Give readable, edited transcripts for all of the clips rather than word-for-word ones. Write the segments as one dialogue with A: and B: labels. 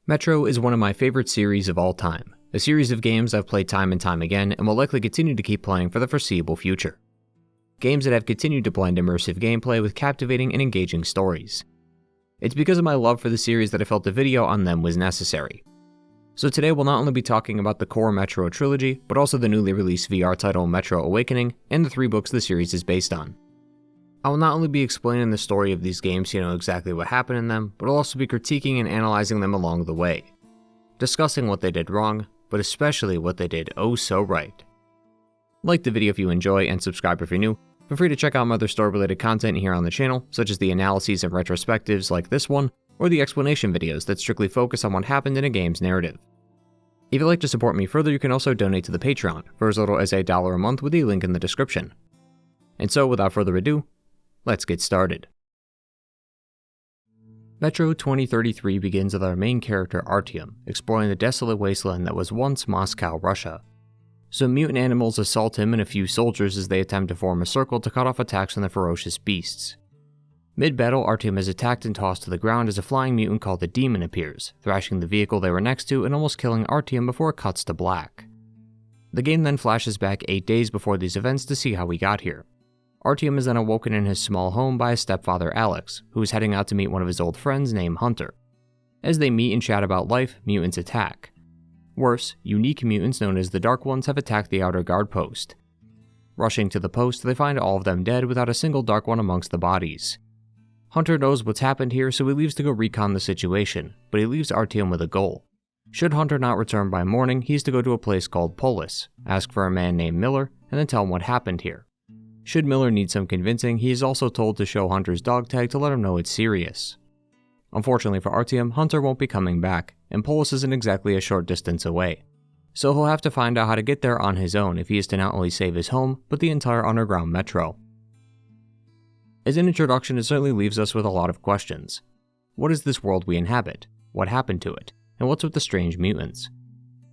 A: Metro is one of my favorite series of all time, a series of games I've played time and time again and will likely continue to keep playing for the foreseeable future. Games that have continued to blend immersive gameplay with captivating and engaging stories. It's because of my love for the series that I felt a video on them was necessary. So today we'll not only be talking about the core Metro trilogy, but also the newly released VR title Metro Awakening and the 3 books the series is based on. I will not only be explaining the story of these games so you know exactly what happened in them, but I'll also be critiquing and analyzing them along the way, discussing what they did wrong, but especially what they did oh so right. Like the video if you enjoy, and subscribe if you're new. Feel free to check out my other story-related content here on the channel, such as the analyses and retrospectives like this one, or the explanation videos that strictly focus on what happened in a game's narrative. If you'd like to support me further, you can also donate to the Patreon for as little as $1 a month with the link in the description. And so, without further ado, let's get started. Metro 2033 begins with our main character Artyom exploring the desolate wasteland that was once Moscow, Russia. Some mutant animals assault him and a few soldiers as they attempt to form a circle to cut off attacks from the ferocious beasts. Mid-battle, Artyom is attacked and tossed to the ground as a flying mutant called the Demon appears, thrashing the vehicle they were next to and almost killing Artyom before it cuts to black. The game then flashes back 8 days before these events to see how we got here. Artyom is then awoken in his small home by his stepfather Alex, who is heading out to meet one of his old friends named Hunter. As they meet and chat about life, mutants attack. Worse, unique mutants known as the Dark Ones have attacked the outer guard post. Rushing to the post, they find all of them dead without a single Dark One amongst the bodies. Hunter knows what's happened here, so he leaves to go recon the situation, but he leaves Artyom with a goal. Should Hunter not return by morning, he is to go to a place called Polis, ask for a man named Miller, and then tell him what happened here. Should Miller need some convincing, he is also told to show Hunter's dog tag to let him know it's serious. Unfortunately for Artyom, Hunter won't be coming back, and Polis isn't exactly a short distance away. So he'll have to find out how to get there on his own if he is to not only save his home, but the entire underground metro. As an introduction, it certainly leaves us with a lot of questions. What is this world we inhabit? What happened to it? And what's with the strange mutants?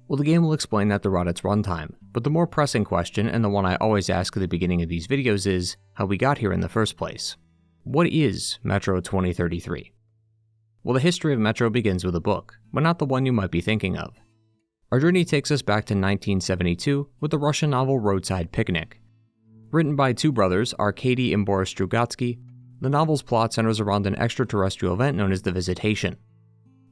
A: Well, the game will explain that throughout its runtime, but the more pressing question, and the one I always ask at the beginning of these videos, is how we got here in the first place. What is Metro 2033? Well, the history of Metro begins with a book, but not the one you might be thinking of. Our journey takes us back to 1972 with the Russian novel Roadside Picnic. Written by 2 brothers, Arkady and Boris Strugatsky, the novel's plot centers around an extraterrestrial event known as the Visitation.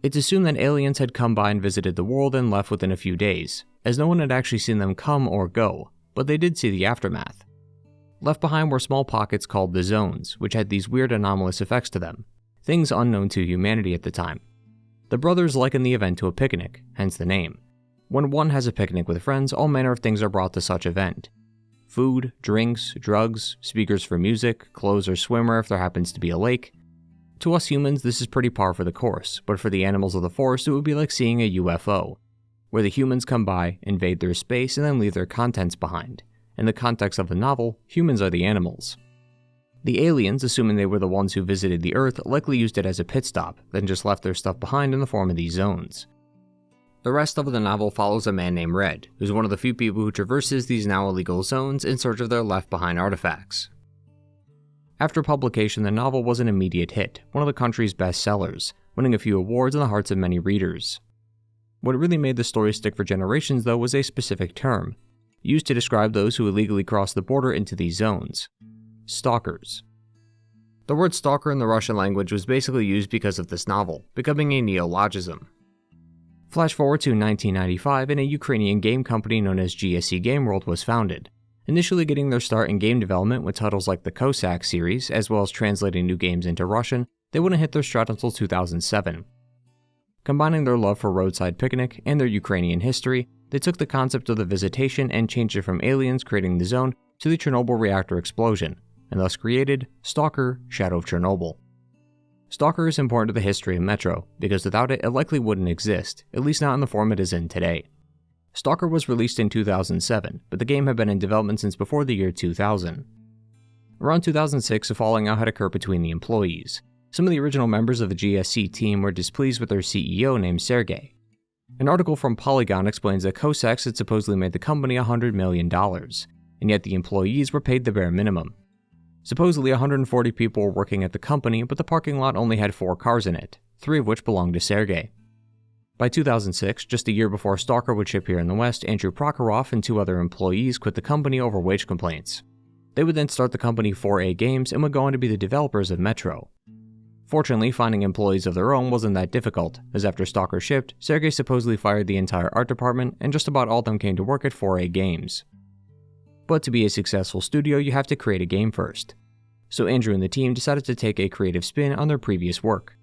A: It's assumed that aliens had come by and visited the world and left within a few days, as no one had actually seen them come or go, but they did see the aftermath. Left behind were small pockets called the Zones, which had these weird anomalous effects to them, things unknown to humanity at the time. The brothers liken the event to a picnic, hence the name. When one has a picnic with friends, all manner of things are brought to such event. Food, drinks, drugs, speakers for music, clothes or swimwear if there happens to be a lake. To us humans, this is pretty par for the course, but for the animals of the forest, it would be like seeing a UFO, where the humans come by, invade their space, and then leave their contents behind. In the context of the novel, humans are the animals. The aliens, assuming they were the ones who visited the Earth, likely used it as a pit stop, then just left their stuff behind in the form of these zones. The rest of the novel follows a man named Red, who's one of the few people who traverses these now illegal zones in search of their left-behind artifacts. After publication, the novel was an immediate hit, one of the country's best sellers, winning a few awards in the hearts of many readers. What really made the story stick for generations, though, was a specific term, used to describe those who illegally crossed the border into these zones: stalkers. The word stalker in the Russian language was basically used because of this novel, becoming a neologism. Flash forward to 1995, and a Ukrainian game company known as GSC Game World was founded, initially getting their start in game development with titles like the Cossack series, as well as translating new games into Russian. They wouldn't hit their stride until 2007. Combining their love for Roadside Picnic and their Ukrainian history, they took the concept of the Visitation and changed it from aliens creating the zone to the Chernobyl reactor explosion, and thus created Stalker: Shadow of Chernobyl. Stalker is important to the history of Metro, because without it, it likely wouldn't exist, at least not in the form it is in today. Stalker was released in 2007, but the game had been in development since before the year 2000. Around 2006, a falling out had occurred between the employees. Some of the original members of the GSC team were displeased with their CEO named Sergey. An article from Polygon explains that Cossacks had supposedly made the company $100 million, and yet the employees were paid the bare minimum. Supposedly 140 people were working at the company, but the parking lot only had 4 cars in it, 3 of which belonged to Sergey. By 2006, just a year before Stalker would ship here in the West, Andrew Prokhorov and 2 other employees quit the company over wage complaints. They would then start the company 4A Games and would go on to be the developers of Metro. Fortunately, finding employees of their own wasn't that difficult, as after Stalker shipped, Sergey supposedly fired the entire art department and just about all of them came to work at 4A Games. But to be a successful studio, you have to create a game first. So Andrew and the team decided to take a creative spin on their previous work.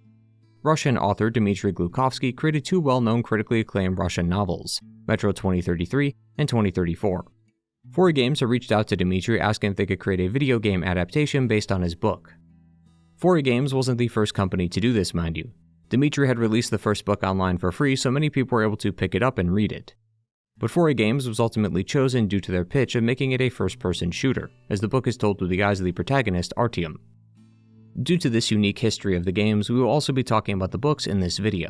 A: Russian author Dmitry Glukovsky created 2 well-known critically acclaimed Russian novels, Metro 2033 and 2034. 4A Games had reached out to Dmitry asking if they could create a video game adaptation based on his book. 4A Games wasn't the first company to do this, mind you. Dmitry had released the first book online for free, so many people were able to pick it up and read it. But 4A Games was ultimately chosen due to their pitch of making it a first-person shooter, as the book is told through the eyes of the protagonist, Artyom. Due to this unique history of the games, we will also be talking about the books in this video.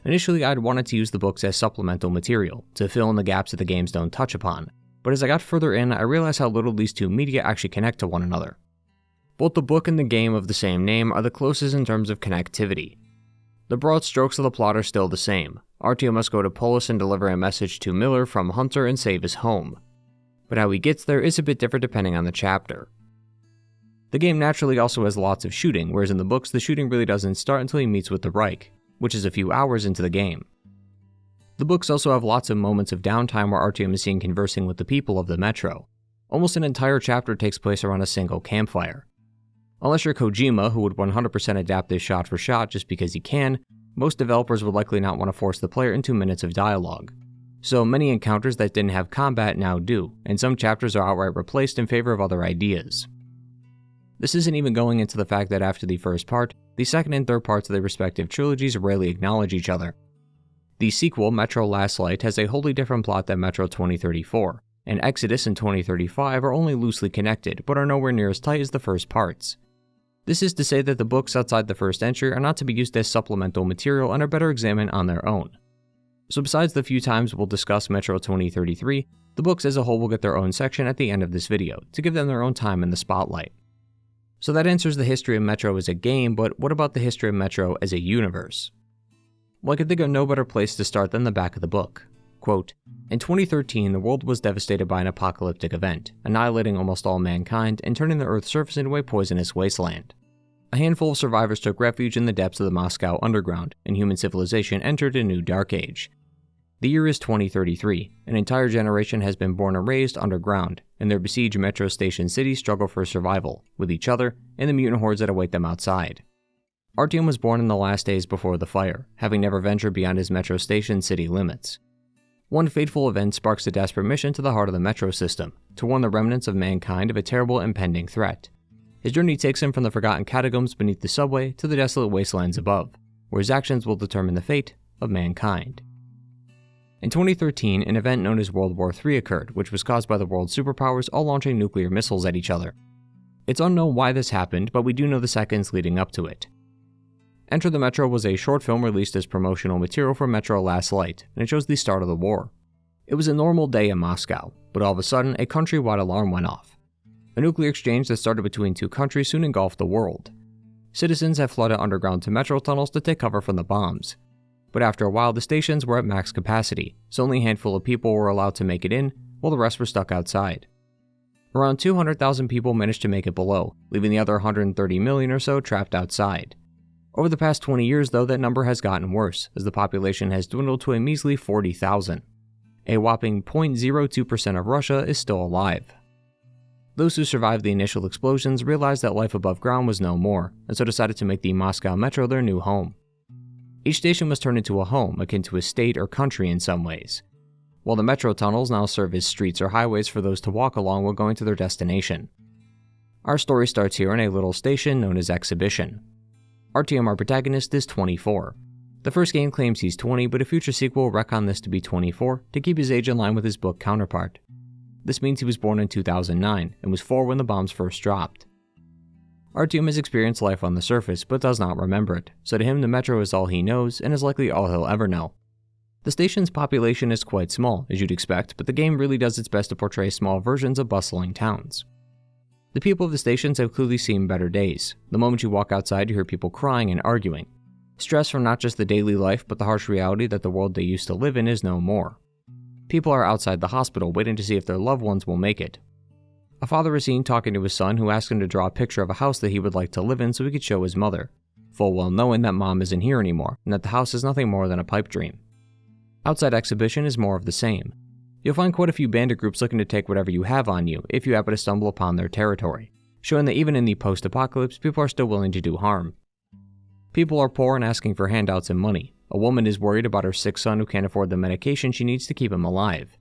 A: Initially, I'd wanted to use the books as supplemental material, to fill in the gaps that the games don't touch upon, but as I got further in, I realized how little these 2 media actually connect to one another. Both the book and the game of the same name are the closest in terms of connectivity. The broad strokes of the plot are still the same. Artyom must go to Polis and deliver a message to Miller from Hunter and save his home. But how he gets there is a bit different depending on the chapter. The game naturally also has lots of shooting, whereas in the books the shooting really doesn't start until he meets with the Reich, which is a few hours into the game. The books also have lots of moments of downtime where Artyom is seen conversing with the people of the Metro. Almost an entire chapter takes place around a single campfire. Unless you're Kojima, who would 100% adapt this shot for shot just because he can, most developers would likely not want to force the player into minutes of dialogue. So many encounters that didn't have combat now do, and some chapters are outright replaced in favor of other ideas. This isn't even going into the fact that after the first part, the second and third parts of their respective trilogies rarely acknowledge each other. The sequel, Metro Last Light, has a wholly different plot than Metro 2034, and Exodus and 2035 are only loosely connected, but are nowhere near as tight as the first parts. This is to say that the books outside the first entry are not to be used as supplemental material and are better examined on their own. So besides the few times we'll discuss Metro 2033, the books as a whole will get their own section at the end of this video, to give them their own time in the spotlight. So that answers the history of Metro as a game, but what about the history of Metro as a universe? Well, I could think of no better place to start than the back of the book. Quote, in 2013, the world was devastated by an apocalyptic event, annihilating almost all mankind and turning the Earth's surface into a poisonous wasteland. A handful of survivors took refuge in the depths of the Moscow underground, and human civilization entered a new dark age. The year is 2033, an entire generation has been born and raised underground, and their besieged metro station cities struggle for survival, with each other, and the mutant hordes that await them outside. Artyom was born in the last days before the fire, having never ventured beyond his metro station city limits. One fateful event sparks a desperate mission to the heart of the metro system, to warn the remnants of mankind of a terrible impending threat. His journey takes him from the forgotten catacombs beneath the subway to the desolate wastelands above, where his actions will determine the fate of mankind. In 2013, an event known as World War III occurred, which was caused by the world's superpowers all launching nuclear missiles at each other. It's unknown why this happened, but we do know the seconds leading up to it. Enter the Metro was a short film released as promotional material for Metro Last Light, and it shows the start of the war. It was a normal day in Moscow, but all of a sudden, a countrywide alarm went off. A nuclear exchange that started between 2 countries soon engulfed the world. Citizens had flooded underground to metro tunnels to take cover from the bombs. But after a while, the stations were at max capacity, so only a handful of people were allowed to make it in, while the rest were stuck outside. Around 200,000 people managed to make it below, leaving the other 130 million or so trapped outside. Over the past 20 years, though, that number has gotten worse, as the population has dwindled to a measly 40,000. A whopping 0.02% of Russia is still alive. Those who survived the initial explosions realized that life above ground was no more, and so decided to make the Moscow Metro their new home. Each station was turned into a home, akin to a state or country in some ways, while the metro tunnels now serve as streets or highways for those to walk along while going to their destination. Our story starts here in a little station known as Exhibition. Artyom, our protagonist, is 24. The first game claims he's 20, but a future sequel will retcon this to be 24 to keep his age in line with his book counterpart. This means he was born in 2009 and was 4 when the bombs first dropped. Artyom has experienced life on the surface but does not remember it, so to him the metro is all he knows and is likely all he'll ever know. The station's population is quite small, as you'd expect, but the game really does its best to portray small versions of bustling towns. The people of the stations have clearly seen better days. The moment you walk outside, you hear people crying and arguing. Stress from not just the daily life but the harsh reality that the world they used to live in is no more. People are outside the hospital waiting to see if their loved ones will make it. A father is seen talking to his son who asks him to draw a picture of a house that he would like to live in so he could show his mother, full well knowing that mom isn't here anymore and that the house is nothing more than a pipe dream. Outside exhibition is more of the same. You'll find quite a few bandit groups looking to take whatever you have on you if you happen to stumble upon their territory, showing that even in the post-apocalypse, people are still willing to do harm. People are poor and asking for handouts and money. A woman is worried about her sick son who can't afford the medication she needs to keep him alive.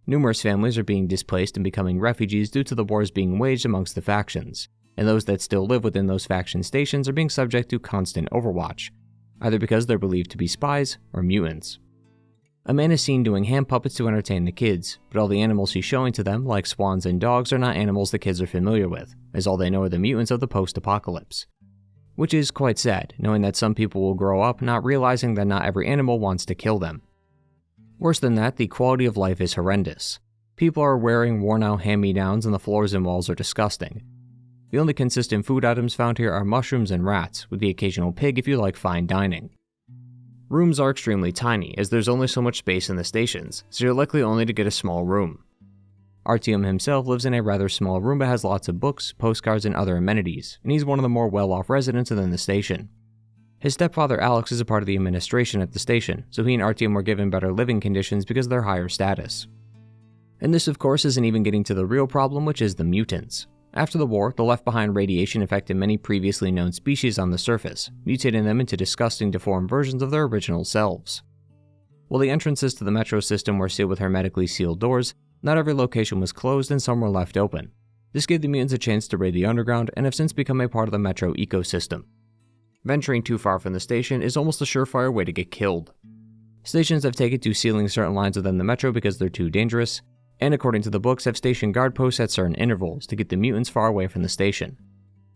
A: Numerous families are being displaced and becoming refugees due to the wars being waged amongst the factions, and those that still live within those faction stations are being subject to constant overwatch, either because they're believed to be spies or mutants. A man is seen doing hand puppets to entertain the kids, but all the animals he's showing to them, like swans and dogs, are not animals the kids are familiar with, as all they know are the mutants of the post-apocalypse. Which is quite sad, knowing that some people will grow up not realizing that not every animal wants to kill them. Worse than that, the quality of life is horrendous. People are wearing worn-out hand-me-downs and the floors and walls are disgusting. The only consistent food items found here are mushrooms and rats, with the occasional pig if you like fine dining. Rooms are extremely tiny, as there's only so much space in the stations, so you're likely only to get a small room. Artyom himself lives in a rather small room but has lots of books, postcards, and other amenities, and he's one of the more well-off residents within the station. His stepfather Alex is a part of the administration at the station, so he and Artyom were given better living conditions because of their higher status. And this of course isn't even getting to the real problem, which is the mutants. After the war, the left-behind radiation affected many previously known species on the surface, mutating them into disgusting deformed versions of their original selves. While the entrances to the metro system were sealed with hermetically sealed doors, not every location was closed and some were left open. This gave the mutants a chance to raid the underground and have since become a part of the metro ecosystem. Venturing too far from the station is almost a surefire way to get killed. Stations have taken to sealing certain lines within the metro because they're too dangerous, and according to the books have stationed guard posts at certain intervals to get the mutants far away from the station.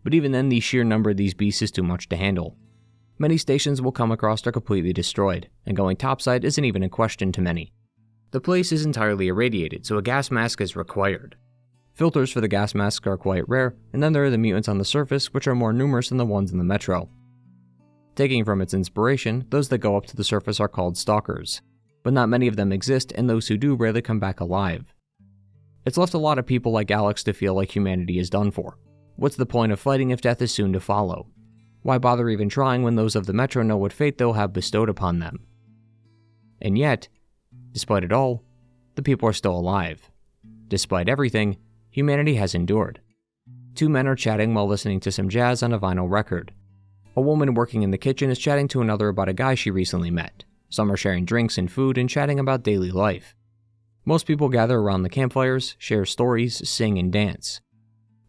A: But even then, the sheer number of these beasts is too much to handle. Many stations will come across are completely destroyed, and going topside isn't even a question to many. The place is entirely irradiated, so a gas mask is required. Filters for the gas masks are quite rare, and then there are the mutants on the surface, which are more numerous than the ones in the metro. Taking from its inspiration, those that go up to the surface are called stalkers, but not many of them exist, and those who do rarely come back alive. It's left a lot of people like Alex to feel like humanity is done for. What's the point of fighting if death is soon to follow? Why bother even trying when those of the metro know what fate they'll have bestowed upon them? And yet, despite it all, the people are still alive. Despite everything, humanity has endured. Two men are chatting while listening to some jazz on a vinyl record. A woman working in the kitchen is chatting to another about a guy she recently met. Some are sharing drinks and food and chatting about daily life. Most people gather around the campfires, share stories, sing, and dance.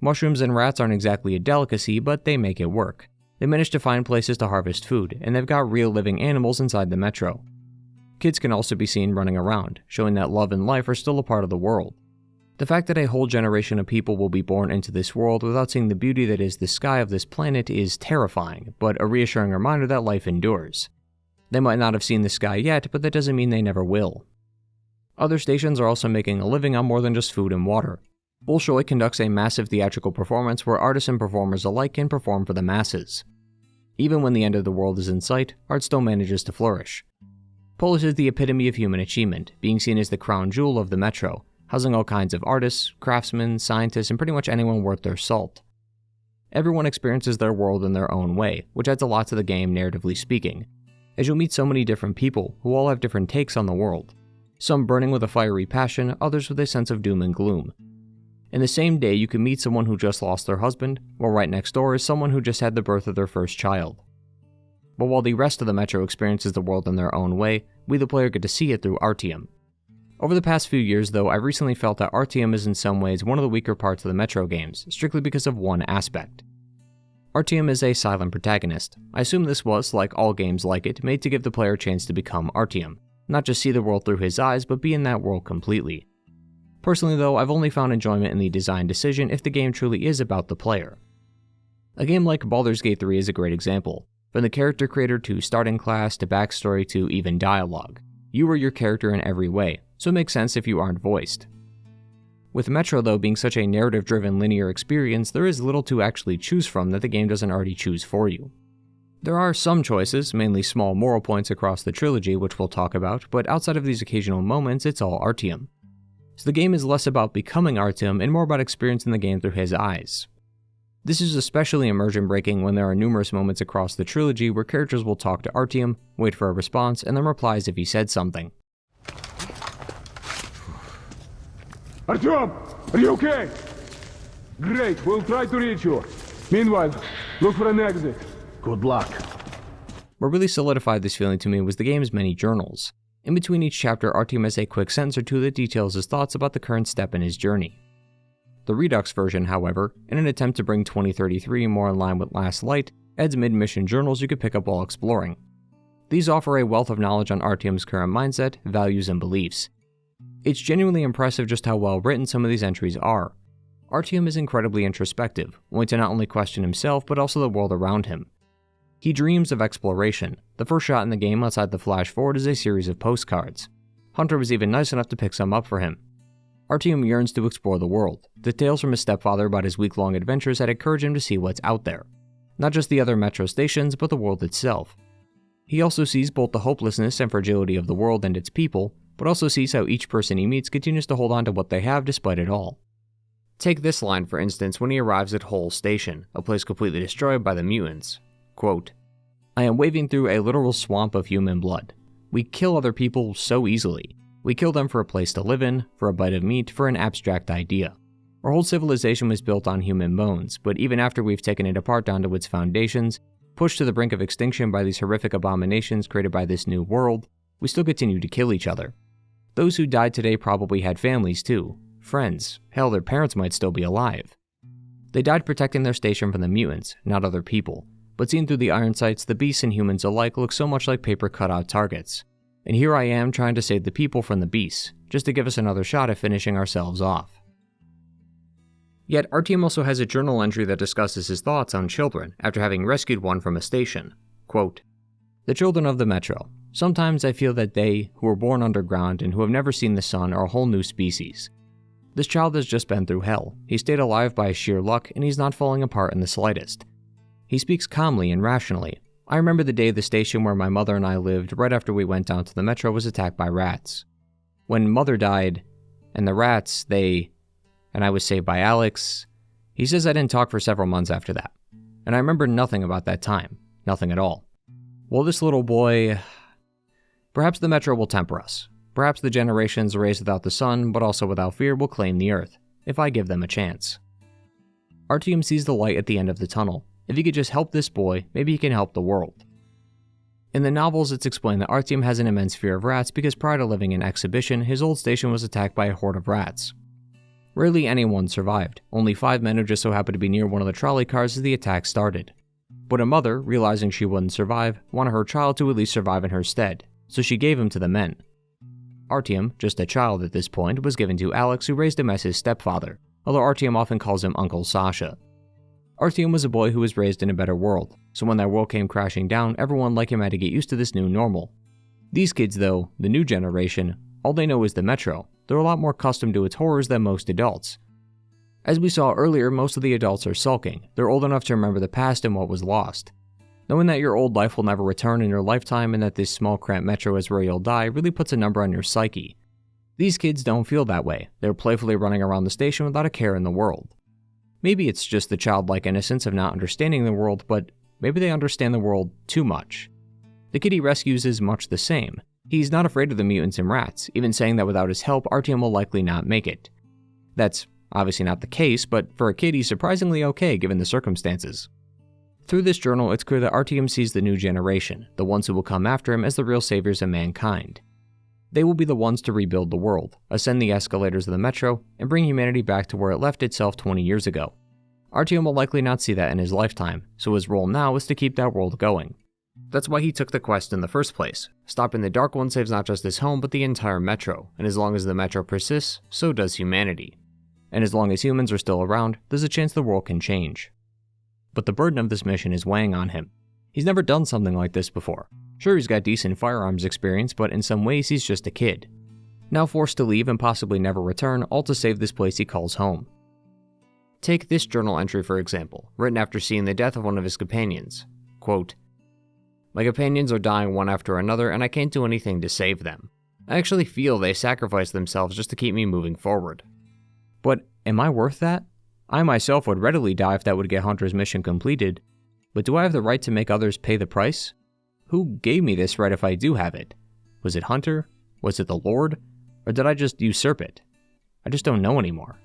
A: Mushrooms and rats aren't exactly a delicacy, but they make it work. They manage to find places to harvest food, and they've got real living animals inside the metro. Kids can also be seen running around, showing that love and life are still a part of the world. The fact that a whole generation of people will be born into this world without seeing the beauty that is the sky of this planet is terrifying, but a reassuring reminder that life endures. They might not have seen the sky yet, but that doesn't mean they never will. Other stations are also making a living on more than just food and water. Bolshoi conducts a massive theatrical performance where artists and performers alike can perform for the masses. Even when the end of the world is in sight, art still manages to flourish. Polish is the epitome of human achievement, being seen as the crown jewel of the metro, housing all kinds of artists, craftsmen, scientists, and pretty much anyone worth their salt. Everyone experiences their world in their own way, which adds a lot to the game narratively speaking, as you'll meet so many different people who all have different takes on the world. Some burning with a fiery passion, others with a sense of doom and gloom. In the same day, you can meet someone who just lost their husband, while right next door is someone who just had the birth of their first child. But while the rest of the metro experiences the world in their own way, we the player get to see it through Artyom. Over the past few years though, I've recently felt that Artyom is in some ways one of the weaker parts of the metro games, strictly because of one aspect. Artyom is a silent protagonist. I assume this was, like all games like it, made to give the player a chance to become Artyom. Not just see the world through his eyes, but be in that world completely. Personally though, I've only found enjoyment in the design decision if the game truly is about the player. A game like Baldur's Gate 3 is a great example. From the character creator to starting class to backstory to even dialogue. You are your character in every way, so it makes sense if you aren't voiced. With Metro though being such a narrative-driven linear experience, there is little to actually choose from that the game doesn't already choose for you. There are some choices, mainly small moral points across the trilogy which we'll talk about, but outside of these occasional moments, it's all Artyom. So the game is less about becoming Artyom and more about experiencing the game through his eyes. This is especially immersion-breaking when there are numerous moments across the trilogy where characters will talk to Artyom, wait for a response, and then replies if he said something.
B: Artyom, are you okay? Great, we'll try to reach you. Meanwhile, look for an exit. Good luck.
A: What really solidified this feeling to me was the game's many journals. In between each chapter, Artyom has a quick sentence or two that details his thoughts about the current step in his journey. The Redux version, however, in an attempt to bring 2033 more in line with Last Light, adds mid-mission journals you could pick up while exploring. These offer a wealth of knowledge on Artyom's current mindset, values, and beliefs. It's genuinely impressive just how well written some of these entries are. Artyom is incredibly introspective, wanting to not only question himself but also the world around him. He dreams of exploration. The first shot in the game outside the flash forward is a series of postcards. Hunter was even nice enough to pick some up for him. Artyom yearns to explore the world. The tales from his stepfather about his week-long adventures had encouraged him to see what's out there. Not just the other metro stations, but the world itself. He also sees both the hopelessness and fragility of the world and its people, but also sees how each person he meets continues to hold on to what they have despite it all. Take this line for instance when he arrives at Hull Station, a place completely destroyed by the mutants. Quote, "I am wading through a literal swamp of human blood. We kill other people so easily. We kill them for a place to live in, for a bite of meat, for an abstract idea. Our whole civilization was built on human bones, but even after we've taken it apart down to its foundations, pushed to the brink of extinction by these horrific abominations created by this new world, we still continue to kill each other. Those who died today probably had families too, friends, hell, their parents might still be alive. They died protecting their station from the mutants, not other people, but seen through the iron sights, the beasts and humans alike look so much like paper cutout targets. And here I am trying to save the people from the beasts, just to give us another shot at finishing ourselves off." Yet Artyom also has a journal entry that discusses his thoughts on children after having rescued one from a station. Quote, "The children of the Metro. Sometimes I feel that they, who were born underground and who have never seen the sun, are a whole new species. This child has just been through hell. He stayed alive by sheer luck, and he's not falling apart in the slightest. He speaks calmly and rationally. I remember the day the station where my mother and I lived right after we went down to the Metro was attacked by rats. When Mother died, and the rats, and I was saved by Alex, he says I didn't talk for several months after that. And I remember nothing about that time. Nothing at all. Well, this little boy... Perhaps the Metro will temper us. Perhaps the generations raised without the sun, but also without fear, will claim the Earth, if I give them a chance." Artyom sees the light at the end of the tunnel. If he could just help this boy, maybe he can help the world. In the novels, it's explained that Artyom has an immense fear of rats because prior to living in Exhibition, his old station was attacked by a horde of rats. Rarely anyone survived, only 5 men who just so happened to be near one of the trolley cars as the attack started. But a mother, realizing she wouldn't survive, wanted her child to at least survive in her stead, so she gave him to the men. Artyom, just a child at this point, was given to Alex, who raised him as his stepfather, although Artyom often calls him Uncle Sasha. Artyom was a boy who was raised in a better world, so when that world came crashing down, everyone like him had to get used to this new normal. These kids though, the new generation, all they know is the Metro. They're a lot more accustomed to its horrors than most adults. As we saw earlier, most of the adults are sulking. They're old enough to remember the past and what was lost. Knowing that your old life will never return in your lifetime and that this small cramped Metro is where you'll die really puts a number on your psyche. These kids don't feel that way. They're playfully running around the station without a care in the world. Maybe it's just the childlike innocence of not understanding the world, but maybe they understand the world too much. The kid he rescues is much the same. He's not afraid of the mutants and rats, even saying that without his help, Artyom will likely not make it. That's obviously not the case, but for a kid he's surprisingly okay given the circumstances. Through this journal, it's clear that Artyom sees the new generation, the ones who will come after him, as the real saviors of mankind. They will be the ones to rebuild the world, ascend the escalators of the Metro, and bring humanity back to where it left itself 20 years ago. Artyom will likely not see that in his lifetime, so his role now is to keep that world going. That's why he took the quest in the first place. Stopping the Dark One saves not just his home, but the entire Metro, and as long as the Metro persists, so does humanity. And as long as humans are still around, there's a chance the world can change. But the burden of this mission is weighing on him. He's never done something like this before. Sure, he's got decent firearms experience, but in some ways he's just a kid. Now forced to leave and possibly never return, all to save this place he calls home. Take this journal entry for example, written after seeing the death of one of his companions. Quote, My companions are dying one after another, and I can't do anything to save them. I actually feel they sacrifice themselves just to keep me moving forward. But am I worth that? I myself would readily die if that would get Hunter's mission completed, but do I have the right to make others pay the price? Who gave me this right if I do have it? Was it Hunter? Was it the Lord? Or did I just usurp it? I just don't know anymore.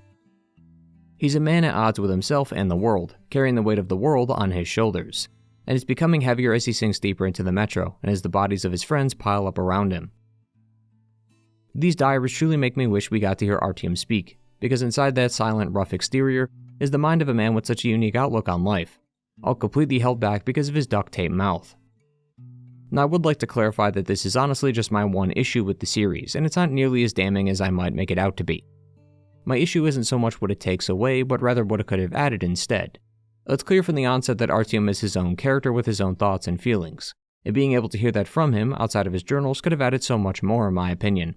A: He's a man at odds with himself and the world, carrying the weight of the world on his shoulders, and it's becoming heavier as he sinks deeper into the metro and as the bodies of his friends pile up around him. These diaries truly make me wish we got to hear Artyom speak, because inside that silent, rough exterior is the mind of a man with such a unique outlook on life, all completely held back because of his duct tape mouth. Now, I would like to clarify that this is honestly just my one issue with the series, and it's not nearly as damning as I might make it out to be. My issue isn't so much what it takes away, but rather what it could have added instead. It's clear from the onset that Artyom is his own character with his own thoughts and feelings, and being able to hear that from him outside of his journals could have added so much more in my opinion.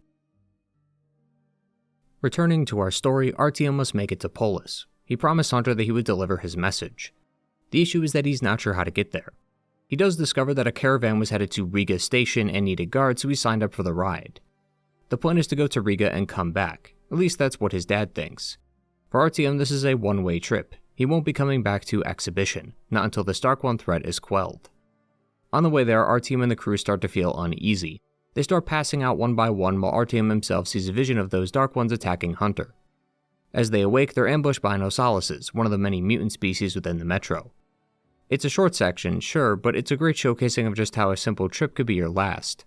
A: Returning to our story, Artyom must make it to Polis. He promised Hunter that he would deliver his message. The issue is that he's not sure how to get there. He does discover that a caravan was headed to Riga station and needed guards, so he signed up for the ride. The plan is to go to Riga and come back. At least that's what his dad thinks. For Artyom, this is a one-way trip. He won't be coming back to Exhibition, not until the Stark One threat is quelled. On the way there, Artyom and the crew start to feel uneasy. They start passing out one by one while Artyom himself sees a vision of those Dark Ones attacking Hunter. As they awake, they're ambushed by Nosalises, one of the many mutant species within the metro. It's a short section, sure, but it's a great showcasing of just how a simple trip could be your last.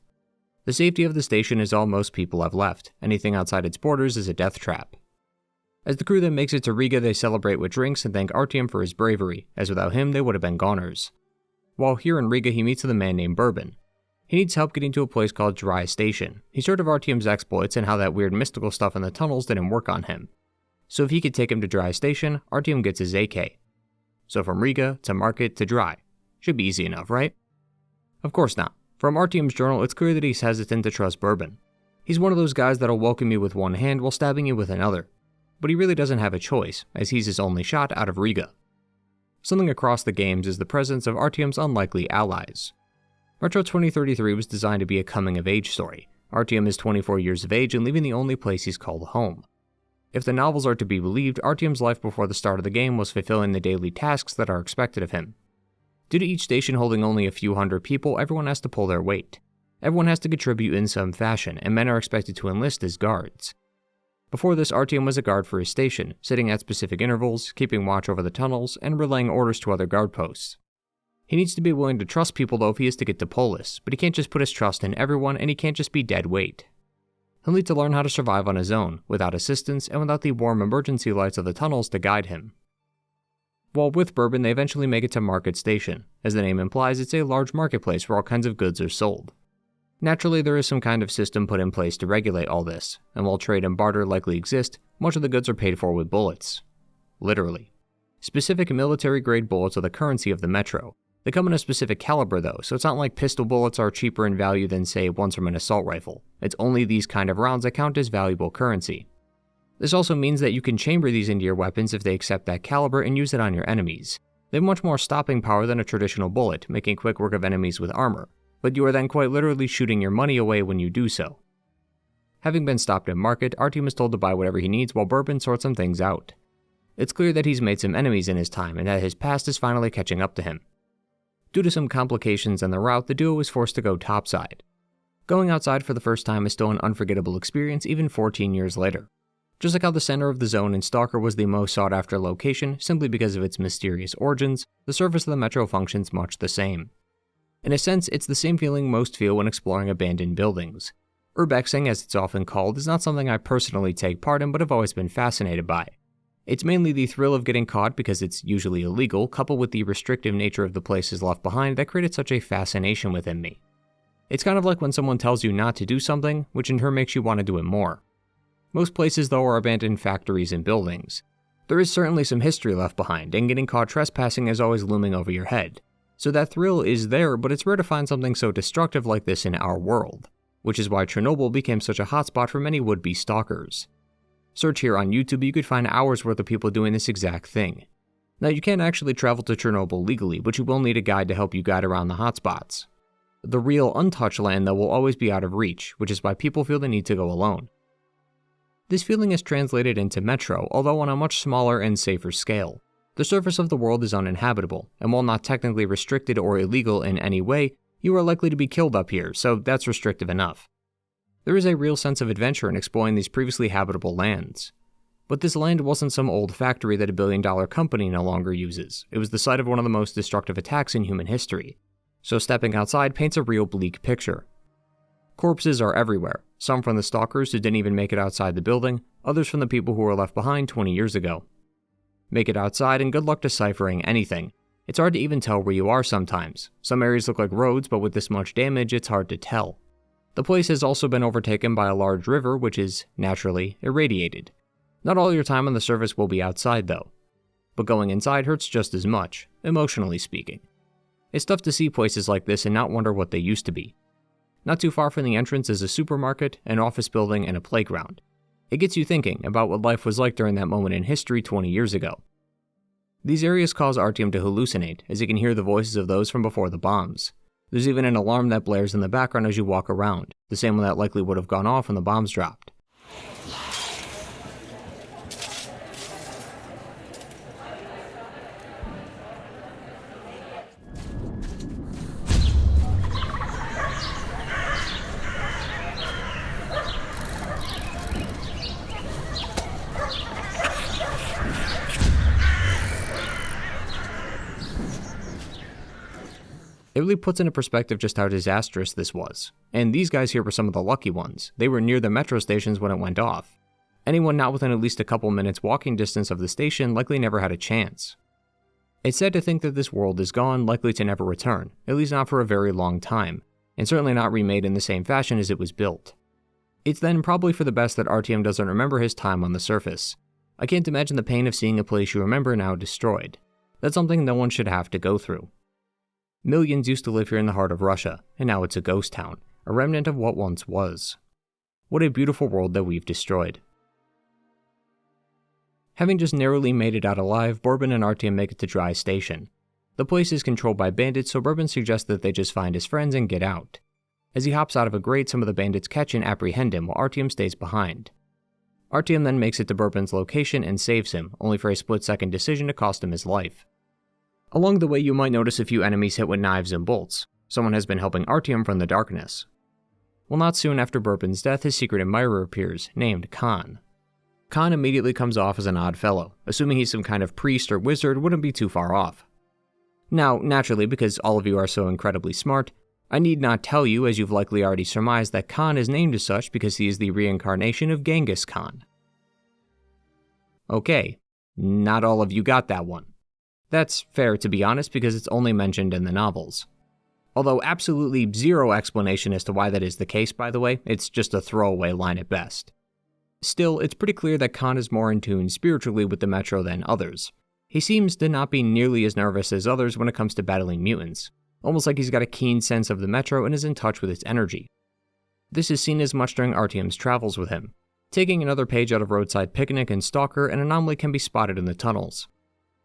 A: The safety of the station is all most people have left. Anything outside its borders is a death trap. As the crew then makes it to Riga, they celebrate with drinks and thank Artyom for his bravery, as without him they would have been goners. While here in Riga, he meets with a man named Bourbon. He needs help getting to a place called Dry Station. He's heard of Artyom's exploits and how that weird mystical stuff in the tunnels didn't work on him. So if he could take him to Dry Station, Artyom gets his AK. So from Riga to Market to Dry. Should be easy enough, right? Of course not. From Artyom's journal, it's clear that he's hesitant to trust Bourbon. He's one of those guys that'll welcome you with one hand while stabbing you with another. But he really doesn't have a choice, as he's his only shot out of Riga. Something across the games is the presence of Artyom's unlikely allies. Metro 2033 was designed to be a coming-of-age story. Artyom is 24 years of age and leaving the only place he's called home. If the novels are to be believed, Artyom's life before the start of the game was fulfilling the daily tasks that are expected of him. Due to each station holding only a few hundred people, everyone has to pull their weight. Everyone has to contribute in some fashion, and men are expected to enlist as guards. Before this, Artyom was a guard for his station, sitting at specific intervals, keeping watch over the tunnels, and relaying orders to other guard posts. He needs to be willing to trust people though if he is to get to Polis, but he can't just put his trust in everyone and he can't just be dead weight. He'll need to learn how to survive on his own, without assistance and without the warm emergency lights of the tunnels to guide him. While with Bourbon, they eventually make it to Market Station. As the name implies, it's a large marketplace where all kinds of goods are sold. Naturally, there is some kind of system put in place to regulate all this, and while trade and barter likely exist, much of the goods are paid for with bullets. Literally. Specific military-grade bullets are the currency of the metro. They come in a specific caliber though, so it's not like pistol bullets are cheaper in value than say ones from an assault rifle. It's only these kind of rounds that count as valuable currency. This also means that you can chamber these into your weapons if they accept that caliber and use it on your enemies. They have much more stopping power than a traditional bullet, making quick work of enemies with armor, but you are then quite literally shooting your money away when you do so. Having been stopped at Market, Artyom is told to buy whatever he needs while Bourbon sorts some things out. It's clear that he's made some enemies in his time and that his past is finally catching up to him. Due to some complications in the route, the duo is forced to go topside. Going outside for the first time is still an unforgettable experience even 14 years later. Just like how the center of the zone in Stalker was the most sought-after location simply because of its mysterious origins, the surface of the metro functions much the same. In a sense, it's the same feeling most feel when exploring abandoned buildings. Urbexing, as it's often called, is not something I personally take part in but have always been fascinated by. It's mainly the thrill of getting caught because it's usually illegal, coupled with the restrictive nature of the places left behind that created such a fascination within me. It's kind of like when someone tells you not to do something, which in turn makes you want to do it more. Most places though are abandoned factories and buildings. There is certainly some history left behind, and getting caught trespassing is always looming over your head. So that thrill is there, but it's rare to find something so destructive like this in our world, which is why Chernobyl became such a hotspot for many would-be stalkers. Search here on YouTube, you could find hours worth of people doing this exact thing. Now you can't actually travel to Chernobyl legally, but you will need a guide to help you guide around the hotspots. the real untouched land that will always be out of reach, which is why people feel the need to go alone. This feeling is translated into Metro, although on a much smaller and safer scale. The surface of the world is uninhabitable, and while not technically restricted or illegal in any way, you are likely to be killed up here, so that's restrictive enough. There is a real sense of adventure in exploring these previously habitable lands. But this land wasn't some old factory that a billion-dollar company no longer uses. It was the site of one of the most destructive attacks in human history. So stepping outside paints a real bleak picture. Corpses are everywhere, some from the stalkers who didn't even make it outside the building, others from the people who were left behind 20 years ago. Make it outside and good luck deciphering anything. It's hard to even tell where you are sometimes. Some areas look like roads, but with this much damage, it's hard to tell. The place has also been overtaken by a large river, which is, naturally, irradiated. Not all your time on the surface will be outside, though. But going inside hurts just as much, emotionally speaking. It's tough to see places like this and not wonder what they used to be. Not too far from the entrance is a supermarket, an office building, and a playground. It gets you thinking about what life was like during that moment in history 20 years ago. These areas cause Artyom to hallucinate, as he can hear the voices of those from before the bombs. There's even an alarm that blares in the background as you walk around, the same one that likely would have gone off when the bombs dropped. It really puts into perspective just how disastrous this was. And these guys here were some of the lucky ones. They were near the metro stations when it went off. Anyone not within at least a couple minutes walking distance of the station likely never had a chance. It's sad to think that this world is gone, likely to never return, at least not for a very long time, and certainly not remade in the same fashion as it was built. It's then probably for the best that Artyom doesn't remember his time on the surface. I can't imagine the pain of seeing a place you remember now destroyed. That's something no one should have to go through. Millions used to live here in the heart of Russia, and now it's a ghost town, a remnant of what once was. What a beautiful world that we've destroyed. Having just narrowly made it out alive, Bourbon and Artyom make it to Dry Station. The place is controlled by bandits, so Bourbon suggests that they just find his friends and get out. As he hops out of a grate, some of the bandits catch and apprehend him, while Artyom stays behind. Artyom then makes it to Bourbon's location and saves him, only for a split-second decision to cost him his life. Along the way, you might notice a few enemies hit with knives and bolts. Someone has been helping Artyom from the darkness. Well, not soon after Bourbon's death, his secret admirer appears, named Khan. Khan immediately comes off as an odd fellow. Assuming he's some kind of priest or wizard wouldn't be too far off. Now, naturally, because all of you are so incredibly smart, I need not tell you, as you've likely already surmised, that Khan is named as such because he is the reincarnation of Genghis Khan. Okay, not all of you got that one. That's fair, to be honest, because it's only mentioned in the novels. Although absolutely zero explanation as to why that is the case, by the way, it's just a throwaway line at best. Still, it's pretty clear that Khan is more in tune spiritually with the Metro than others. He seems to not be nearly as nervous as others when it comes to battling mutants, almost like he's got a keen sense of the Metro and is in touch with its energy. This is seen as much during Artyom's travels with him. Taking another page out of Roadside Picnic and Stalker, an anomaly can be spotted in the tunnels.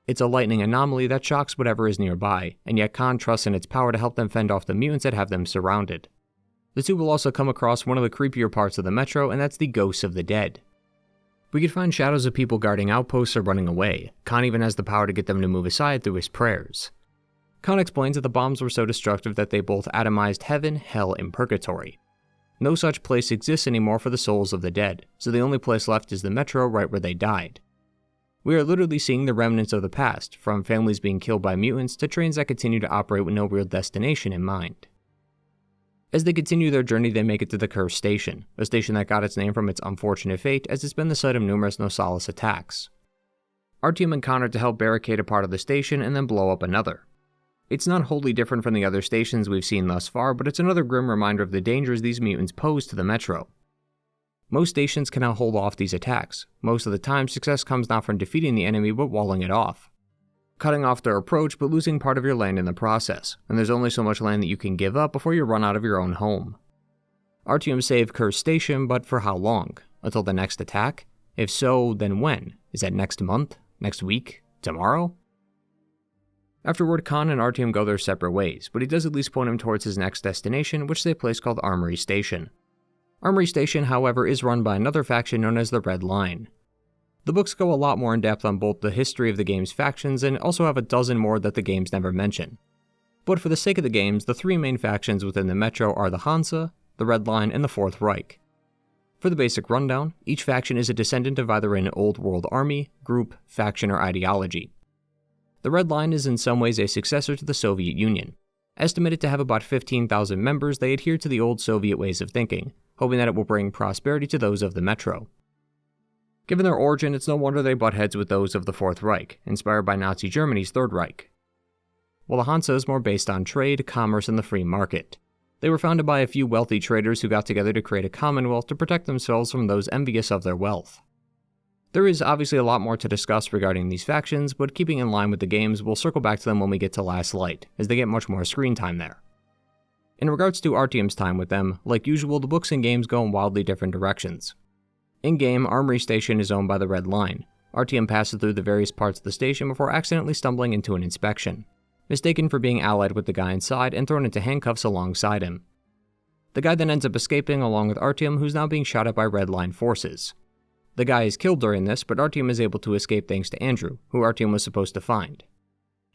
A: It's a lightning anomaly that shocks whatever is nearby, and yet Khan trusts in its power to help them fend off the mutants that have them surrounded. The two will also come across one of the creepier parts of the Metro, and that's the ghosts of the dead. We could find shadows of people guarding outposts or running away. Khan even has the power to get them to move aside through his prayers. Khan explains that the bombs were so destructive that they both atomized heaven, hell, and purgatory. No such place exists anymore for the souls of the dead, so the only place left is the Metro right where they died. We are literally seeing the remnants of the past, from families being killed by mutants to trains that continue to operate with no real destination in mind. As they continue their journey, they make it to the Cursed Station, a station that got its name from its unfortunate fate as it's been the site of numerous Nosalis attacks. Artyom and Khan are to help barricade a part of the station and then blow up another. It's not wholly different from the other stations we've seen thus far, but it's another grim reminder of the dangers these mutants pose to the Metro. Most stations cannot hold off these attacks. Most of the time, success comes not from defeating the enemy, but walling it off. Cutting off their approach, but losing part of your land in the process, and there's only so much land that you can give up before you run out of your own home. Artyom saved Cursed Station, but for how long? Until the next attack? If so, then when? Is that next month? Next week? Tomorrow? Afterward, Khan and Artyom go their separate ways, but he does at least point him towards his next destination, which is a place called Armory Station. Armory Station, however, is run by another faction known as the Red Line. The books go a lot more in depth on both the history of the game's factions and also have a dozen more that the games never mention. But for the sake of the games, the three main factions within the Metro are the Hansa, the Red Line, and the Fourth Reich. For the basic rundown, each faction is a descendant of either an old world army, group, faction, or ideology. The Red Line is in some ways a successor to the Soviet Union. Estimated to have about 15,000 members, they adhere to the old Soviet ways of thinking, hoping that it will bring prosperity to those of the Metro. Given their origin, it's no wonder they butt heads with those of the Fourth Reich, inspired by Nazi Germany's Third Reich. While the Hansa is more based on trade, commerce, and the free market. They were founded by a few wealthy traders who got together to create a commonwealth to protect themselves from those envious of their wealth. There is obviously a lot more to discuss regarding these factions, but keeping in line with the games, we'll circle back to them when we get to Last Light, as they get much more screen time there. In regards to Artyom's time with them, like usual, the books and games go in wildly different directions. In-game, Armory Station is owned by the Red Line. Artyom passes through the various parts of the station before accidentally stumbling into an inspection, mistaken for being allied with the guy inside and thrown into handcuffs alongside him. The guy then ends up escaping along with Artyom, who's now being shot at by Red Line forces. The guy is killed during this, but Artyom is able to escape thanks to Andrew, who Artyom was supposed to find.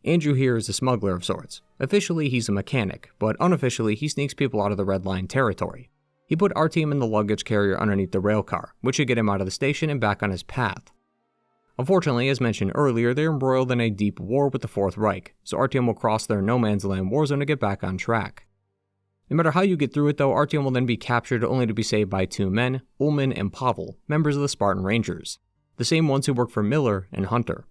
A: Andrew here is a smuggler of sorts. Officially, he's a mechanic, but unofficially, he sneaks people out of the Red Line territory. He put Artyom in the luggage carrier underneath the rail car, which should get him out of the station and back on his path. Unfortunately, as mentioned earlier, they're embroiled in a deep war with the Fourth Reich, so Artyom will cross their no man's land war zone to get back on track. No matter how you get through it though, Artyom will then be captured only to be saved by two men, Ullman and Pavel, members of the Spartan Rangers, the same ones who work for Miller and Hunter.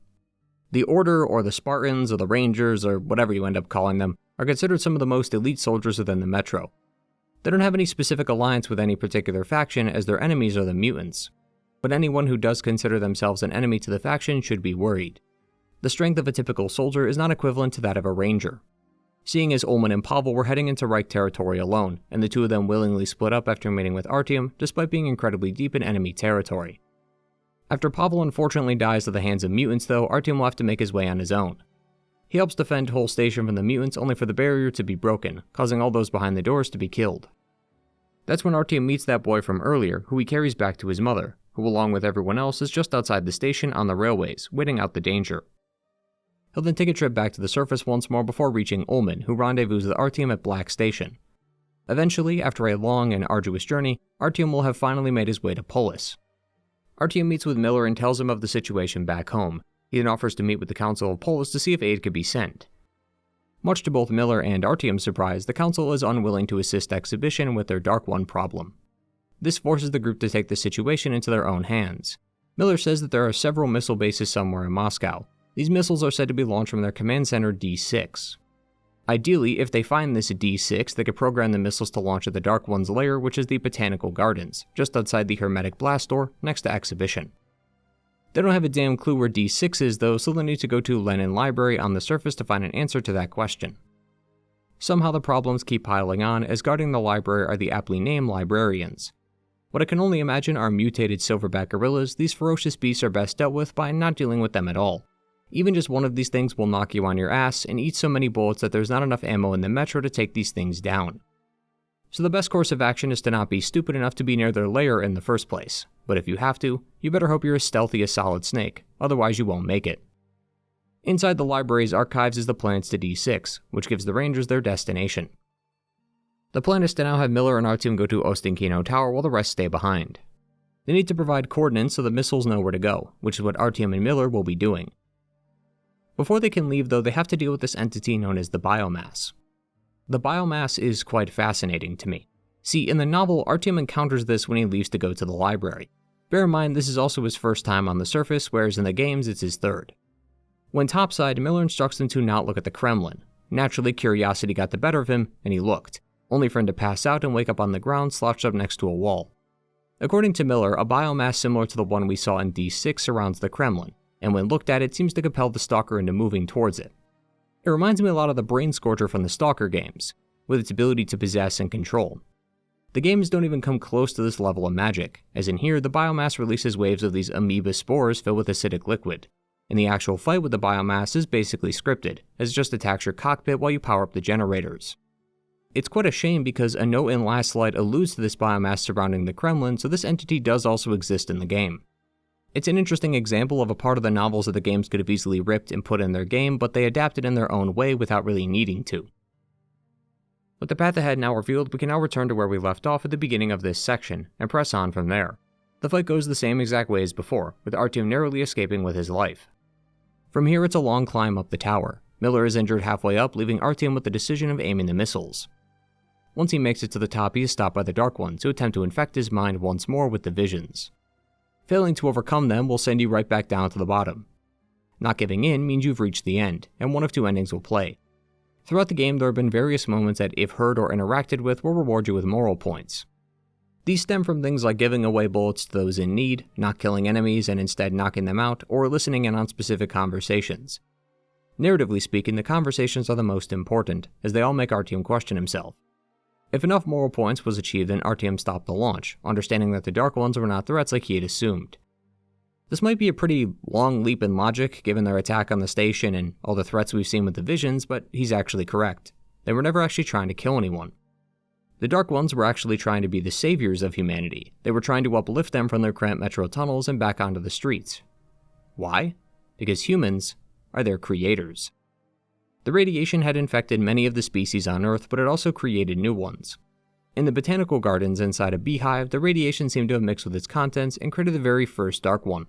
A: The Order, or the Spartans, or the Rangers, or whatever you end up calling them, are considered some of the most elite soldiers within the Metro. They don't have any specific alliance with any particular faction, as their enemies are the mutants. But anyone who does consider themselves an enemy to the faction should be worried. The strength of a typical soldier is not equivalent to that of a ranger. Seeing as Ullman and Pavel were heading into Reich territory alone, and the two of them willingly split up after meeting with Artyom, despite being incredibly deep in enemy territory. After Pavel unfortunately dies at the hands of mutants though, Artyom will have to make his way on his own. He helps defend Whole Station from the mutants only for the barrier to be broken, causing all those behind the doors to be killed. That's when Artyom meets that boy from earlier, who he carries back to his mother, who along with everyone else is just outside the station on the railways, waiting out the danger. He'll then take a trip back to the surface once more before reaching Ullman, who rendezvous with Artyom at Black Station. Eventually, after a long and arduous journey, Artyom will have finally made his way to Polis. Artyom meets with Miller and tells him of the situation back home. He then offers to meet with the Council of Polis to see if aid could be sent. Much to both Miller and Artyom's surprise, the Council is unwilling to assist Exhibition with their Dark One problem. This forces the group to take the situation into their own hands. Miller says that there are several missile bases somewhere in Moscow. These missiles are said to be launched from their command center D6. Ideally, if they find this D6, they could program the missiles to launch at the Dark One's lair, which is the Botanical Gardens, just outside the Hermetic Blast Door, next to Exhibition. They don't have a damn clue where D6 is though, so they'll need to go to Lenin Library on the surface to find an answer to that question. Somehow the problems keep piling on, as guarding the library are the aptly named librarians. What I can only imagine are mutated silverback gorillas. These ferocious beasts are best dealt with by not dealing with them at all. Even just one of these things will knock you on your ass and eat so many bullets that there's not enough ammo in the Metro to take these things down. So the best course of action is to not be stupid enough to be near their lair in the first place, but if you have to, you better hope you're as stealthy as Solid Snake, otherwise you won't make it. Inside the library's archives is the planets to D6, which gives the Rangers their destination. The plan is to now have Miller and Artyom go to Ostankino Tower while the rest stay behind. They need to provide coordinates so the missiles know where to go, which is what Artyom and Miller will be doing. Before they can leave though, they have to deal with this entity known as the biomass. The biomass is quite fascinating to me. See, in the novel, Artyom encounters this when he leaves to go to the library. Bear in mind, this is also his first time on the surface, whereas in the games, it's his third. When topside, Miller instructs him to not look at the Kremlin. Naturally, curiosity got the better of him, and he looked, only for him to pass out and wake up on the ground slouched up next to a wall. According to Miller, a biomass similar to the one we saw in D6 surrounds the Kremlin, and when looked at, it seems to compel the Stalker into moving towards it. It reminds me a lot of the Brain Scorcher from the Stalker games, with its ability to possess and control. The games don't even come close to this level of magic, as in here, the biomass releases waves of these amoeba spores filled with acidic liquid. and the actual fight with the biomass is basically scripted, as it just attacks your cockpit while you power up the generators. It's quite a shame because a note in Last Light alludes to this biomass surrounding the Kremlin, so this entity does also exist in the game. It's an interesting example of a part of the novels that the games could have easily ripped and put in their game, but they adapted in their own way without really needing to. With the path ahead now revealed, we can now return to where we left off at the beginning of this section, and press on from there. The fight goes the same exact way as before, with Artyom narrowly escaping with his life. From here it's a long climb up the tower. Miller is injured halfway up, leaving Artyom with the decision of aiming the missiles. Once he makes it to the top, he is stopped by the Dark Ones, who attempt to infect his mind once more with the visions. Failing to overcome them will send you right back down to the bottom. Not giving in means you've reached the end, and one of two endings will play. Throughout the game, there have been various moments that, if heard or interacted with, will reward you with moral points. These stem from things like giving away bullets to those in need, not killing enemies and instead knocking them out, or listening in on specific conversations. Narratively speaking, the conversations are the most important, as they all make Artyom question himself. If enough moral points was achieved, then Artyom stopped the launch, understanding that the Dark Ones were not threats like he had assumed. This might be a pretty long leap in logic, given their attack on the station and all the threats we've seen with the visions, but he's actually correct. They were never actually trying to kill anyone. The Dark Ones were actually trying to be the saviors of humanity. They were trying to uplift them from their cramped metro tunnels and back onto the streets. Why? Because humans are their creators. The radiation had infected many of the species on Earth, but it also created new ones. In the botanical gardens inside a beehive, the radiation seemed to have mixed with its contents and created the very first Dark One.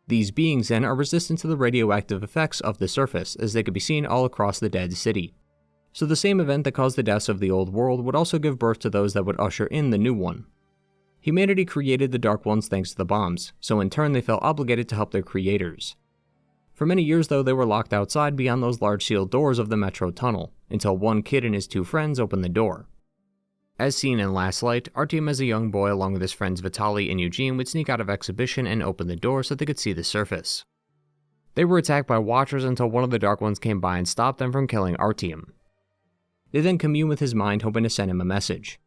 A: These beings then are resistant to the radioactive effects of the surface, as they could be seen all across the dead city. So the same event that caused the deaths of the old world would also give birth to those that would usher in the new one. Humanity created the Dark Ones thanks to the bombs, so in turn they felt obligated to help their creators. For many years though, they were locked outside beyond those large sealed doors of the metro tunnel, until one kid and his two friends opened the door. As seen in Last Light, Artyom as a young boy along with his friends Vitaly and Eugene would sneak out of exhibition and open the door so they could see the surface. They were attacked by Watchers until one of the Dark Ones came by and stopped them from killing Artyom. They then commune with his mind, hoping to send him a message.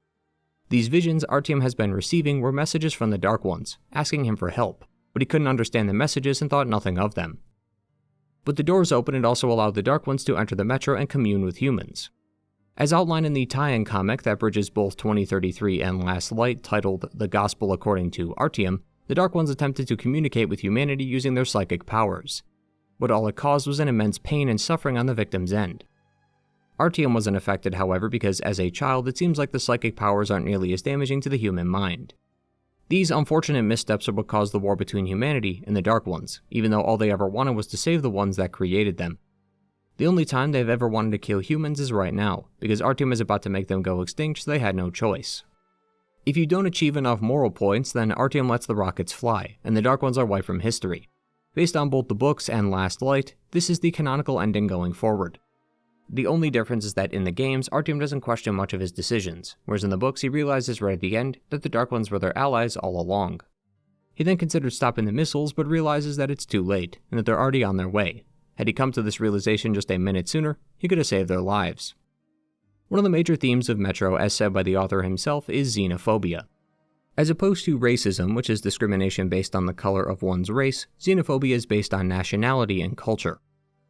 A: These visions Artyom has been receiving were messages from the Dark Ones, asking him for help, but he couldn't understand the messages and thought nothing of them. With the doors open, it also allowed the Dark Ones to enter the metro and commune with humans. As outlined in the tie-in comic that bridges both 2033 and Last Light, titled The Gospel According to Artyom, the Dark Ones attempted to communicate with humanity using their psychic powers. But all it caused was an immense pain and suffering on the victim's end. Artyom wasn't affected, however, because as a child, it seems like the psychic powers aren't nearly as damaging to the human mind. These unfortunate missteps are what caused the war between humanity and the Dark Ones, even though all they ever wanted was to save the ones that created them. The only time they've ever wanted to kill humans is right now, because Artyom is about to make them go extinct, so they had no choice. If you don't achieve enough moral points, then Artyom lets the rockets fly, and the Dark Ones are wiped from history. Based on both the books and Last Light, this is the canonical ending going forward. The only difference is that in the games, Artyom doesn't question much of his decisions, whereas in the books he realizes right at the end that the Dark Ones were their allies all along. He then considers stopping the missiles, but realizes that it's too late, and that they're already on their way. Had he come to this realization just a minute sooner, he could have saved their lives. One of the major themes of Metro, as said by the author himself, is xenophobia. As opposed to racism, which is discrimination based on the color of one's race, xenophobia is based on nationality and culture.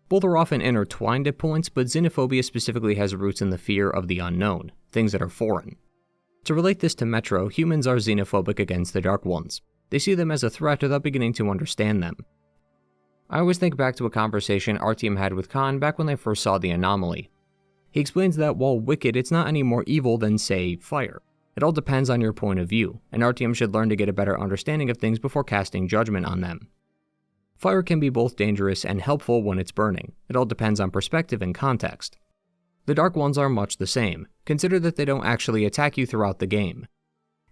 A: Both are often intertwined at points, but xenophobia specifically has roots in the fear of the unknown, things that are foreign. To relate this to Metro, humans are xenophobic against the Dark Ones. They see them as a threat without beginning to understand them. I always think back to a conversation Artyom had with Khan back when they first saw the anomaly. He explains that while wicked, it's not any more evil than, say, fire. It all depends on your point of view, and Artyom should learn to get a better understanding of things before casting judgment on them. Fire can be both dangerous and helpful when it's burning. It all depends on perspective and context. The Dark Ones are much the same. Consider that they don't actually attack you throughout the game.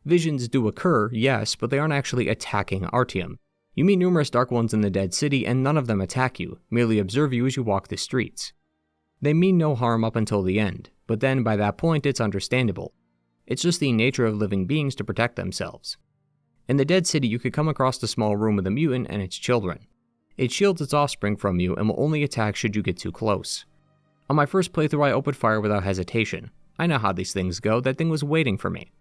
A: Visions do occur, yes, but they aren't actually attacking Artyom. You meet numerous Dark Ones in the Dead City and none of them attack you, merely observe you as you walk the streets. They mean no harm up until the end, but then by that point it's understandable. It's just the nature of living beings to protect themselves. In the Dead City you could come across a small room with a mutant and its children. It shields its offspring from you and will only attack should you get too close. On my first playthrough I opened fire without hesitation. I know how these things go, that thing was waiting for me.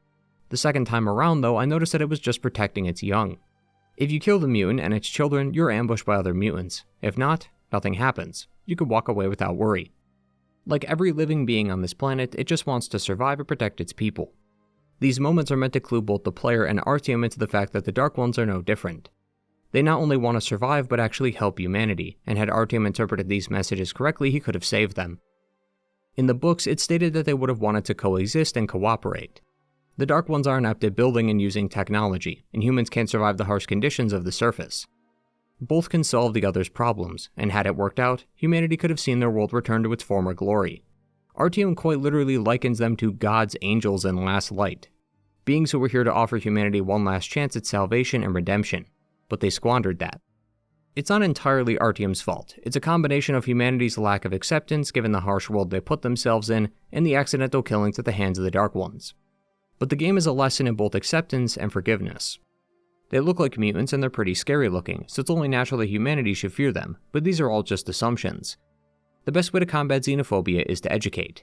A: The second time around though, I noticed that it was just protecting its young. If you kill the mutant and its children, you're ambushed by other mutants. If not, nothing happens. You could walk away without worry. Like every living being on this planet, it just wants to survive and protect its people. These moments are meant to clue both the player and Artyom into the fact that the Dark Ones are no different. They not only want to survive, but actually help humanity, and had Artyom interpreted these messages correctly, he could have saved them. In the books, it stated that they would have wanted to coexist and cooperate. The Dark Ones are inept at building and using technology, and humans can't survive the harsh conditions of the surface. Both can solve the other's problems, and had it worked out, humanity could have seen their world return to its former glory. Artyom quite literally likens them to God's angels in Last Light, beings who were here to offer humanity one last chance at salvation and redemption, but they squandered that. It's not entirely Artyom's fault. It's a combination of humanity's lack of acceptance given the harsh world they put themselves in, and the accidental killings at the hands of the Dark Ones. But the game is a lesson in both acceptance and forgiveness. They look like mutants and they're pretty scary looking, so it's only natural that humanity should fear them, but these are all just assumptions. The best way to combat xenophobia is to educate.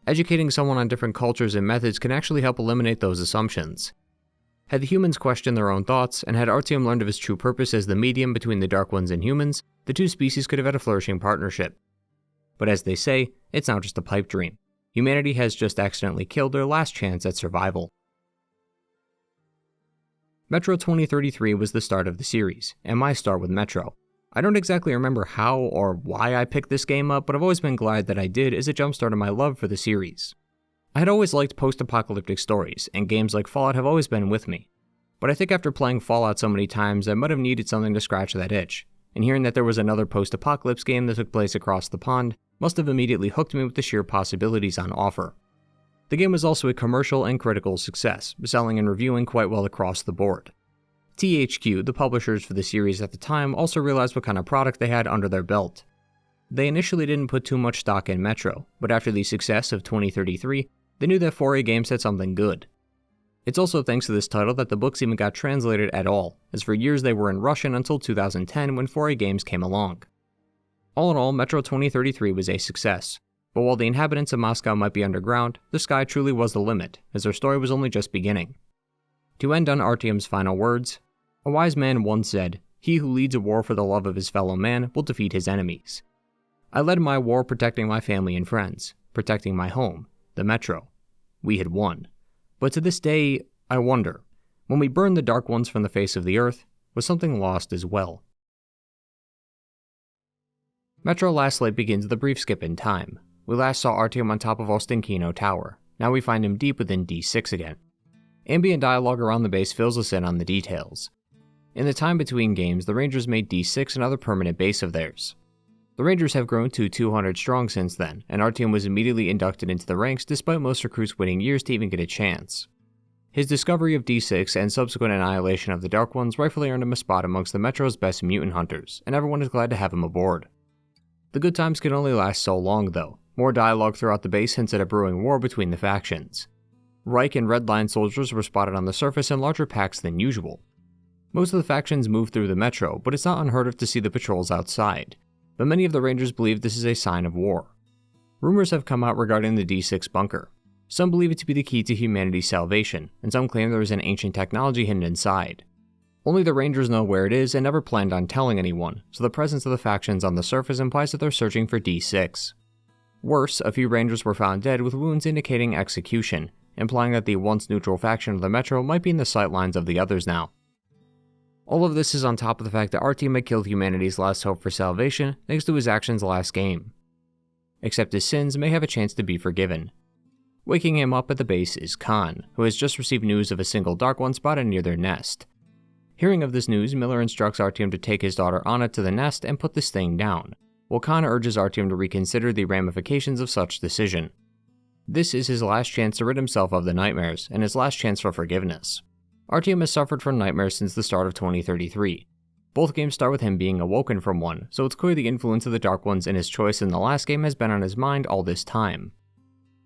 A: Educating someone on different cultures and methods can actually help eliminate those assumptions. Had the humans questioned their own thoughts, and had Artyom learned of his true purpose as the medium between the Dark Ones and humans, the two species could have had a flourishing partnership. But as they say, it's now just a pipe dream. Humanity has just accidentally killed their last chance at survival. Metro 2033 was the start of the series, and my start with Metro. I don't exactly remember how or why I picked this game up, but I've always been glad that I did as it jumpstarted my love for the series. I had always liked post-apocalyptic stories, and games like Fallout have always been with me. But I think after playing Fallout so many times, I might have needed something to scratch that itch, and hearing that there was another post-apocalypse game that took place across the pond must have immediately hooked me with the sheer possibilities on offer. The game was also a commercial and critical success, selling and reviewing quite well across the board. THQ, the publishers for the series at the time, also realized what kind of product they had under their belt. They initially didn't put too much stock in Metro, but after the success of 2033, they knew that 4A Games had something good. It's also thanks to this title that the books even got translated at all, as for years they were in Russian until 2010 when 4A Games came along. All in all, Metro 2033 was a success, but while the inhabitants of Moscow might be underground, the sky truly was the limit, as their story was only just beginning. To end on Artyom's final words, a wise man once said, "He who leads a war for the love of his fellow man will defeat his enemies." I led my war protecting my family and friends, protecting my home, the Metro. We had won. But to this day, I wonder, when we burned the Dark Ones from the face of the earth, was something lost as well? Metro Last Light begins with a brief skip in time. We last saw Artyom on top of Ostankino Tower. Now we find him deep within D6 again. Ambient dialogue around the base fills us in on the details. In the time between games, the Rangers made D6 another permanent base of theirs. The Rangers have grown to 200 strong since then, and Artyom was immediately inducted into the ranks despite most recruits waiting years to even get a chance. His discovery of D6 and subsequent annihilation of the Dark Ones rightfully earned him a spot amongst the Metro's best mutant hunters, and everyone is glad to have him aboard. The good times can only last so long though. More dialogue throughout the base hints at a brewing war between the factions. Reich and Red Line soldiers were spotted on the surface in larger packs than usual. Most of the factions move through the Metro, but it's not unheard of to see the patrols outside. But many of the Rangers believe this is a sign of war. Rumors have come out regarding the D6 bunker. Some believe it to be the key to humanity's salvation, and some claim there is an ancient technology hidden inside. Only the Rangers know where it is and never planned on telling anyone, so the presence of the factions on the surface implies that they're searching for D6. Worse, a few Rangers were found dead with wounds indicating execution, implying that the once neutral faction of the Metro might be in the sightlines of the others now. All of this is on top of the fact that Artyom had killed humanity's last hope for salvation thanks to his actions last game. Except his sins may have a chance to be forgiven. Waking him up at the base is Khan, who has just received news of a single Dark One spotted near their nest. Hearing of this news, Miller instructs Artyom to take his daughter Anna to the nest and put this thing down, while Khan urges Artyom to reconsider the ramifications of such decision. This is his last chance to rid himself of the nightmares, and his last chance for forgiveness. Artyom has suffered from nightmares since the start of 2033. Both games start with him being awoken from one, so it's clear the influence of the Dark Ones and his choice in the last game has been on his mind all this time.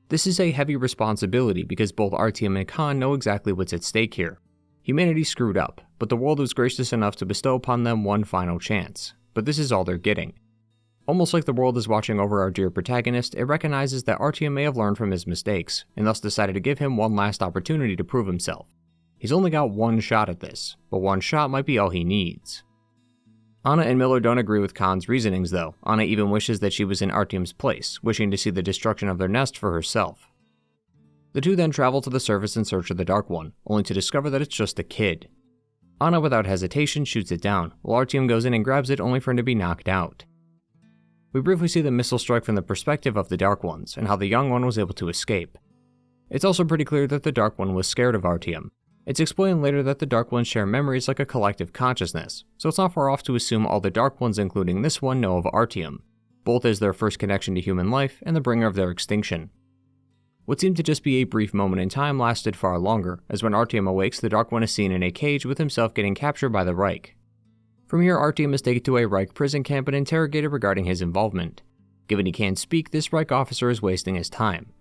A: This is a heavy responsibility because both Artyom and Khan know exactly what's at stake here. Humanity screwed up, but the world was gracious enough to bestow upon them one final chance. But this is all they're getting. Almost like the world is watching over our dear protagonist, it recognizes that Artyom may have learned from his mistakes, and thus decided to give him one last opportunity to prove himself. He's only got one shot at this, but one shot might be all he needs. Anna and Miller don't agree with Khan's reasonings though. Anna even wishes that she was in Artyom's place, wishing to see the destruction of their nest for herself. The two then travel to the surface in search of the Dark One, only to discover that it's just a kid. Anna without hesitation shoots it down, while Artyom goes in and grabs it only for him to be knocked out. We briefly see the missile strike from the perspective of the Dark Ones, and how the young one was able to escape. It's also pretty clear that the Dark One was scared of Artyom. It's explained later that the Dark Ones share memories like a collective consciousness, so it's not far off to assume all the Dark Ones, including this one, know of Artyom, both as their first connection to human life and the bringer of their extinction. What seemed to just be a brief moment in time lasted far longer, as when Artyom awakes, the Dark One is seen in a cage with himself getting captured by the Reich. From here, Artyom is taken to a Reich prison camp and interrogated regarding his involvement. Given he can't speak, this Reich officer is wasting his time.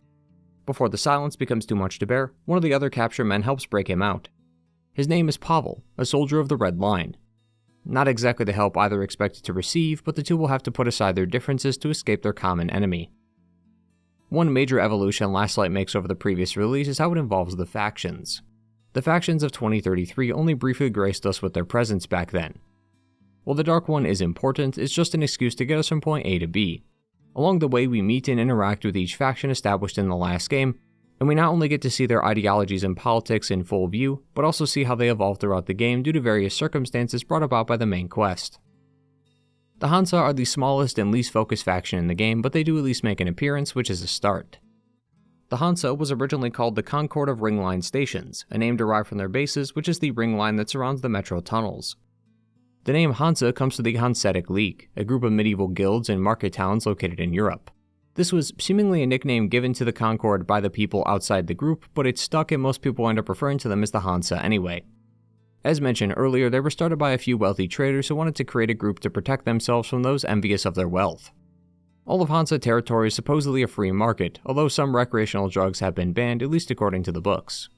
A: Before the silence becomes too much to bear, one of the other captured men helps break him out. His name is Pavel, a soldier of the Red Line. Not exactly the help either expected to receive, but the two will have to put aside their differences to escape their common enemy. One major evolution Last Light makes over the previous release is how it involves the factions. The factions of 2033 only briefly graced us with their presence back then. While the Dark One is important, it's just an excuse to get us from point A to B. Along the way, we meet and interact with each faction established in the last game, and we not only get to see their ideologies and politics in full view, but also see how they evolve throughout the game due to various circumstances brought about by the main quest. The Hansa are the smallest and least focused faction in the game, but they do at least make an appearance, which is a start. The Hansa was originally called the Concord of Ring Line Stations, a name derived from their bases, which is the ring line that surrounds the metro tunnels. The name Hansa comes from the Hanseatic League, a group of medieval guilds and market towns located in Europe. This was seemingly a nickname given to the Concord by the people outside the group, but it stuck and most people end up referring to them as the Hansa anyway. As mentioned earlier, they were started by a few wealthy traders who wanted to create a group to protect themselves from those envious of their wealth. All of Hansa territory is supposedly a free market, although some recreational drugs have been banned, at least according to the books.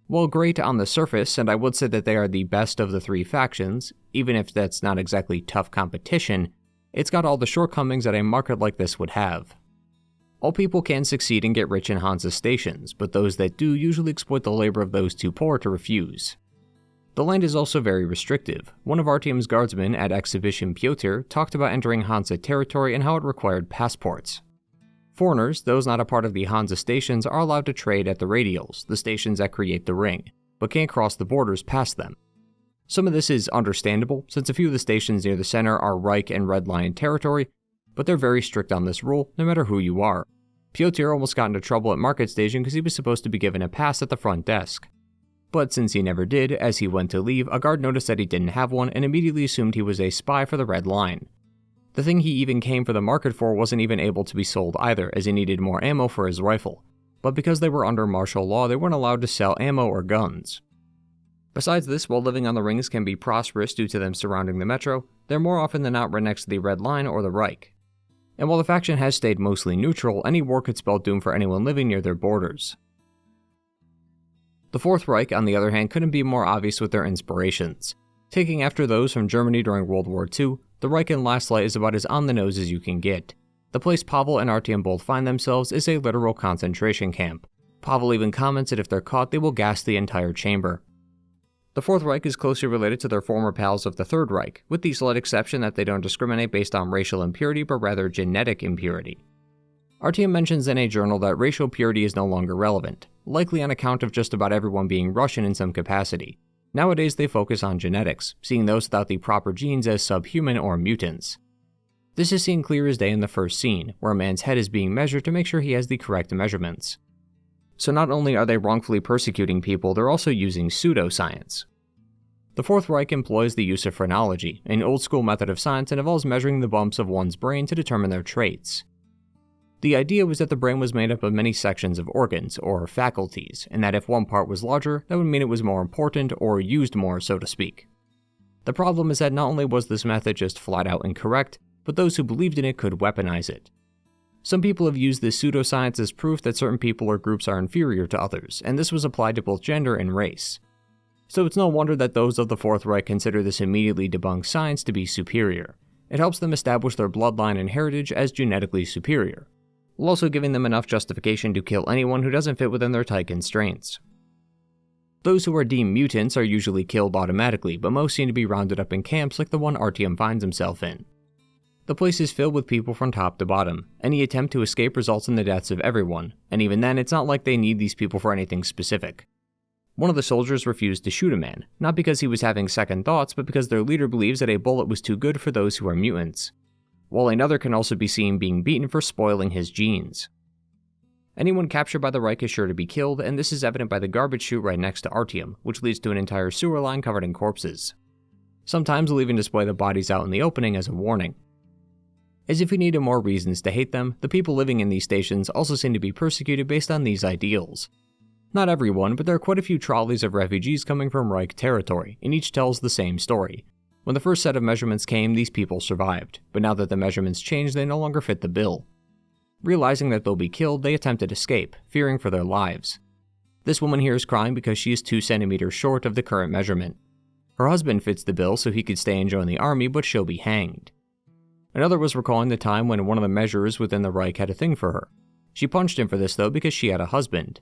A: While great on the surface, and I would say that they are the best of the three factions, even if that's not exactly tough competition, it's got all the shortcomings that a market like this would have. All people can succeed and get rich in Hansa stations, but those that do usually exploit the labor of those too poor to refuse. The land is also very restrictive. One of Artyom's guardsmen at Exhibition Piotr talked about entering Hansa territory and how it required passports. Foreigners, those not a part of the Hansa stations, are allowed to trade at the radials, the stations that create the ring, but can't cross the borders past them. Some of this is understandable, since a few of the stations near the center are Reich and Red Line territory, but they're very strict on this rule, no matter who you are. Piotr almost got into trouble at Market Station because he was supposed to be given a pass at the front desk. But since he never did, as he went to leave, a guard noticed that he didn't have one and immediately assumed he was a spy for the Red Line. The thing he even came for the market for wasn't even able to be sold either, as he needed more ammo for his rifle. But because they were under martial law, they weren't allowed to sell ammo or guns. Besides this, while living on the rings can be prosperous due to them surrounding the metro, they're more often than not right next to the Red Line or the Reich. And while the faction has stayed mostly neutral, any war could spell doom for anyone living near their borders. The Fourth Reich, on the other hand, couldn't be more obvious with their inspirations. Taking after those from Germany during World War II, the Reich in Last Light is about as on the nose as you can get. The place Pavel and Artyom both find themselves is a literal concentration camp. Pavel even comments that if they're caught, they will gas the entire chamber. The Fourth Reich is closely related to their former pals of the Third Reich, with the slight exception that they don't discriminate based on racial impurity, but rather genetic impurity. Artyom mentions in a journal that racial purity is no longer relevant, likely on account of just about everyone being Russian in some capacity. Nowadays they focus on genetics, seeing those without the proper genes as subhuman or mutants. This is seen clear as day in the first scene, where a man's head is being measured to make sure he has the correct measurements. So not only are they wrongfully persecuting people, they're also using pseudoscience. The Fourth Reich employs the use of phrenology, an old-school method of science that involves measuring the bumps of one's brain to determine their traits. The idea was that the brain was made up of many sections of organs, or faculties, and that if one part was larger, that would mean it was more important, or used more, so to speak. The problem is that not only was this method just flat out incorrect, but those who believed in it could weaponize it. Some people have used this pseudoscience as proof that certain people or groups are inferior to others, and this was applied to both gender and race. So it's no wonder that those of the Fourth Reich consider this immediately debunked science to be superior. It helps them establish their bloodline and heritage as genetically superior, while also giving them enough justification to kill anyone who doesn't fit within their tight constraints. Those who are deemed mutants are usually killed automatically, but most seem to be rounded up in camps like the one Artyom finds himself in. The place is filled with people from top to bottom. Any attempt to escape results in the deaths of everyone, and even then it's not like they need these people for anything specific. One of the soldiers refused to shoot a man, not because he was having second thoughts, but because their leader believes that a bullet was too good for those who are mutants, while another can also be seen being beaten for spoiling his genes. Anyone captured by the Reich is sure to be killed, and this is evident by the garbage chute right next to Artyom, which leads to an entire sewer line covered in corpses. Sometimes they'll even display the bodies out in the opening as a warning. As if we needed more reasons to hate them, the people living in these stations also seem to be persecuted based on these ideals. Not everyone, but there are quite a few trolleys of refugees coming from Reich territory, and each tells the same story. When the first set of measurements came, these people survived, but now that the measurements changed, they no longer fit the bill. Realizing that they'll be killed, they attempted escape, fearing for their lives. This woman here is crying because she is 2 centimeters short of the current measurement. Her husband fits the bill so he could stay and join the army, but she'll be hanged. Another was recalling the time when one of the measurers within the Reich had a thing for her. She punched him for this though because she had a husband,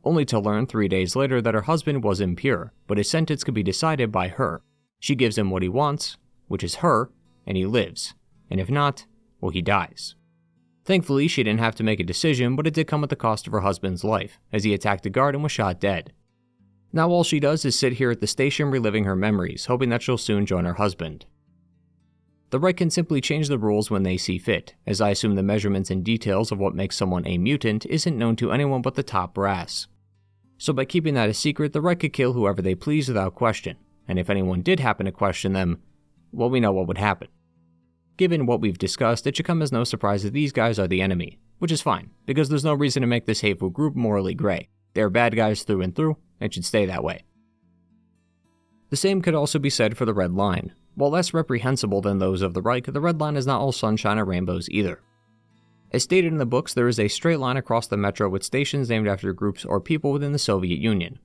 A: only to learn 3 days later that her husband was impure, but his sentence could be decided by her. She gives him what he wants, which is her, and he lives, and if not, well, he dies. Thankfully, she didn't have to make a decision, but it did come at the cost of her husband's life, as he attacked a guard and was shot dead. Now all she does is sit here at the station reliving her memories, hoping that she'll soon join her husband. The Reich can simply change the rules when they see fit, as I assume the measurements and details of what makes someone a mutant isn't known to anyone but the top brass. So by keeping that a secret, the Reich could kill whoever they please without question, and if anyone did happen to question them, well, we know what would happen. Given what we've discussed, it should come as no surprise that these guys are the enemy, which is fine, because there's no reason to make this hateful group morally gray. They are bad guys through and through, and should stay that way. The same could also be said for the Red Line. While less reprehensible than those of the Reich, the Red Line is not all sunshine or rainbows either. As stated in the books, there is a straight line across the metro with stations named after groups or people within the Soviet Union,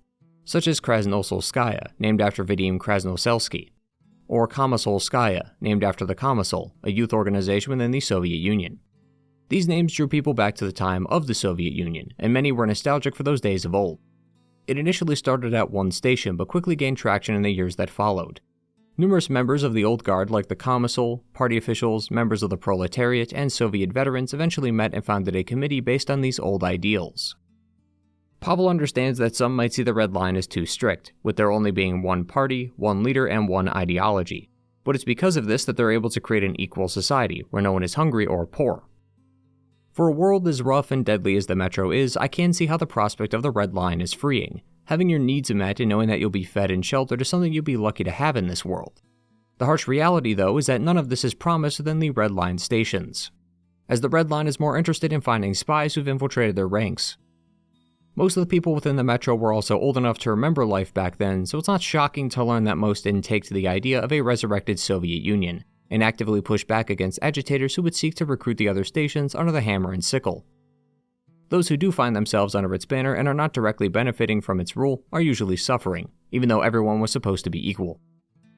A: such as Krasnoselskaya, named after Vadim Krasnoselsky, or Komisolskaya, named after the Komisol, a youth organization within the Soviet Union. These names drew people back to the time of the Soviet Union, and many were nostalgic for those days of old. It initially started at one station, but quickly gained traction in the years that followed. Numerous members of the old guard like the Komisol, party officials, members of the proletariat, and Soviet veterans eventually met and founded a committee based on these old ideals. Pavel understands that some might see the Red Line as too strict, with there only being one party, one leader, and one ideology, but it's because of this that they're able to create an equal society where no one is hungry or poor. For a world as rough and deadly as the Metro is, I can see how the prospect of the Red Line is freeing. Having your needs met and knowing that you'll be fed and sheltered is something you'll be lucky to have in this world. The harsh reality, though, is that none of this is promised within the Red Line stations, as the Red Line is more interested in finding spies who've infiltrated their ranks. Most of the people within the Metro were also old enough to remember life back then, so it's not shocking to learn that most didn't take to the idea of a resurrected Soviet Union, and actively push back against agitators who would seek to recruit the other stations under the hammer and sickle. Those who do find themselves under its banner and are not directly benefiting from its rule are usually suffering, even though everyone was supposed to be equal.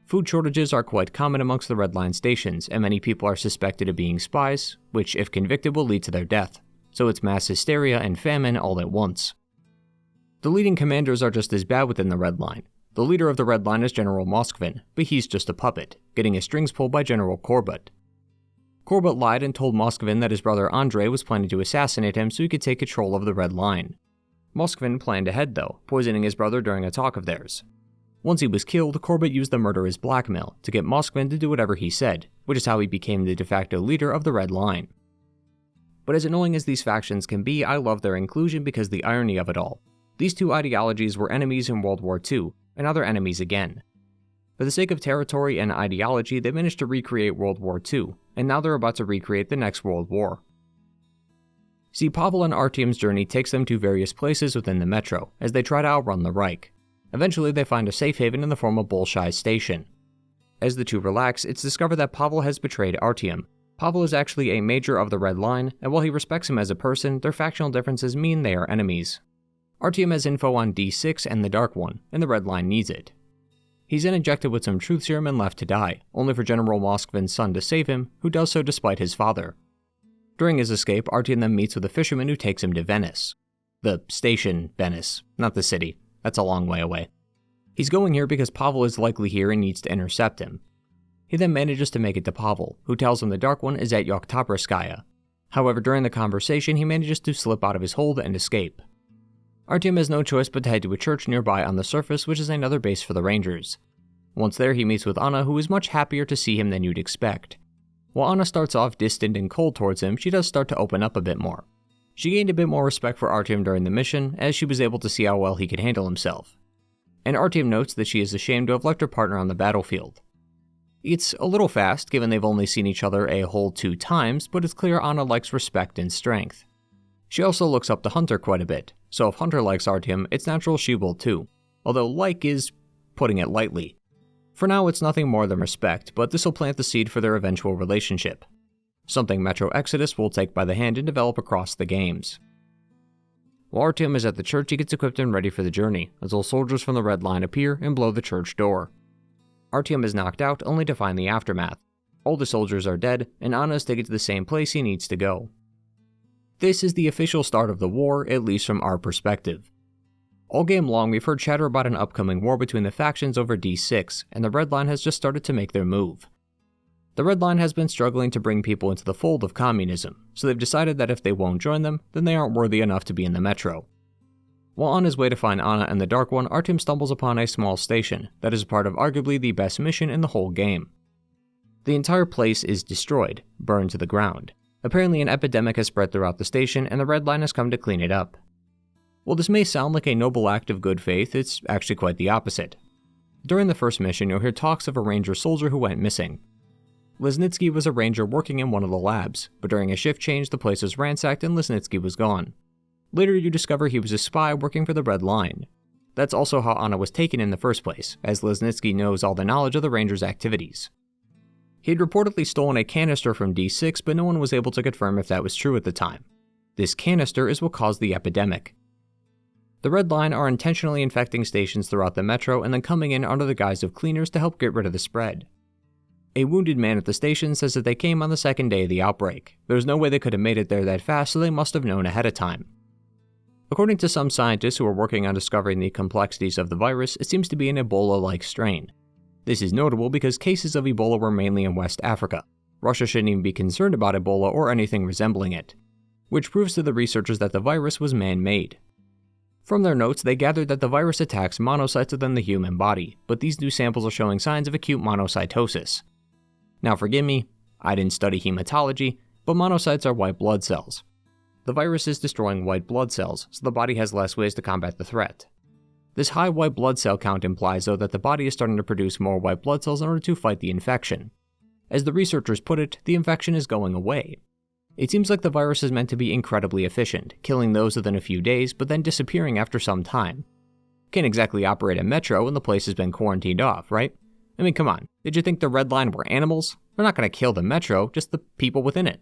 A: Food shortages are quite common amongst the Red Line stations, and many people are suspected of being spies, which, if convicted, will lead to their death. So it's mass hysteria and famine all at once. The leading commanders are just as bad within the Red Line. The leader of the Red Line is General Moskvin, but he's just a puppet, getting his strings pulled by General Korbut. Korbut lied and told Moskvin that his brother Andrei was planning to assassinate him so he could take control of the Red Line. Moskvin planned ahead though, poisoning his brother during a talk of theirs. Once he was killed, Korbut used the murder as blackmail to get Moskvin to do whatever he said, which is how he became the de facto leader of the Red Line. But as annoying as these factions can be, I love their inclusion because the irony of it all. These two ideologies were enemies in World War II, and now they're enemies again. For the sake of territory and ideology, they managed to recreate World War II, and now they're about to recreate the next World War. See, Pavel and Artyom's journey takes them to various places within the Metro, as they try to outrun the Reich. Eventually, they find a safe haven in the form of Bolshoi Station. As the two relax, it's discovered that Pavel has betrayed Artyom. Pavel is actually a major of the Red Line, and while he respects him as a person, their factional differences mean they are enemies. Artyom has info on D6 and the Dark One, and the Red Line needs it. He's then injected with some truth serum and left to die, only for General Moskvin's son to save him, who does so despite his father. During his escape, Artyom then meets with a fisherman who takes him to Venice. The station Venice, not the city. That's a long way away. He's going here because Pavel is likely here and needs to intercept him. He then manages to make it to Pavel, who tells him the Dark One is at Yoktabrskaya. However, during the conversation, he manages to slip out of his hold and escape. Artyom has no choice but to head to a church nearby on the surface, which is another base for the Rangers. Once there, he meets with Anna, who is much happier to see him than you'd expect. While Anna starts off distant and cold towards him, she does start to open up a bit more. She gained a bit more respect for Artyom during the mission, as she was able to see how well he could handle himself. And Artyom notes that she is ashamed to have left her partner on the battlefield. It's a little fast, given they've only seen each other a whole 2 times, but it's clear Anna likes respect and strength. She also looks up to Hunter quite a bit, so if Hunter likes Artyom, it's natural she will too, although like is putting it lightly. For now, it's nothing more than respect, but this will plant the seed for their eventual relationship. Something Metro Exodus will take by the hand and develop across the games. While Artyom is at the church, he gets equipped and ready for the journey, until soldiers from the Red Line appear and blow the church door. Artyom is knocked out, only to find the aftermath. All the soldiers are dead, and Anna is taken to the same place he needs to go. This is the official start of the war, at least from our perspective. All game long, we've heard chatter about an upcoming war between the factions over D6, and the Red Line has just started to make their move. The Red Line has been struggling to bring people into the fold of communism, so they've decided that if they won't join them, then they aren't worthy enough to be in the Metro. While on his way to find Anna and the Dark One, Artyom stumbles upon a small station that is a part of arguably the best mission in the whole game. The entire place is destroyed, burned to the ground. Apparently an epidemic has spread throughout the station, and the Red Line has come to clean it up. While this may sound like a noble act of good faith, it's actually quite the opposite. During the first mission, you'll hear talks of a Ranger soldier who went missing. Lesnitsky was a Ranger working in one of the labs, but during a shift change, the place was ransacked and Lesnitsky was gone. Later, you discover he was a spy working for the Red Line. That's also how Anna was taken in the first place, as Lesnitsky knows all the knowledge of the Rangers' activities. He'd reportedly stolen a canister from D6, but no one was able to confirm if that was true at the time. This canister is what caused the epidemic. The Red Line are intentionally infecting stations throughout the Metro and then coming in under the guise of cleaners to help get rid of the spread. A wounded man at the station says that they came on the second day of the outbreak. There's no way they could have made it there that fast, so they must have known ahead of time. According to some scientists who are working on discovering the complexities of the virus, it seems to be an Ebola-like strain. This is notable because cases of Ebola were mainly in West Africa. Russia shouldn't even be concerned about Ebola or anything resembling it, which proves to the researchers that the virus was man-made. From their notes, they gathered that the virus attacks monocytes within the human body, but these new samples are showing signs of acute monocytosis. Now forgive me, I didn't study hematology, but monocytes are white blood cells. The virus is destroying white blood cells, so the body has less ways to combat the threat. This high white blood cell count implies, though, that the body is starting to produce more white blood cells in order to fight the infection. As the researchers put it, the infection is going away. It seems like the virus is meant to be incredibly efficient, killing those within a few days, but then disappearing after some time. Can't exactly operate a metro when the place has been quarantined off, right? I mean, come on, did you think the Red Line were animals? They're not going to kill the metro, just the people within it.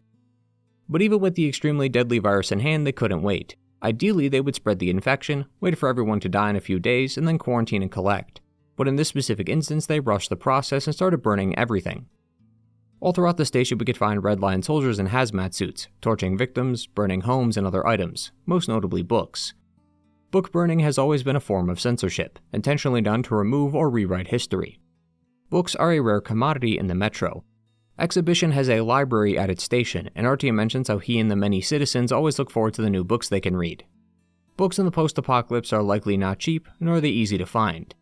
A: But even with the extremely deadly virus in hand, they couldn't wait. Ideally, they would spread the infection, wait for everyone to die in a few days, and then quarantine and collect. But in this specific instance, they rushed the process and started burning everything. All throughout the station, we could find Red Line soldiers in hazmat suits, torching victims, burning homes and other items, most notably books. Book burning has always been a form of censorship, intentionally done to remove or rewrite history. Books are a rare commodity in the Metro. Exhibition has a library at its station, and Artyom mentions how he and the many citizens always look forward to the new books they can read. Books in the post-apocalypse are likely not cheap, nor are they easy to find.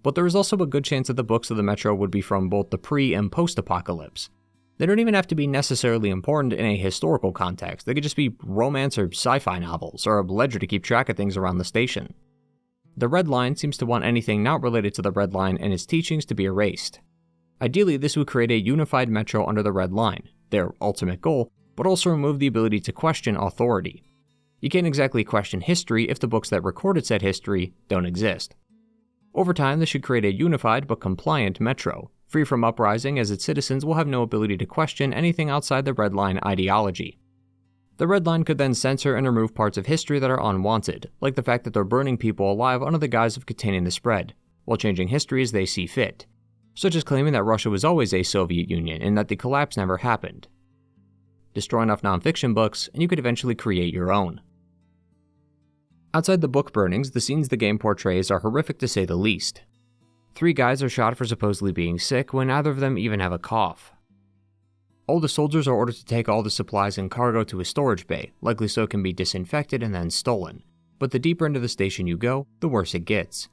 A: But there is also a good chance that the books of the Metro would be from both the pre- and post-apocalypse. They don't even have to be necessarily important in a historical context, they could just be romance or sci-fi novels, or a ledger to keep track of things around the station. The Red Line seems to want anything not related to the Red Line and its teachings to be erased. Ideally, this would create a unified Metro under the Red Line, their ultimate goal, but also remove the ability to question authority. You can't exactly question history if the books that recorded said history don't exist. Over time, this should create a unified but compliant Metro, free from uprising as its citizens will have no ability to question anything outside the Red Line ideology. The Red Line could then censor and remove parts of history that are unwanted, like the fact that they're burning people alive under the guise of containing the spread, while changing history as they see fit, such as claiming that Russia was always a Soviet Union and that the collapse never happened. Destroy enough nonfiction books, and you could eventually create your own. Outside the book burnings, the scenes the game portrays are horrific to say the least. 3 guys are shot for supposedly being sick when neither of them even have a cough. All the soldiers are ordered to take all the supplies and cargo to a storage bay, likely so it can be disinfected and then stolen. But the deeper into the station you go, the worse it gets.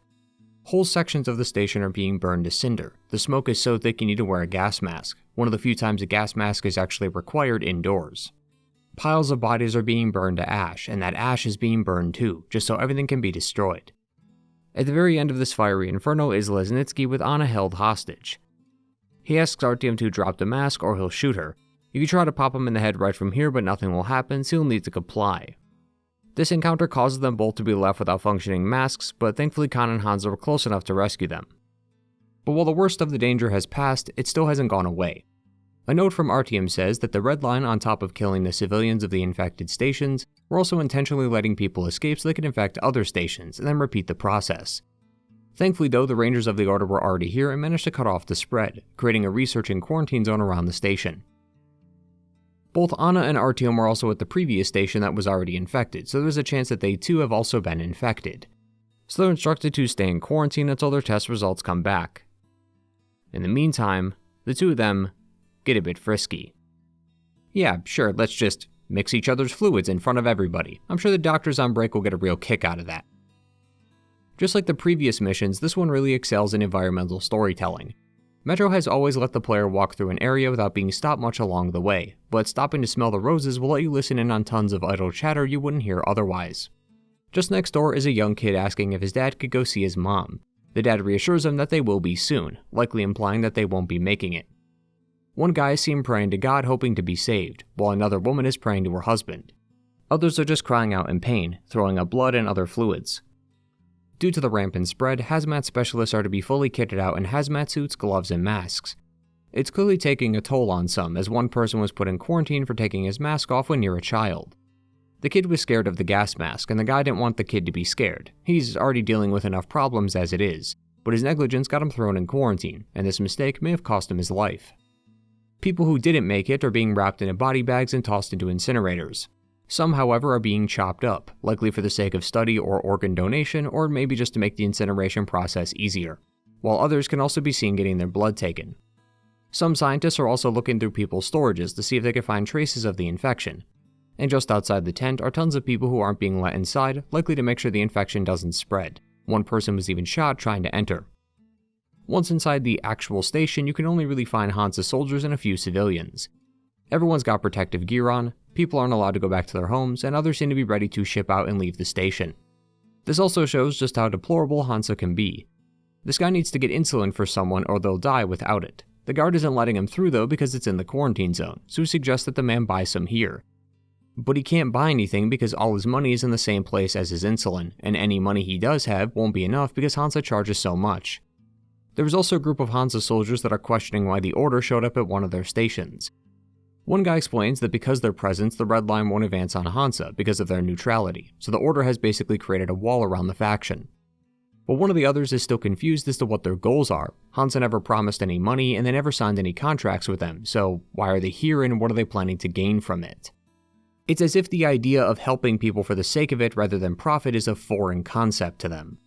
A: Whole sections of the station are being burned to cinder. The smoke is so thick you need to wear a gas mask, one of the few times a gas mask is actually required indoors. Piles of bodies are being burned to ash, and that ash is being burned too, just so everything can be destroyed. At the very end of this fiery inferno is Lesnitsky with Anna held hostage. He asks Artyom to drop the mask or he'll shoot her. You can try to pop him in the head right from here, but nothing will happen, so he'll need to comply. This encounter causes them both to be left without functioning masks, but thankfully Khan and Hansa were close enough to rescue them. But while the worst of the danger has passed, it still hasn't gone away. A note from Artyom says that the Red Line, on top of killing the civilians of the infected stations, were also intentionally letting people escape so they could infect other stations, and then repeat the process. Thankfully though, the Rangers of the Order were already here and managed to cut off the spread, creating a research and quarantine zone around the station. Both Anna and Artyom were also at the previous station that was already infected, so there's a chance that they too have also been infected. So they're instructed to stay in quarantine until their test results come back. In the meantime, the two of them get a bit frisky. Yeah, sure, let's just mix each other's fluids in front of everybody. I'm sure the doctors on break will get a real kick out of that. Just like the previous missions, this one really excels in environmental storytelling. Metro has always let the player walk through an area without being stopped much along the way, but stopping to smell the roses will let you listen in on tons of idle chatter you wouldn't hear otherwise. Just next door is a young kid asking if his dad could go see his mom. The dad reassures him that they will be soon, likely implying that they won't be making it. One guy is seen praying to God hoping to be saved, while another woman is praying to her husband. Others are just crying out in pain, throwing up blood and other fluids. Due to the rampant spread, hazmat specialists are to be fully kitted out in hazmat suits, gloves, and masks. It's clearly taking a toll on some, as one person was put in quarantine for taking his mask off when near a child. The kid was scared of the gas mask, and the guy didn't want the kid to be scared. He's already dealing with enough problems as it is, but his negligence got him thrown in quarantine, and this mistake may have cost him his life. People who didn't make it are being wrapped in body bags and tossed into incinerators. Some, however, are being chopped up, likely for the sake of study or organ donation, or maybe just to make the incineration process easier, while others can also be seen getting their blood taken. Some scientists are also looking through people's storages to see if they can find traces of the infection. And just outside the tent are tons of people who aren't being let inside, likely to make sure the infection doesn't spread. One person was even shot trying to enter. Once inside the actual station, you can only really find Hansa soldiers and a few civilians. Everyone's got protective gear on, people aren't allowed to go back to their homes, and others seem to be ready to ship out and leave the station. This also shows just how deplorable Hansa can be. This guy needs to get insulin for someone or they'll die without it. The guard isn't letting him through though because it's in the quarantine zone, so he suggests that the man buy some here. But he can't buy anything because all his money is in the same place as his insulin, and any money he does have won't be enough because Hansa charges so much. There was also a group of Hansa soldiers that are questioning why the Order showed up at one of their stations. One guy explains that because of their presence, the Red Line won't advance on Hansa because of their neutrality, so the Order has basically created a wall around the faction. But one of the others is still confused as to what their goals are. Hansa never promised any money and they never signed any contracts with them, so why are they here and what are they planning to gain from it? It's as if the idea of helping people for the sake of it rather than profit is a foreign concept to them.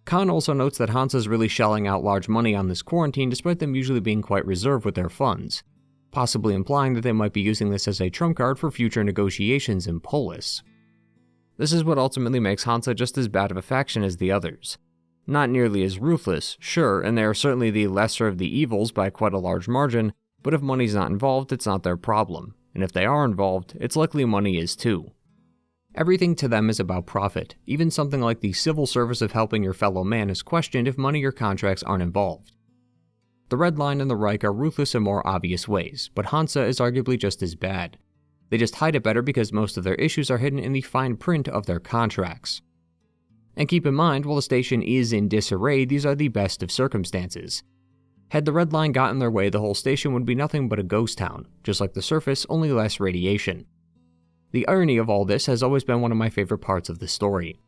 A: Khan also notes that Hansa is really shelling out large money on this quarantine despite them usually being quite reserved with their funds, possibly implying that they might be using this as a trump card for future negotiations in Polis. This is what ultimately makes Hansa just as bad of a faction as the others. Not nearly as ruthless, sure, and they are certainly the lesser of the evils by quite a large margin, but if money's not involved, it's not their problem, and if they are involved, it's likely money is too. Everything to them is about profit. Even something like the civil service of helping your fellow man is questioned if money or contracts aren't involved. The Red Line and the Reich are ruthless in more obvious ways, but Hansa is arguably just as bad. They just hide it better because most of their issues are hidden in the fine print of their contracts. And keep in mind, while the station is in disarray, these are the best of circumstances. Had the Red Line gotten their way, the whole station would be nothing but a ghost town, just like the surface, only less radiation. The irony of all this has always been one of my favorite parts of the story.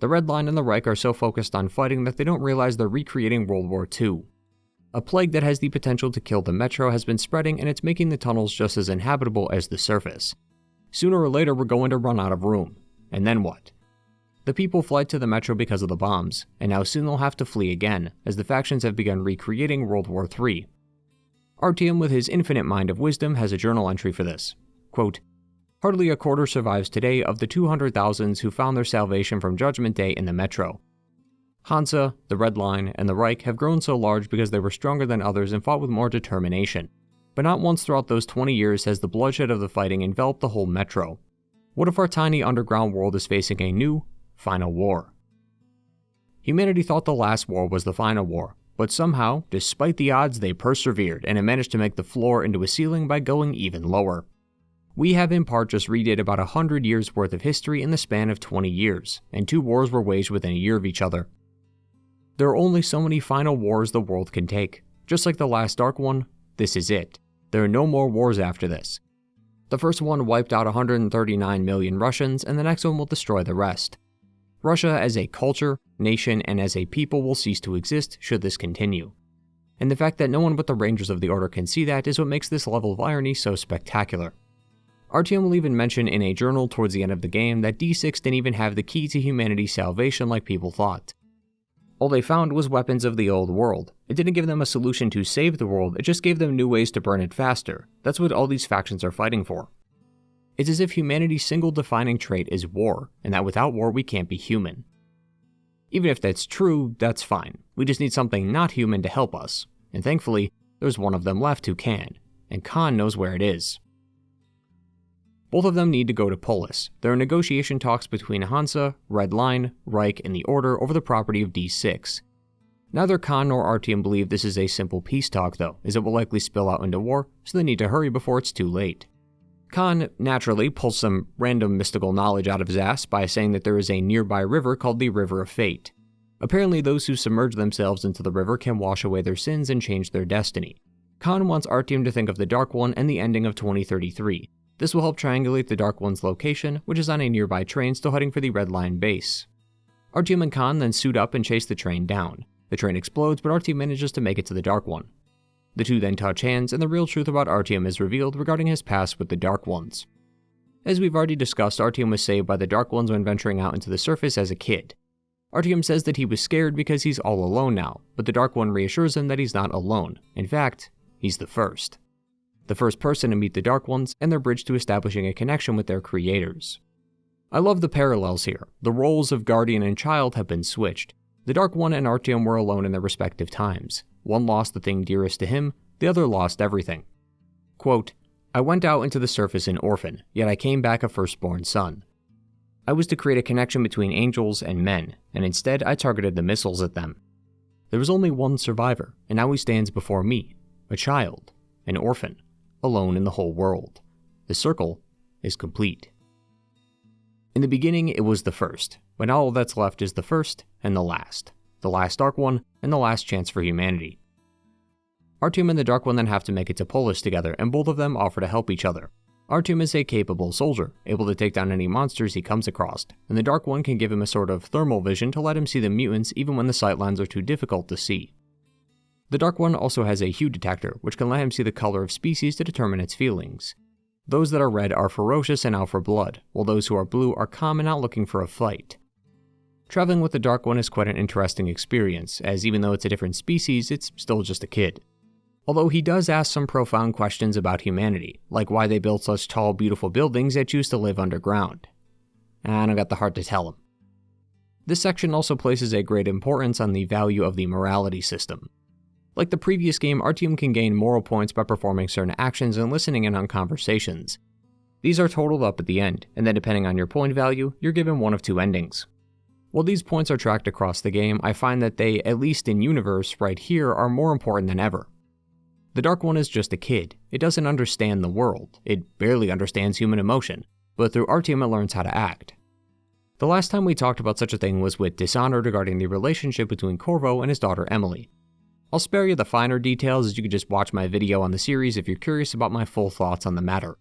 A: The Red Line and the Reich are so focused on fighting that they don't realize they're recreating World War II. A plague that has the potential to kill the metro has been spreading and it's making the tunnels just as inhabitable as the surface. Sooner or later we're going to run out of room. And then what? The people fled to the metro because of the bombs, and now soon they'll have to flee again, as the factions have begun recreating World War III. Artyom, with his infinite mind of wisdom, has a journal entry for this. Quote, "Hardly a quarter survives today of the 200,000 who found their salvation from Judgment Day in the metro. Hansa, the Red Line, and the Reich have grown so large because they were stronger than others and fought with more determination. But not once throughout those 20 years has the bloodshed of the fighting enveloped the whole metro. What if our tiny underground world is facing a new, final war?" Humanity thought the last war was the final war, but somehow, despite the odds, they persevered and have managed to make the floor into a ceiling by going even lower. We have in part just redid about 100 years worth of history in the span of 20 years, and 2 wars were waged within a year of each other. There are only so many final wars the world can take. Just like the last Dark One, this is it. There are no more wars after this. The first one wiped out 139 million Russians, and the next one will destroy the rest. Russia as a culture, nation, and as a people will cease to exist should this continue. And the fact that no one but the Rangers of the Order can see that is what makes this level of irony so spectacular. Artyom will even mention in a journal towards the end of the game that D6 didn't even have the key to humanity's salvation like people thought. All they found was weapons of the old world. It didn't give them a solution to save the world, it just gave them new ways to burn it faster. That's what all these factions are fighting for. It's as if humanity's single defining trait is war, and that without war we can't be human. Even if that's true, that's fine. We just need something not human to help us. And thankfully, there's one of them left who can, and Khan knows where it is. Both of them need to go to Polis. There are negotiation talks between Hansa, Red Line, Reich, and the Order over the property of D6. Neither Khan nor Artyom believe this is a simple peace talk though, as it will likely spill out into war, so they need to hurry before it's too late. Khan, naturally, pulls some random mystical knowledge out of his ass by saying that there is a nearby river called the River of Fate. Apparently those who submerge themselves into the river can wash away their sins and change their destiny. Khan wants Artyom to think of the Dark One and the ending of 2033. This will help triangulate the Dark One's location, which is on a nearby train still heading for the Red Line base. Artyom and Khan then suit up and chase the train down. The train explodes, but Artyom manages to make it to the Dark One. The two then touch hands, and the real truth about Artyom is revealed regarding his past with the Dark Ones. As we've already discussed, Artyom was saved by the Dark Ones when venturing out into the surface as a kid. Artyom says that he was scared because he's all alone now, but the Dark One reassures him that he's not alone. In fact, he's the first person to meet the Dark Ones, and their bridge to establishing a connection with their creators. I love the parallels here. The roles of guardian and child have been switched. The Dark One and Artyom were alone in their respective times. One lost the thing dearest to him, the other lost everything. Quote, "I went out into the surface an orphan, yet I came back a firstborn son. I was to create a connection between angels and men, and instead I targeted the missiles at them. There was only one survivor, and now he stands before me, a child, an orphan, alone in the whole world. The circle is complete." In the beginning, it was the first, but now all that's left is the first and the last Dark One, and the last chance for humanity. Artyom and the Dark One then have to make it to Polis together, and both of them offer to help each other. Artyom is a capable soldier, able to take down any monsters he comes across, and the Dark One can give him a sort of thermal vision to let him see the mutants even when the sightlines are too difficult to see. The Dark One also has a hue detector, which can let him see the color of species to determine its feelings. Those that are red are ferocious and out for blood, while those who are blue are calm and out looking for a fight. Traveling with the Dark One is quite an interesting experience, as even though it's a different species, it's still just a kid. Although he does ask some profound questions about humanity, like why they built such tall, beautiful buildings that choose to live underground. I don't got the heart to tell him. This section also places a great importance on the value of the morality system. Like the previous game, Artyom can gain moral points by performing certain actions and listening in on conversations. These are totaled up at the end, and then depending on your point value, you're given one of two endings. While these points are tracked across the game, I find that they, at least in universe, right here, are more important than ever. The Dark One is just a kid. It doesn't understand the world. It barely understands human emotion, but through Artyom it learns how to act. The last time we talked about such a thing was with Dishonored regarding the relationship between Corvo and his daughter Emily. I'll spare you the finer details as you can just watch my video on the series if you're curious about my full thoughts on the matter.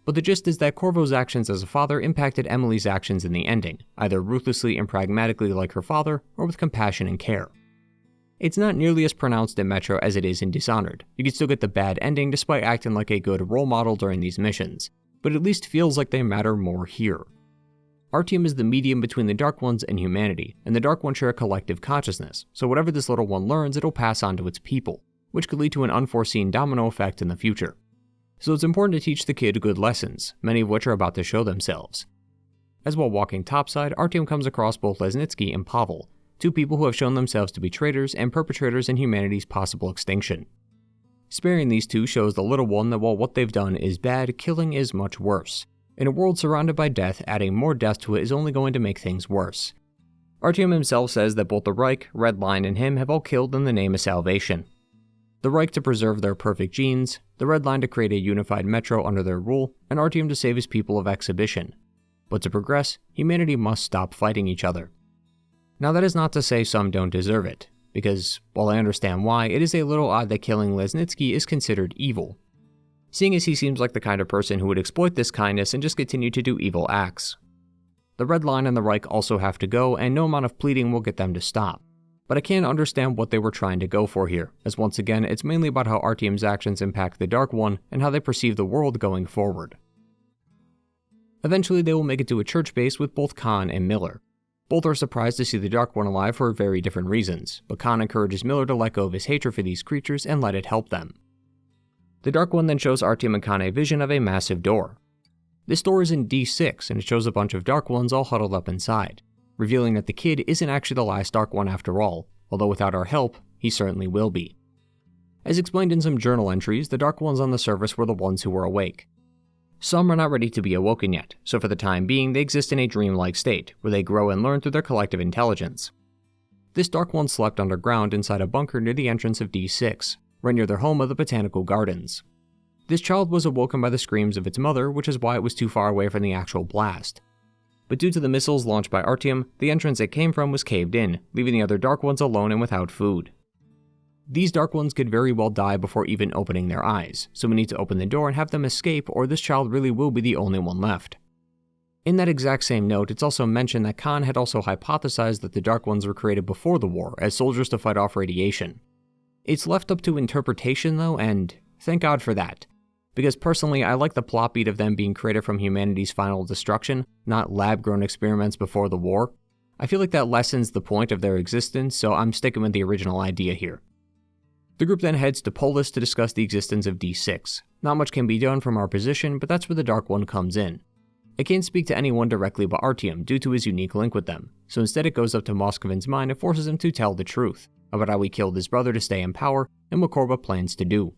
A: But the gist is that Corvo's actions as a father impacted Emily's actions in the ending, either ruthlessly and pragmatically like her father, or with compassion and care. It's not nearly as pronounced in Metro as it is in Dishonored. You can still get the bad ending despite acting like a good role model during these missions, but it at least feels like they matter more here. Artyom is the medium between the Dark Ones and humanity, and the Dark Ones share a collective consciousness, so whatever this little one learns, it'll pass on to its people, which could lead to an unforeseen domino effect in the future. So it's important to teach the kid good lessons, many of which are about to show themselves. As while walking topside, Artyom comes across both Lesnitsky and Pavel, two people who have shown themselves to be traitors and perpetrators in humanity's possible extinction. Sparing these two shows the little one that while what they've done is bad, killing is much worse. In a world surrounded by death, adding more death to it is only going to make things worse. Artyom himself says that both the Reich, Red Line, and him have all killed in the name of salvation. The Reich to preserve their perfect genes, the Red Line to create a unified metro under their rule, and Artyom to save his people of exhibition. But to progress, humanity must stop fighting each other. Now that is not to say some don't deserve it, because, while I understand why, it is a little odd that killing Lesnitsky is considered evil, seeing as he seems like the kind of person who would exploit this kindness and just continue to do evil acts. The Red Line and the Reich also have to go, and no amount of pleading will get them to stop. But I can't understand what they were trying to go for here, as once again, it's mainly about how Artyom's actions impact the Dark One and how they perceive the world going forward. Eventually, they will make it to a church base with both Khan and Miller. Both are surprised to see the Dark One alive for very different reasons, but Khan encourages Miller to let go of his hatred for these creatures and let it help them. The Dark One then shows Artyom and Khan a vision of a massive door. This door is in D6, and it shows a bunch of Dark Ones all huddled up inside, revealing that the kid isn't actually the last Dark One after all, although without our help, he certainly will be. As explained in some journal entries, the Dark Ones on the surface were the ones who were awake. Some are not ready to be awoken yet, so for the time being, they exist in a dreamlike state, where they grow and learn through their collective intelligence. This Dark One slept underground inside a bunker near the entrance of D6, right near their home of the Botanical Gardens. This child was awoken by the screams of its mother, which is why it was too far away from the actual blast. But due to the missiles launched by Artyom, the entrance it came from was caved in, leaving the other Dark Ones alone and without food. These Dark Ones could very well die before even opening their eyes, so we need to open the door and have them escape, or this child really will be the only one left. In that exact same note, it's also mentioned that Khan had also hypothesized that the Dark Ones were created before the war as soldiers to fight off radiation. It's left up to interpretation though, and thank God for that. Because personally, I like the plot beat of them being created from humanity's final destruction, not lab-grown experiments before the war. I feel like that lessens the point of their existence, so I'm sticking with the original idea here. The group then heads to Polis to discuss the existence of D6. Not much can be done from our position, but that's where the Dark One comes in. It can't speak to anyone directly but Artyom due to his unique link with them, so instead it goes up to Moskovin's mind and forces him to tell the truth about how he killed his brother to stay in power and what Corbett plans to do.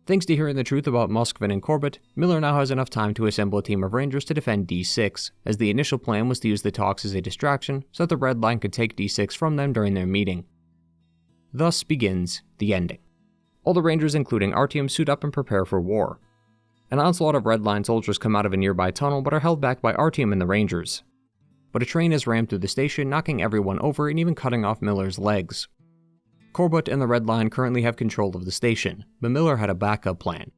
A: Thanks to hearing the truth about Moskovin and Corbett, Miller now has enough time to assemble a team of Rangers to defend D6, as the initial plan was to use the talks as a distraction so that the Red Line could take D6 from them during their meeting. Thus begins the ending. All the Rangers, including Artyom, suit up and prepare for war. An onslaught of Red Line soldiers come out of a nearby tunnel but are held back by Artyom and the Rangers. But a train is rammed through the station, knocking everyone over and even cutting off Miller's legs. Corbett and the Red Line currently have control of the station, but Miller had a backup plan.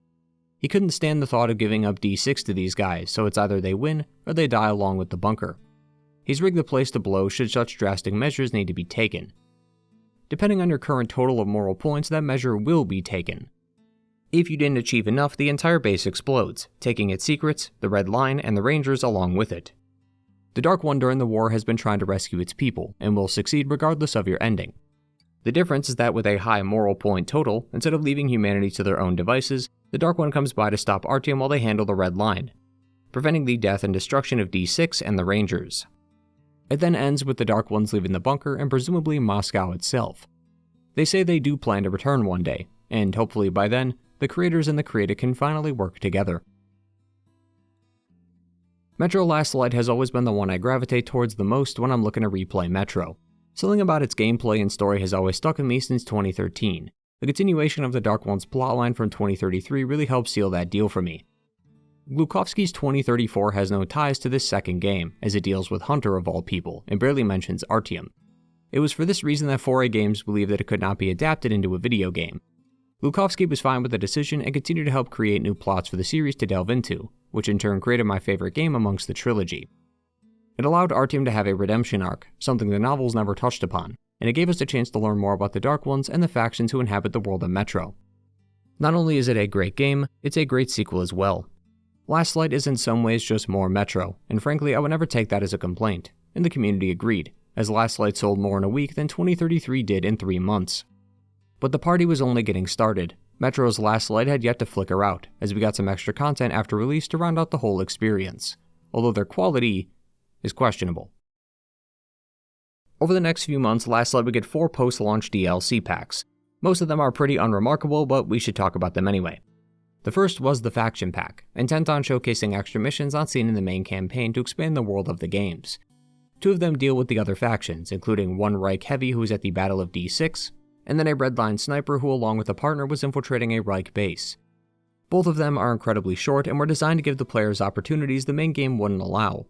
A: He couldn't stand the thought of giving up D6 to these guys, so it's either they win or they die along with the bunker. He's rigged the place to blow should such drastic measures need to be taken. Depending on your current total of moral points, that measure will be taken. If you didn't achieve enough, the entire base explodes, taking its secrets, the Red Line, and the Rangers along with it. The Dark One during the war has been trying to rescue its people, and will succeed regardless of your ending. The difference is that with a high moral point total, instead of leaving humanity to their own devices, the Dark One comes by to stop Artyom while they handle the Red Line, preventing the death and destruction of D6 and the Rangers. It then ends with the Dark Ones leaving the bunker and presumably Moscow itself. They say they do plan to return one day, and hopefully by then, the creators and the created can finally work together. Metro Last Light has always been the one I gravitate towards the most when I'm looking to replay Metro. Something about its gameplay and story has always stuck with me since 2013. The continuation of the Dark One's plotline from 2033 really helped seal that deal for me. Glukhovsky's 2034 has no ties to this second game, as it deals with Hunter of all people, and barely mentions Artyom. It was for this reason that 4A Games believed that it could not be adapted into a video game. Glukhovsky was fine with the decision and continued to help create new plots for the series to delve into, which in turn created my favorite game amongst the trilogy. It allowed Artyom to have a redemption arc, something the novels never touched upon, and it gave us a chance to learn more about the Dark Ones and the factions who inhabit the world of Metro. Not only is it a great game, it's a great sequel as well. Last Light is in some ways just more Metro, and frankly I would never take that as a complaint, and the community agreed, as Last Light sold more in a week than 2033 did in 3 months. But the party was only getting started. Metro's Last Light had yet to flicker out, as we got some extra content after release to round out the whole experience, although their quality is questionable. Over the next few months, Last Light would get 4 post-launch DLC packs. Most of them are pretty unremarkable, but we should talk about them anyway. The first was the Faction Pack, intent on showcasing extra missions not seen in the main campaign to expand the world of the games. 2 of them deal with the other factions, including one Reich Heavy who was at the Battle of D6, and then a Redline Sniper who along with a partner was infiltrating a Reich base. Both of them are incredibly short and were designed to give the players opportunities the main game wouldn't allow.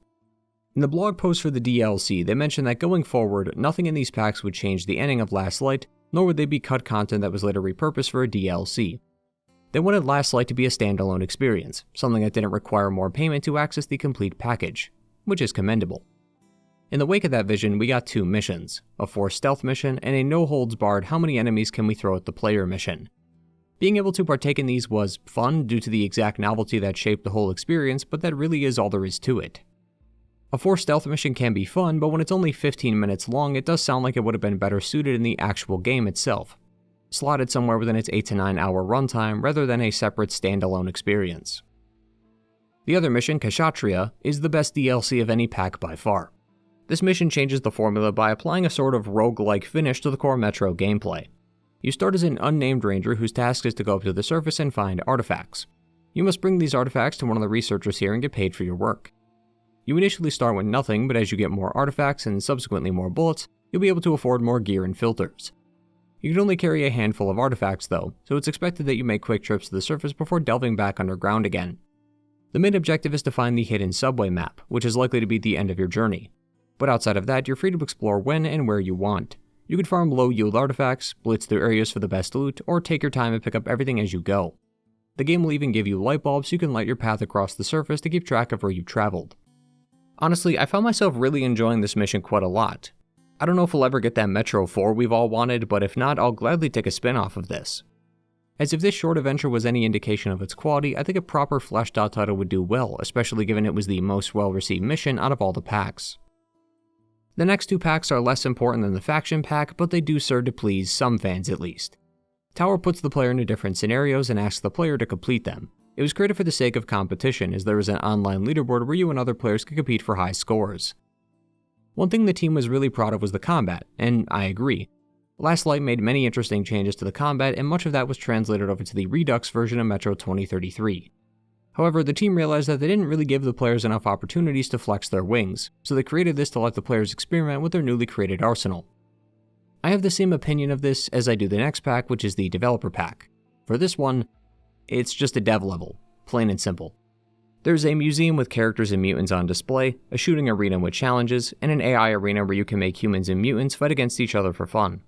A: In the blog post for the DLC, they mentioned that going forward, nothing in these packs would change the ending of Last Light, nor would they be cut content that was later repurposed for a DLC. They wanted Last Light to be a standalone experience, something that didn't require more payment to access the complete package, which is commendable. In the wake of that vision, we got 2 missions, a forced stealth mission and a no-holds-barred how many enemies can we throw at the player mission. Being able to partake in these was fun due to the exact novelty that shaped the whole experience, but that really is all there is to it. A forced stealth mission can be fun, but when it's only 15 minutes long, it does sound like it would have been better suited in the actual game itself, slotted somewhere within its 8 to 9 hour runtime rather than a separate standalone experience. The other mission, Kshatriya, is the best DLC of any pack by far. This mission changes the formula by applying a sort of roguelike finish to the core Metro gameplay. You start as an unnamed ranger whose task is to go up to the surface and find artifacts. You must bring these artifacts to one of the researchers here and get paid for your work. You initially start with nothing, but as you get more artifacts and subsequently more bullets, you'll be able to afford more gear and filters. You can only carry a handful of artifacts though, so it's expected that you make quick trips to the surface before delving back underground again. The main objective is to find the hidden subway map, which is likely to be the end of your journey. But outside of that, you're free to explore when and where you want. You can farm low-yield artifacts, blitz through areas for the best loot, or take your time and pick up everything as you go. The game will even give you light bulbs so you can light your path across the surface to keep track of where you've traveled. Honestly, I found myself really enjoying this mission quite a lot. I don't know if we'll ever get that Metro 4 we've all wanted, but if not, I'll gladly take a spin-off of this. As if this short adventure was any indication of its quality, I think a proper fleshed out title would do well, especially given it was the most well-received mission out of all the packs. The next 2 packs are less important than the Faction Pack, but they do serve to please some fans at least. Tower puts the player into different scenarios and asks the player to complete them. It was created for the sake of competition, as there is an online leaderboard where you and other players can compete for high scores. One thing the team was really proud of was the combat, and I agree. Last Light made many interesting changes to the combat, and much of that was translated over to the Redux version of Metro 2033. However, the team realized that they didn't really give the players enough opportunities to flex their wings, so they created this to let the players experiment with their newly created arsenal. I have the same opinion of this as I do the next pack, which is the Developer Pack. For this one, it's just a dev level, plain and simple. There's a museum with characters and mutants on display, a shooting arena with challenges, and an AI arena where you can make humans and mutants fight against each other for fun.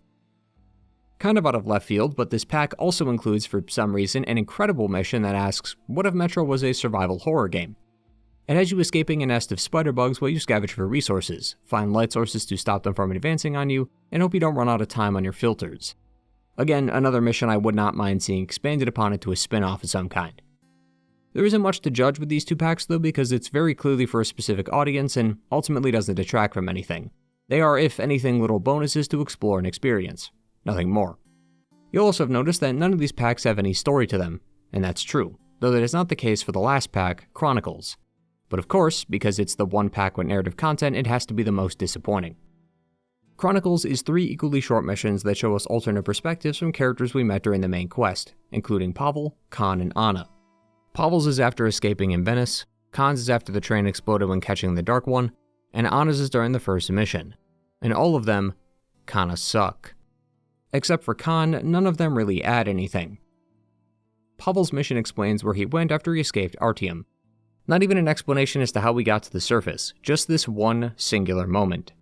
A: Kind of out of left field, but this pack also includes for some reason an incredible mission that asks, what if Metro was a survival horror game? It has you escaping a nest of spider bugs while you scavenge for resources, find light sources to stop them from advancing on you, and hope you don't run out of time on your filters. Again, another mission I would not mind seeing expanded upon into a spin-off of some kind. There isn't much to judge with these 2 packs though, because it's very clearly for a specific audience and ultimately doesn't detract from anything. They are, if anything, little bonuses to explore and experience. Nothing more. You'll also have noticed that none of these packs have any story to them, and that's true, though that is not the case for the last pack, Chronicles. But of course, because it's the one pack with narrative content, it has to be the most disappointing. Chronicles is 3 equally short missions that show us alternate perspectives from characters we met during the main quest, including Pavel, Khan, and Anna. Pavel's is after escaping in Venice, Khan's is after the train exploded when catching the Dark One, and Anna's is during the first mission. And all of them kinda suck. Except for Khan, none of them really add anything. Pavel's mission explains where he went after he escaped Artyom. Not even an explanation as to how we got to the surface, just this one singular moment.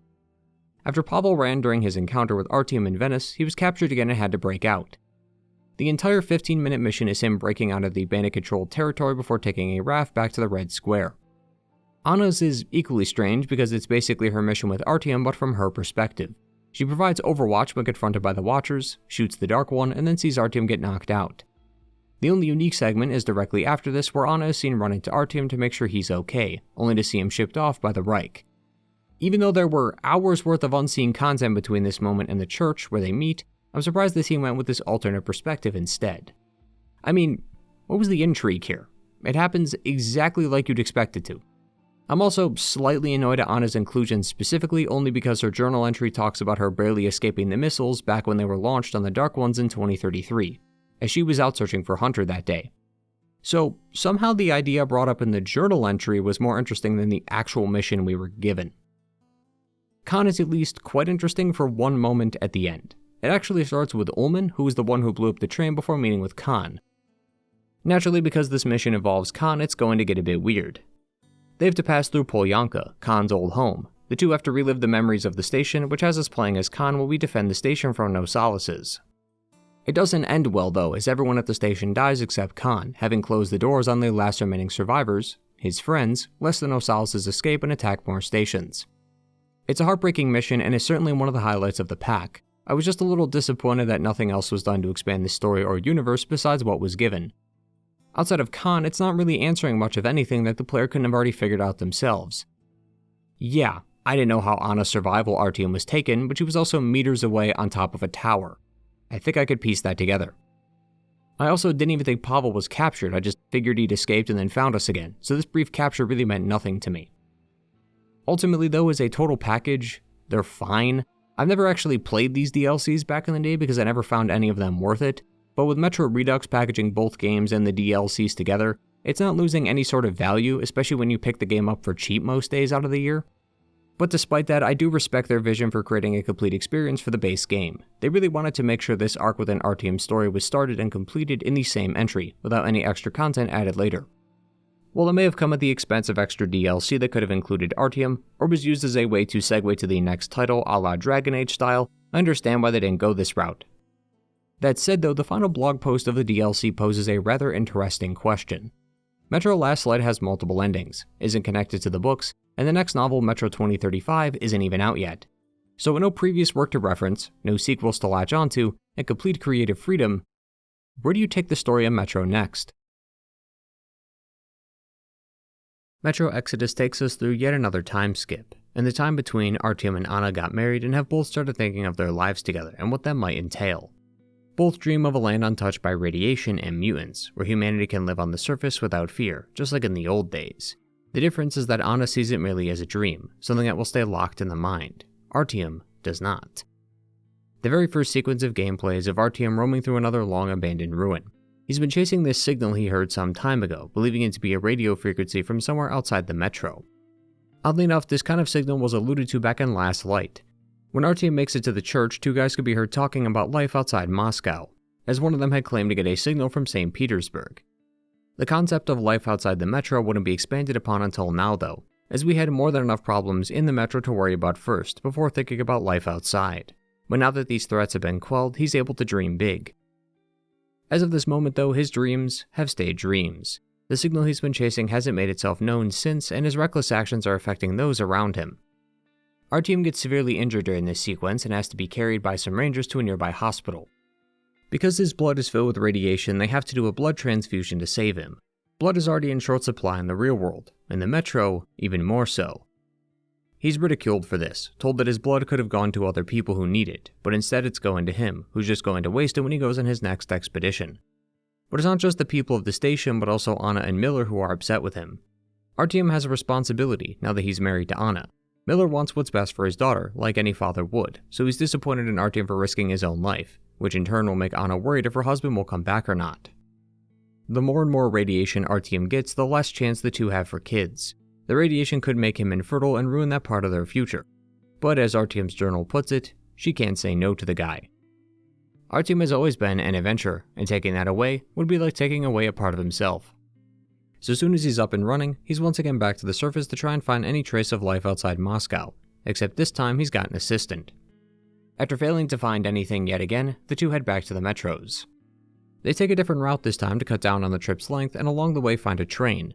A: After Pavel ran during his encounter with Artyom in Venice, he was captured again and had to break out. The entire 15-minute mission is him breaking out of the bandit-controlled territory before taking a raft back to the Red Square. Anna's is equally strange because it's basically her mission with Artyom but from her perspective. She provides overwatch when confronted by the Watchers, shoots the Dark One, and then sees Artyom get knocked out. The only unique segment is directly after this, where Anna is seen running to Artyom to make sure he's okay, only to see him shipped off by the Reich. Even though there were hours worth of unseen content between this moment and the church where they meet, I'm surprised the team went with this alternate perspective instead. I mean, what was the intrigue here? It happens exactly like you'd expect it to. I'm also slightly annoyed at Anna's inclusion specifically only because her journal entry talks about her barely escaping the missiles back when they were launched on the Dark Ones in 2033, as she was out searching for Hunter that day. So somehow the idea brought up in the journal entry was more interesting than the actual mission we were given. Khan is at least quite interesting for one moment at the end. It actually starts with Ullman, who was the one who blew up the train before meeting with Khan. Naturally, because this mission involves Khan, it's going to get a bit weird. They have to pass through Polyanka, Khan's old home. The two have to relive the memories of the station, which has us playing as Khan while we defend the station from Nosalises. It doesn't end well though, as everyone at the station dies except Khan, having closed the doors on the last remaining survivors, his friends, lest the Nosalises escape and attack more stations. It's a heartbreaking mission and is certainly one of the highlights of the pack. I was just a little disappointed that nothing else was done to expand the story or universe besides what was given. Outside of Khan, it's not really answering much of anything that the player couldn't have already figured out themselves. Yeah, I didn't know how Anna's survival Artyom was taken, but she was also meters away on top of a tower. I think I could piece that together. I also didn't even think Pavel was captured, I just figured he'd escaped and then found us again, so this brief capture really meant nothing to me. Ultimately though, as a total package, they're fine. I've never actually played these DLCs back in the day because I never found any of them worth it, but with Metro Redux packaging both games and the DLCs together, it's not losing any sort of value, especially when you pick the game up for cheap most days out of the year. But despite that, I do respect their vision for creating a complete experience for the base game. They really wanted to make sure this arc within Artyom's story was started and completed in the same entry, without any extra content added later. While it may have come at the expense of extra DLC that could have included Artyom, or was used as a way to segue to the next title a la Dragon Age style, I understand why they didn't go this route. That said though, the final blog post of the DLC poses a rather interesting question. Metro Last Light has multiple endings, isn't connected to the books, and the next novel, Metro 2035, isn't even out yet. So with no previous work to reference, no sequels to latch onto, and complete creative freedom, where do you take the story of Metro next? Metro Exodus takes us through yet another time skip, and the time between Artyom and Anna got married and have both started thinking of their lives together and what that might entail. Both dream of a land untouched by radiation and mutants, where humanity can live on the surface without fear, just like in the old days. The difference is that Anna sees it merely as a dream, something that will stay locked in the mind. Artyom does not. The very first sequence of gameplay is of Artyom roaming through another long-abandoned ruin. He's been chasing this signal he heard some time ago, believing it to be a radio frequency from somewhere outside the metro. Oddly enough, this kind of signal was alluded to back in Last Light. When Artyom makes it to the church, two guys could be heard talking about life outside Moscow, as one of them had claimed to get a signal from St. Petersburg. The concept of life outside the metro wouldn't be expanded upon until now though, as we had more than enough problems in the metro to worry about first before thinking about life outside. But now that these threats have been quelled, he's able to dream big. As of this moment though, his dreams have stayed dreams. The signal he's been chasing hasn't made itself known since, and his reckless actions are affecting those around him. Artyom gets severely injured during this sequence and has to be carried by some rangers to a nearby hospital. Because his blood is filled with radiation, they have to do a blood transfusion to save him. Blood is already in short supply in the real world, in the metro, even more so. He's ridiculed for this, told that his blood could have gone to other people who need it, but instead it's going to him, who's just going to waste it when he goes on his next expedition. But it's not just the people of the station, but also Anna and Miller who are upset with him. Artyom has a responsibility now that he's married to Anna. Miller wants what's best for his daughter, like any father would, so he's disappointed in Artyom for risking his own life, which in turn will make Anna worried if her husband will come back or not. The more and more radiation Artyom gets, the less chance the two have for kids. The radiation could make him infertile and ruin that part of their future. But as Artyom's journal puts it, she can't say no to the guy. Artyom has always been an adventurer, and taking that away would be like taking away a part of himself. So soon as he's up and running, he's once again back to the surface to try and find any trace of life outside Moscow, except this time he's got an assistant. After failing to find anything yet again, the two head back to the metros. They take a different route this time to cut down on the trip's length and along the way find a train.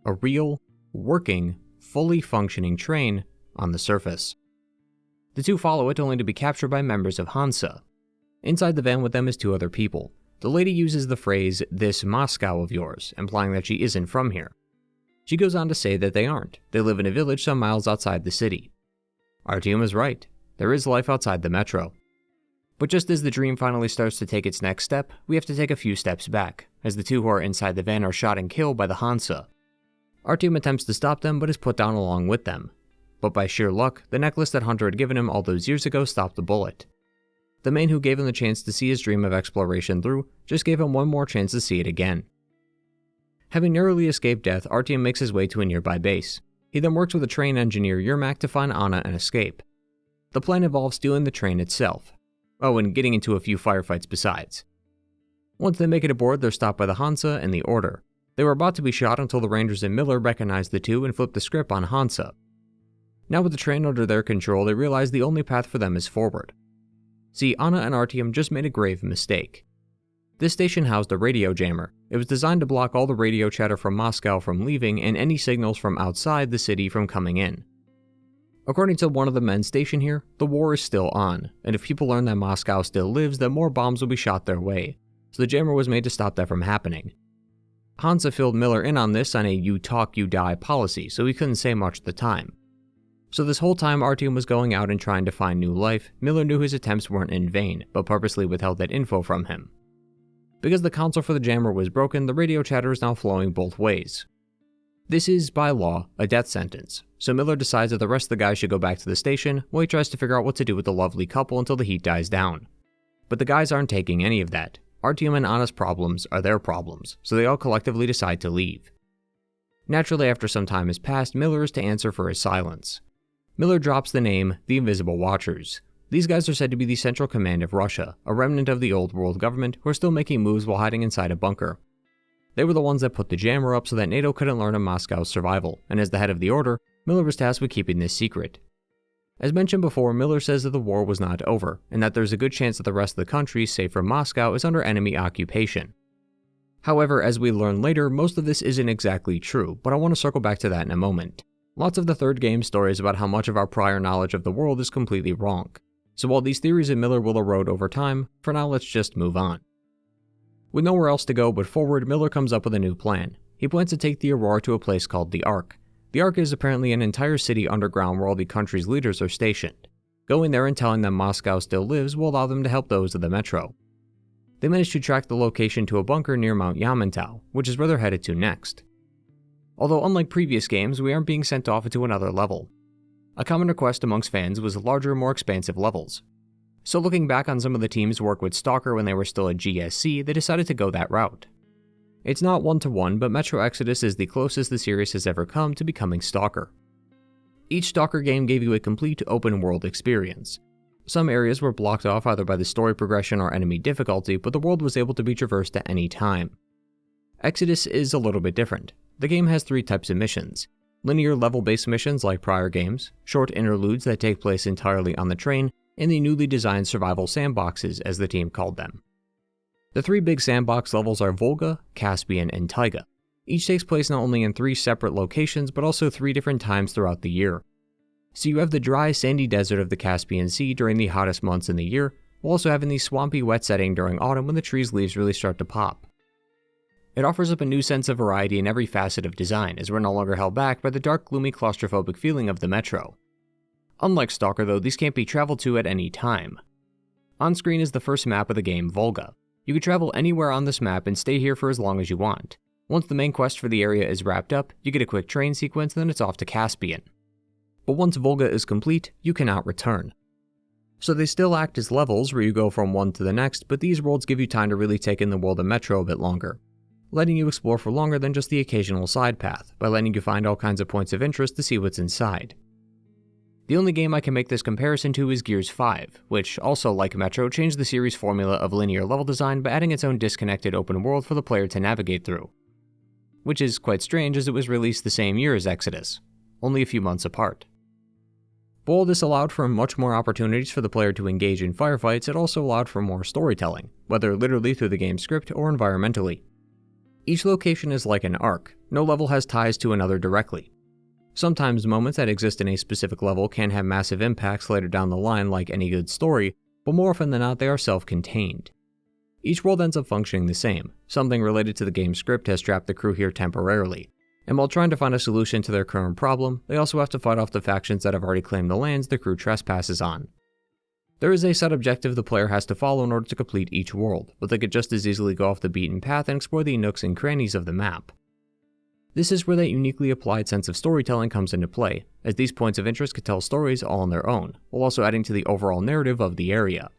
A: A real, working, fully functioning train on the surface. The two follow it only to be captured by members of Hansa. Inside the van with them is two other people. The lady uses the phrase, "this Moscow of yours," implying that she isn't from here. She goes on to say that they aren't. They live in a village some miles outside the city. Artyom is right. There is life outside the metro. But just as the dream finally starts to take its next step, we have to take a few steps back, as the two who are inside the van are shot and killed by the Hansa. Artyom attempts to stop them but is put down along with them. But by sheer luck, the necklace that Hunter had given him all those years ago stopped the bullet. The man who gave him the chance to see his dream of exploration through just gave him one more chance to see it again. Having narrowly escaped death, Artyom makes his way to a nearby base. He then works with a train engineer Yermak to find Anna and escape. The plan involves stealing the train itself. Oh, and getting into a few firefights besides. Once they make it aboard, they're stopped by the Hansa and the Order. They were about to be shot until the Rangers and Miller recognized the two and flipped the script on Hansa. Now with the train under their control, they realize the only path for them is forward. See, Anna and Artyom just made a grave mistake. This station housed a radio jammer. It was designed to block all the radio chatter from Moscow from leaving and any signals from outside the city from coming in. According to one of the men stationed here, the war is still on, and if people learn that Moscow still lives, then more bombs will be shot their way, so the jammer was made to stop that from happening. Hansa filled Miller in on this on a "you talk, you die" policy, so he couldn't say much at the time. So this whole time Artyom was going out and trying to find new life, Miller knew his attempts weren't in vain, but purposely withheld that info from him. Because the console for the jammer was broken, the radio chatter is now flowing both ways. This is, by law, a death sentence, so Miller decides that the rest of the guys should go back to the station while he tries to figure out what to do with the lovely couple until the heat dies down. But the guys aren't taking any of that. Artyom and Anna's problems are their problems, so they all collectively decide to leave. Naturally, after some time has passed, Miller is to answer for his silence. Miller drops the name, the Invisible Watchers. These guys are said to be the Central Command of Russia, a remnant of the old world government who are still making moves while hiding inside a bunker. They were the ones that put the jammer up so that NATO couldn't learn of Moscow's survival, and as the head of the Order, Miller was tasked with keeping this secret. As mentioned before, Miller says that the war was not over, and that there's a good chance that the rest of the country, save for Moscow, is under enemy occupation. However, as we learn later, most of this isn't exactly true, but I want to circle back to that in a moment. Lots of the third game's stories about how much of our prior knowledge of the world is completely wrong. So while these theories of Miller will erode over time, for now let's just move on. With nowhere else to go but forward, Miller comes up with a new plan. He plans to take the Aurora to a place called the Ark. The Ark is apparently an entire city underground where all the country's leaders are stationed. Going there and telling them Moscow still lives will allow them to help those of the metro. They manage to track the location to a bunker near Mount Yamantau, which is where they're headed to next. Although unlike previous games, we aren't being sent off into another level. A common request amongst fans was larger, more expansive levels. So looking back on some of the teams work with Stalker when they were still at GSC, they decided to go that route. It's not one-to-one, but Metro Exodus is the closest the series has ever come to becoming Stalker. Each Stalker game gave you a complete open-world experience. Some areas were blocked off either by the story progression or enemy difficulty, but the world was able to be traversed at any time. Exodus is a little bit different. The game has 3 types of missions. Linear level-based missions like prior games, short interludes that take place entirely on the train, and the newly designed survival sandboxes as the team called them. The 3 big sandbox levels are Volga, Caspian, and Taiga. Each takes place not only in 3 separate locations, but also 3 different times throughout the year. So you have the dry, sandy desert of the Caspian Sea during the hottest months in the year, while also having the swampy, wet setting during autumn when the trees' leaves really start to pop. It offers up a new sense of variety in every facet of design, as we're no longer held back by the dark, gloomy, claustrophobic feeling of the metro. Unlike Stalker though, these can't be traveled to at any time. On screen is the first map of the game, Volga. You can travel anywhere on this map and stay here for as long as you want. Once the main quest for the area is wrapped up, you get a quick train sequence and then it's off to Caspian. But once Volga is complete, you cannot return. So they still act as levels where you go from one to the next, but these worlds give you time to really take in the world of Metro a bit longer, letting you explore for longer than just the occasional side path, by letting you find all kinds of points of interest to see what's inside. The only game I can make this comparison to is Gears 5, which, also like Metro, changed the series' formula of linear level design by adding its own disconnected open world for the player to navigate through. Which is quite strange as it was released the same year as Exodus, only a few months apart. But while this allowed for much more opportunities for the player to engage in firefights, it also allowed for more storytelling, whether literally through the game's script or environmentally. Each location is like an arc, no level has ties to another directly. Sometimes moments that exist in a specific level can have massive impacts later down the line like any good story, but more often than not they are self-contained. Each world ends up functioning the same. Something related to the game's script has trapped the crew here temporarily, and while trying to find a solution to their current problem, they also have to fight off the factions that have already claimed the lands the crew trespasses on. There is a set objective the player has to follow in order to complete each world, but they could just as easily go off the beaten path and explore the nooks and crannies of the map. This is where that uniquely applied sense of storytelling comes into play, as these points of interest could tell stories all on their own, while also adding to the overall narrative of the area.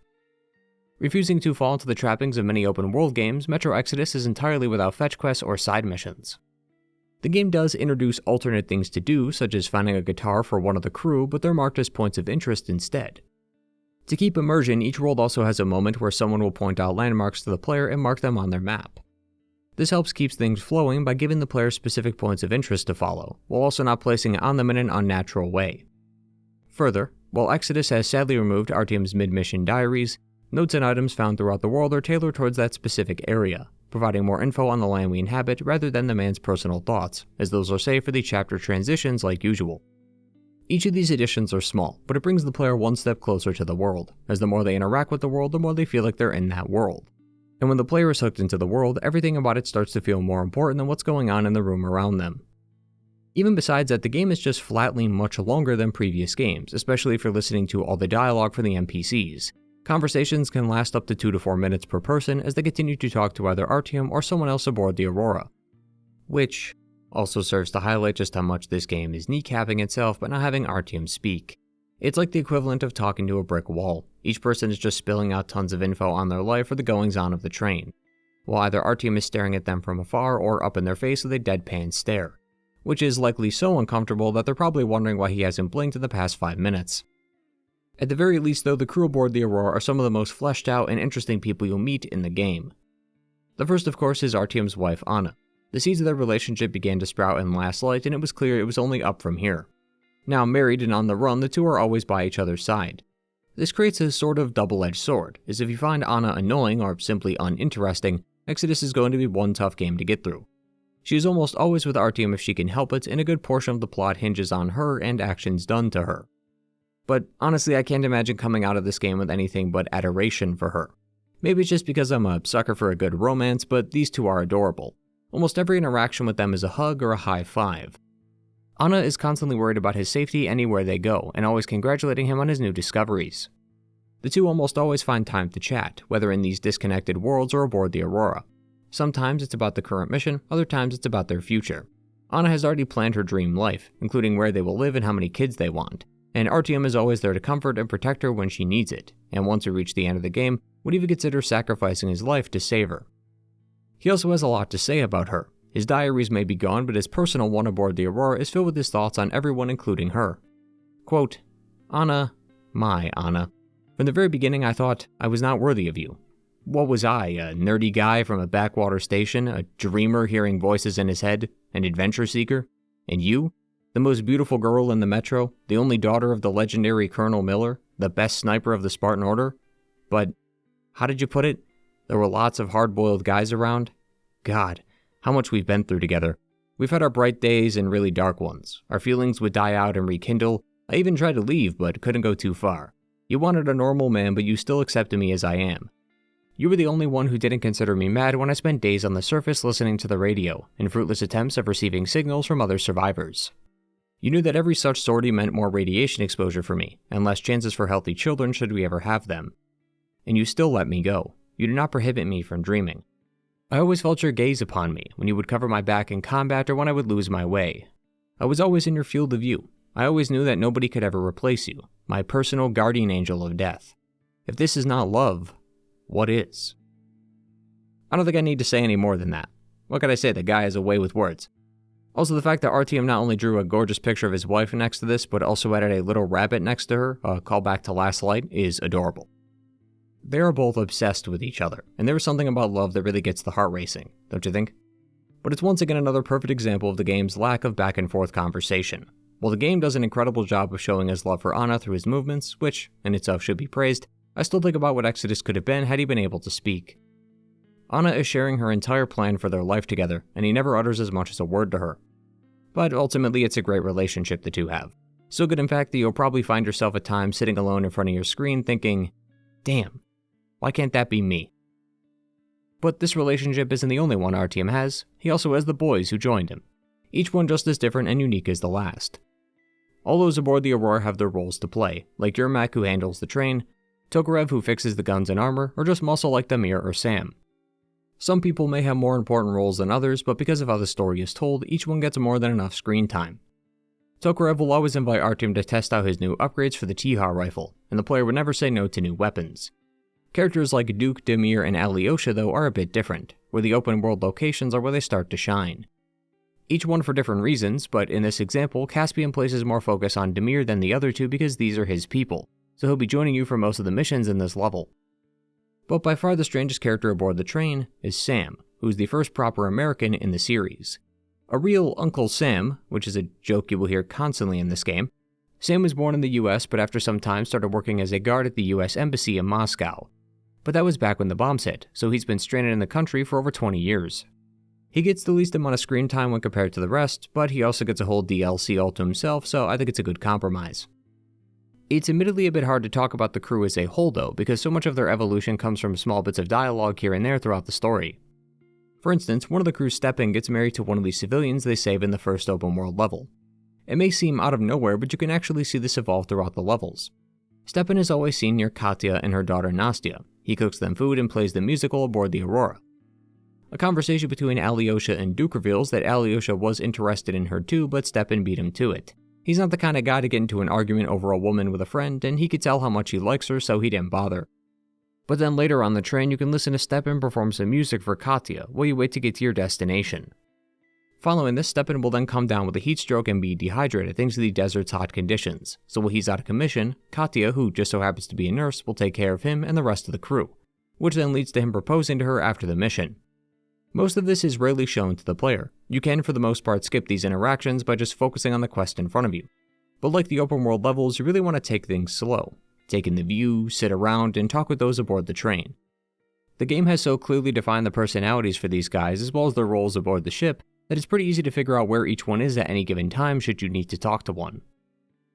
A: Refusing to fall into the trappings of many open world games, Metro Exodus is entirely without fetch quests or side missions. The game does introduce alternate things to do, such as finding a guitar for one of the crew, but they're marked as points of interest instead. To keep immersion, each world also has a moment where someone will point out landmarks to the player and mark them on their map. This helps keep things flowing by giving the player specific points of interest to follow, while also not placing it on them in an unnatural way. Further, while Exodus has sadly removed Artyom's mid-mission diaries, notes and items found throughout the world are tailored towards that specific area, providing more info on the land we inhabit rather than the man's personal thoughts, as those are saved for the chapter transitions like usual. Each of these additions are small, but it brings the player one step closer to the world, as the more they interact with the world, the more they feel like they're in that world. And when the player is hooked into the world, everything about it starts to feel more important than what's going on in the room around them. Even besides that, the game is just flatly much longer than previous games, especially if you're listening to all the dialogue from the NPCs. Conversations can last up to 2 to 4 minutes per person as they continue to talk to either Artyom or someone else aboard the Aurora. Which also serves to highlight just how much this game is kneecapping itself by not having Artyom speak. It's like the equivalent of talking to a brick wall. Each person is just spilling out tons of info on their life or the goings-on of the train, while either Artyom is staring at them from afar or up in their face with a deadpan stare, which is likely so uncomfortable that they're probably wondering why he hasn't blinked in the past 5 minutes. At the very least though, the crew aboard the Aurora are some of the most fleshed out and interesting people you'll meet in the game. The first of course is Artyom's wife Anna. The seeds of their relationship began to sprout in Last Light, and it was clear it was only up from here. Now married and on the run, the two are always by each other's side. This creates a sort of double-edged sword, as if you find Anna annoying or simply uninteresting, Exodus is going to be one tough game to get through. She is almost always with Artyom if she can help it, and a good portion of the plot hinges on her and actions done to her. But honestly, I can't imagine coming out of this game with anything but adoration for her. Maybe it's just because I'm a sucker for a good romance, but these two are adorable. Almost every interaction with them is a hug or a high five. Anna is constantly worried about his safety anywhere they go, and always congratulating him on his new discoveries. The two almost always find time to chat, whether in these disconnected worlds or aboard the Aurora. Sometimes it's about the current mission, other times it's about their future. Anna has already planned her dream life, including where they will live and how many kids they want, and Artyom is always there to comfort and protect her when she needs it, and once we reach the end of the game, would even consider sacrificing his life to save her. He also has a lot to say about her. His diaries may be gone, but his personal one aboard the Aurora is filled with his thoughts on everyone, including her. Quote, Anna, my Anna, from the very beginning I thought I was not worthy of you. What was I, a nerdy guy from a backwater station, a dreamer hearing voices in his head, an adventure seeker? And you, the most beautiful girl in the Metro, the only daughter of the legendary Colonel Miller, the best sniper of the Spartan Order? But, how did you put it? There were lots of hard-boiled guys around? God, how much we've been through together. We've had our bright days and really dark ones. Our feelings would die out and rekindle. I even tried to leave, but couldn't go too far. You wanted a normal man, but you still accepted me as I am. You were the only one who didn't consider me mad when I spent days on the surface listening to the radio, in fruitless attempts of receiving signals from other survivors. You knew that every such sortie meant more radiation exposure for me, and less chances for healthy children should we ever have them. And you still let me go. You did not prohibit me from dreaming. I always felt your gaze upon me when you would cover my back in combat or when I would lose my way. I was always in your field of view. I always knew that nobody could ever replace you, my personal guardian angel of death. If this is not love, what is? I don't think I need to say any more than that. What could I say? The guy has a way with words. Also, the fact that Artyom not only drew a gorgeous picture of his wife next to this, but also added a little rabbit next to her, a callback to Last Light, is adorable. They are both obsessed with each other, and there is something about love that really gets the heart racing, don't you think? But it's once again another perfect example of the game's lack of back and forth conversation. While the game does an incredible job of showing his love for Anna through his movements, which in itself should be praised, I still think about what Exodus could have been had he been able to speak. Anna is sharing her entire plan for their life together, and he never utters as much as a word to her. But ultimately it's a great relationship the two have. So good in fact that you'll probably find yourself at times sitting alone in front of your screen thinking, damn, why can't that be me? But this relationship isn't the only one Artyom has, he also has the boys who joined him, each one just as different and unique as the last. All those aboard the Aurora have their roles to play, like Yermak who handles the train, Tokarev who fixes the guns and armor, or just muscle like Damir or Sam. Some people may have more important roles than others, but because of how the story is told, each one gets more than enough screen time. Tokarev will always invite Artyom to test out his new upgrades for the Tihar rifle, and the player would never say no to new weapons. Characters like Duke, Damir, and Alyosha though are a bit different, where the open world locations are where they start to shine. Each one for different reasons, but in this example, Caspian places more focus on Damir than the other two because these are his people, so he'll be joining you for most of the missions in this level. But by far the strangest character aboard the train is Sam, who's the first proper American in the series. A real Uncle Sam, which is a joke you will hear constantly in this game. Sam was born in the US, but after some time started working as a guard at the US Embassy in Moscow. But that was back when the bombs hit, so he's been stranded in the country for over 20 years. He gets the least amount of screen time when compared to the rest, but he also gets a whole DLC all to himself, so I think it's a good compromise. It's admittedly a bit hard to talk about the crew as a whole though, because so much of their evolution comes from small bits of dialogue here and there throughout the story. For instance, one of the crew's Stepan gets married to one of the civilians they save in the first open world level. It may seem out of nowhere, but you can actually see this evolve throughout the levels. Stepan is always seen near Katya and her daughter Nastya. He cooks them food and plays the musical aboard the Aurora. A conversation between Alyosha and Duke reveals that Alyosha was interested in her too, but Stepan beat him to it. He's not the kind of guy to get into an argument over a woman with a friend, and he could tell how much he likes her, so he didn't bother. But then later on the train, you can listen to Stepan perform some music for Katya while you wait to get to your destination. Following this, Stepan will then come down with a heat stroke and be dehydrated thanks to the desert's hot conditions. So while he's out of commission, Katya, who just so happens to be a nurse, will take care of him and the rest of the crew, which then leads to him proposing to her after the mission. Most of this is rarely shown to the player. You can for the most part skip these interactions by just focusing on the quest in front of you. But like the open world levels, you really want to take things slow. Take in the view, sit around, and talk with those aboard the train. The game has so clearly defined the personalities for these guys as well as their roles aboard the ship that it's pretty easy to figure out where each one is at any given time should you need to talk to one.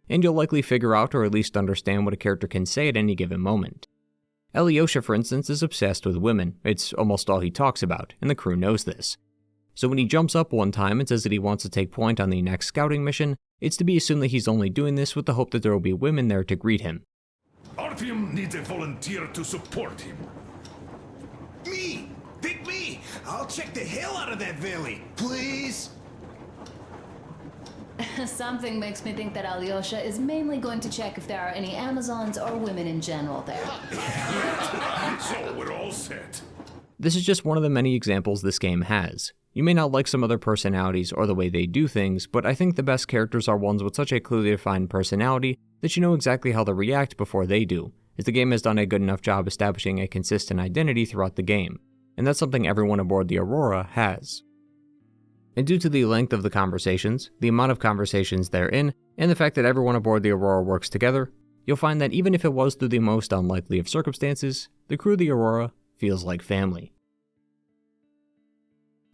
A: And you'll likely figure out or at least understand what a character can say at any given moment. Alyosha, for instance, is obsessed with women. It's almost all he talks about, and the crew knows this. So when he jumps up one time and says that he wants to take point on the next scouting mission, it's to be assumed that he's only doing this with the hope that there will be women there to greet him.
C: Artyom needs a volunteer to support him.
D: Me! Pick me! I'll check the hell out of that valley, please!
E: Something makes me think that Alyosha is mainly going to check if there are any Amazons or women in general there.
C: So we're all set.
A: This is just one of the many examples this game has. You may not like some other personalities or the way they do things, but I think the best characters are ones with such a clearly defined personality that you know exactly how they'll react before they do, as the game has done a good enough job establishing a consistent identity throughout the game, and that's something everyone aboard the Aurora has. And due to the length of the conversations, the amount of conversations therein, and the fact that everyone aboard the Aurora works together, you'll find that even if it was through the most unlikely of circumstances, the crew of the Aurora feels like family.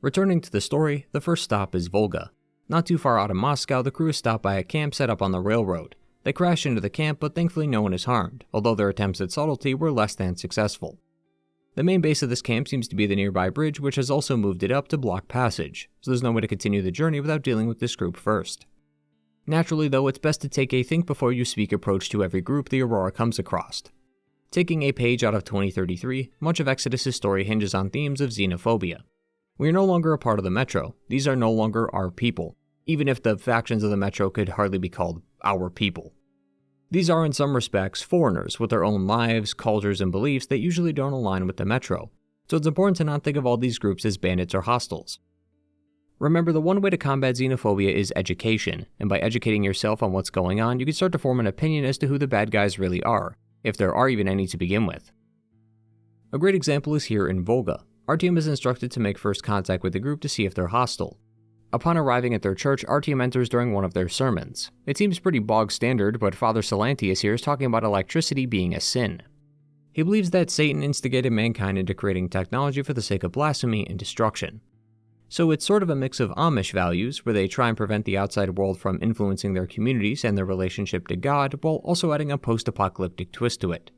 A: Returning to the story, the first stop is Volga. Not too far out of Moscow, the crew is stopped by a camp set up on the railroad. They crash into the camp, but thankfully no one is harmed, although their attempts at subtlety were less than successful. The main base of this camp seems to be the nearby bridge, which has also moved it up to block passage, so there's no way to continue the journey without dealing with this group first. Naturally though, it's best to take a think before you speak approach to every group the Aurora comes across. Taking a page out of 2033, much of Exodus' story hinges on themes of xenophobia. We are no longer a part of the Metro. These are no longer our people, even if the factions of the Metro could hardly be called our people. These are in some respects foreigners with their own lives, cultures, and beliefs that usually don't align with the Metro, so it's important to not think of all these groups as bandits or hostiles. Remember, the one way to combat xenophobia is education, and by educating yourself on what's going on, you can start to form an opinion as to who the bad guys really are, if there are even any to begin with. A great example is here in Volga. Artyom is instructed to make first contact with the group to see if they're hostile. Upon arriving at their church, Artyom enters during one of their sermons. It seems pretty bog standard, but Father Salantius here is talking about electricity being a sin. He believes that Satan instigated mankind into creating technology for the sake of blasphemy and destruction. So it's sort of a mix of Amish values, where they try and prevent the outside world from influencing their communities and their relationship to God, while also adding a post-apocalyptic twist to it.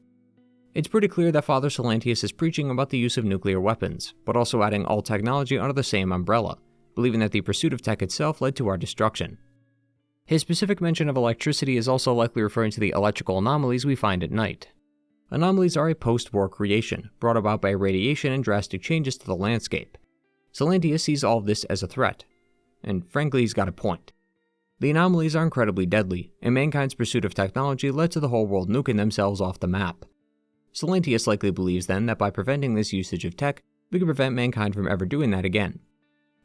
A: It's pretty clear that Father Silantius is preaching about the use of nuclear weapons, but also adding all technology under the same umbrella, believing that the pursuit of tech itself led to our destruction. His specific mention of electricity is also likely referring to the electrical anomalies we find at night. Anomalies are a post-war creation, brought about by radiation and drastic changes to the landscape. Silantius sees all of this as a threat, and frankly he's got a point. The anomalies are incredibly deadly, and mankind's pursuit of technology led to the whole world nuking themselves off the map. Silantius likely believes then that by preventing this usage of tech, we can prevent mankind from ever doing that again.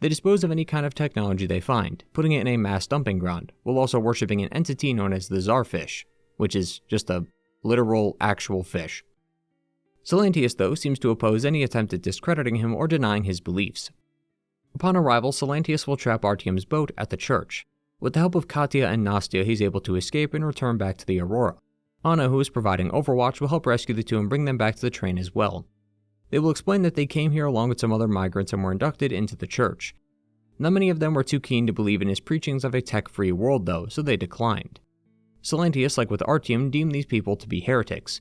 A: They dispose of any kind of technology they find, putting it in a mass dumping ground, while also worshipping an entity known as the Czarfish, which is just a literal, actual fish. Silantius, though, seems to oppose any attempt at discrediting him or denying his beliefs. Upon arrival, Silantius will trap Artyom's boat at the church. With the help of Katya and Nastya, he's able to escape and return back to the Aurora. Anna, who is providing overwatch, will help rescue the two and bring them back to the train as well. They will explain that they came here along with some other migrants and were inducted into the church. Not many of them were too keen to believe in his preachings of a tech-free world though, so they declined. Silantius, like with Artyom, deemed these people to be heretics.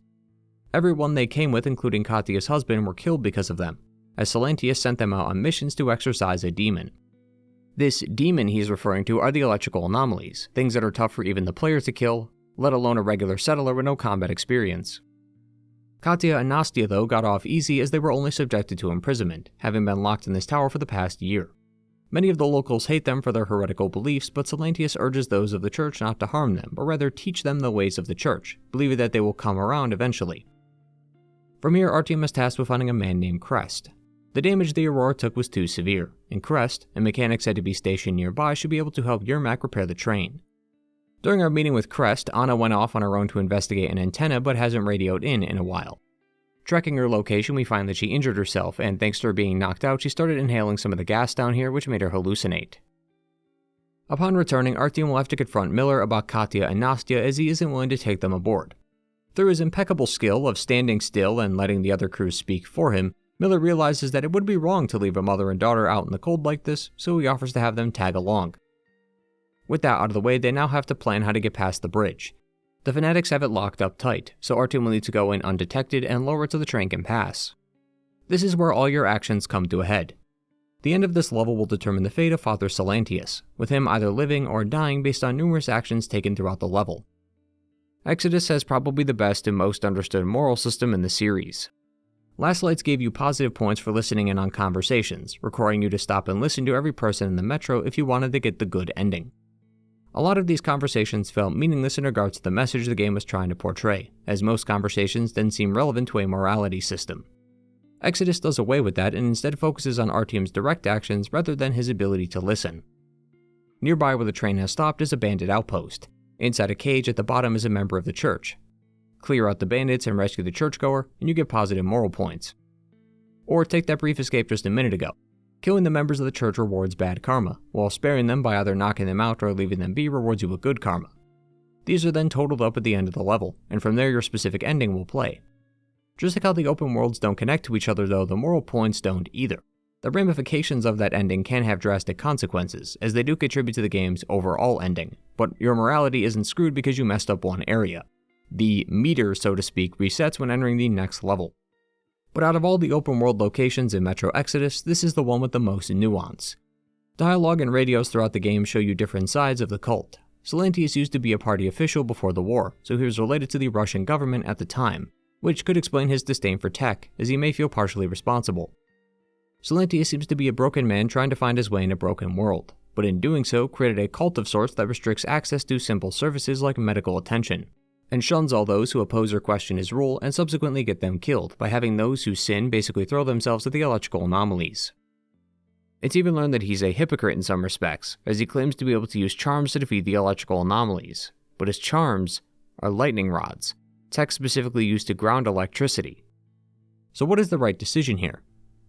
A: Everyone they came with, including Katya's husband, were killed because of them, as Silantius sent them out on missions to exorcise a demon. This demon he's referring to are the electrical anomalies, things that are tough for even the player to kill, let alone a regular settler with no combat experience. Katya and Nastya, though, got off easy as they were only subjected to imprisonment, having been locked in this tower for the past year. Many of the locals hate them for their heretical beliefs, but Silantius urges those of the church not to harm them, but rather teach them the ways of the church, believing that they will come around eventually. From here, Artyom is tasked with finding a man named Crest. The damage the Aurora took was too severe, and Crest, a mechanic said to be stationed nearby, should be able to help Yermak repair the train. During our meeting with Crest, Anna went off on her own to investigate an antenna but hasn't radioed in a while. Tracking her location, we find that she injured herself, and thanks to her being knocked out, she started inhaling some of the gas down here, which made her hallucinate. Upon returning, Artyom will have to confront Miller about Katya and Nastya as he isn't willing to take them aboard. Through his impeccable skill of standing still and letting the other crew speak for him, Miller realizes that it would be wrong to leave a mother and daughter out in the cold like this, so he offers to have them tag along. With that out of the way, they now have to plan how to get past the bridge. The fanatics have it locked up tight, so Artyom will need to go in undetected and lower it so the train can pass. This is where all your actions come to a head. The end of this level will determine the fate of Father Silantius, with him either living or dying based on numerous actions taken throughout the level. Exodus has probably the best and most understood moral system in the series. Last Lights gave you positive points for listening in on conversations, requiring you to stop and listen to every person in the metro if you wanted to get the good ending. A lot of these conversations felt meaningless in regards to the message the game was trying to portray, as most conversations didn't seem relevant to a morality system. Exodus does away with that and instead focuses on Artyom's direct actions rather than his ability to listen. Nearby where the train has stopped is a bandit outpost. Inside a cage at the bottom is a member of the church. Clear out the bandits and rescue the churchgoer, and you get positive moral points. Or take that brief escape just a minute ago. Killing the members of the church rewards bad karma, while sparing them by either knocking them out or leaving them be rewards you with good karma. These are then totaled up at the end of the level, and from there your specific ending will play. Just like how the open worlds don't connect to each other though, the moral points don't either. The ramifications of that ending can have drastic consequences, as they do contribute to the game's overall ending, but your morality isn't screwed because you messed up one area. The meter, so to speak, resets when entering the next level. But out of all the open world locations in Metro Exodus, this is the one with the most nuance. Dialogue and radios throughout the game show you different sides of the cult. Silantius used to be a party official before the war, so he was related to the Russian government at the time, which could explain his disdain for tech, as he may feel partially responsible. Silantius seems to be a broken man trying to find his way in a broken world, but in doing so created a cult of sorts that restricts access to simple services like medical attention, and shuns all those who oppose or question his rule and subsequently get them killed by having those who sin basically throw themselves at the electrical anomalies. It's even learned that he's a hypocrite in some respects, as he claims to be able to use charms to defeat the electrical anomalies, but his charms are lightning rods, tech specifically used to ground electricity. So what is the right decision here?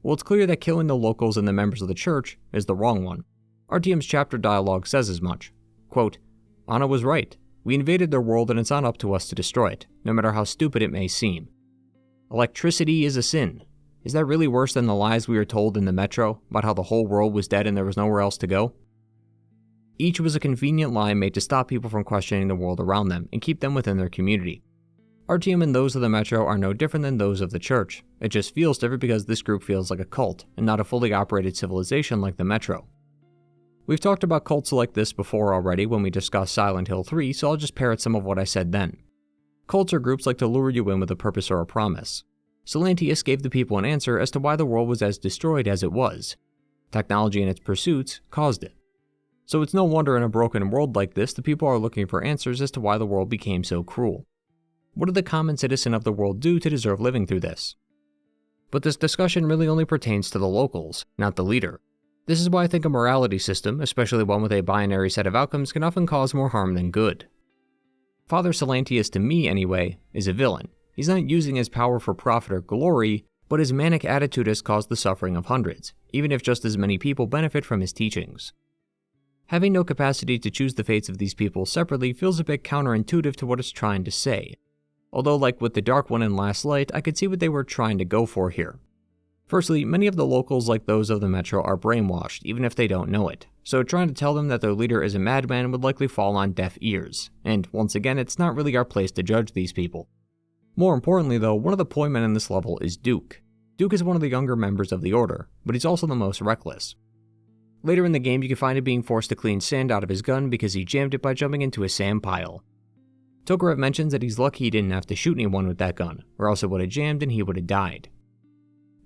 A: Well, it's clear that killing the locals and the members of the church is the wrong one. Artyom's chapter dialogue says as much. Quote, "Anna was right. We invaded their world and it's not up to us to destroy it, no matter how stupid it may seem. Electricity is a sin. Is that really worse than the lies we were told in the metro about how the whole world was dead and there was nowhere else to go? Each was a convenient lie made to stop people from questioning the world around them and keep them within their community. Artyom and those of the Metro are no different than those of the Church. It just feels different because this group feels like a cult, and not a fully operated civilization like the Metro. We've talked about cults like this before already when we discussed Silent Hill 3, so I'll just parrot some of what I said then. Cults are groups like to lure you in with a purpose or a promise. Silantius gave the people an answer as to why the world was as destroyed as it was. Technology and its pursuits caused it. So it's no wonder in a broken world like this, the people are looking for answers as to why the world became so cruel. What did the common citizen of the world do to deserve living through this? But this discussion really only pertains to the locals, not the leader. This is why I think a morality system, especially one with a binary set of outcomes, can often cause more harm than good. Father Silantius, to me anyway, is a villain. He's not using his power for profit or glory, but his manic attitude has caused the suffering of hundreds, even if just as many people benefit from his teachings. Having no capacity to choose the fates of these people separately feels a bit counterintuitive to what it's trying to say. Although, like with the Dark One in Last Light, I could see what they were trying to go for here. Firstly, many of the locals, like those of the Metro, are brainwashed, even if they don't know it, so trying to tell them that their leader is a madman would likely fall on deaf ears, and once again, it's not really our place to judge these people. More importantly though, one of the poi men in this level is Duke. Duke is one of the younger members of the Order, but he's also the most reckless. Later in the game, you can find him being forced to clean sand out of his gun because he jammed it by jumping into a sand pile. Tokarev mentions that he's lucky he didn't have to shoot anyone with that gun, or else it would have jammed and he would have died.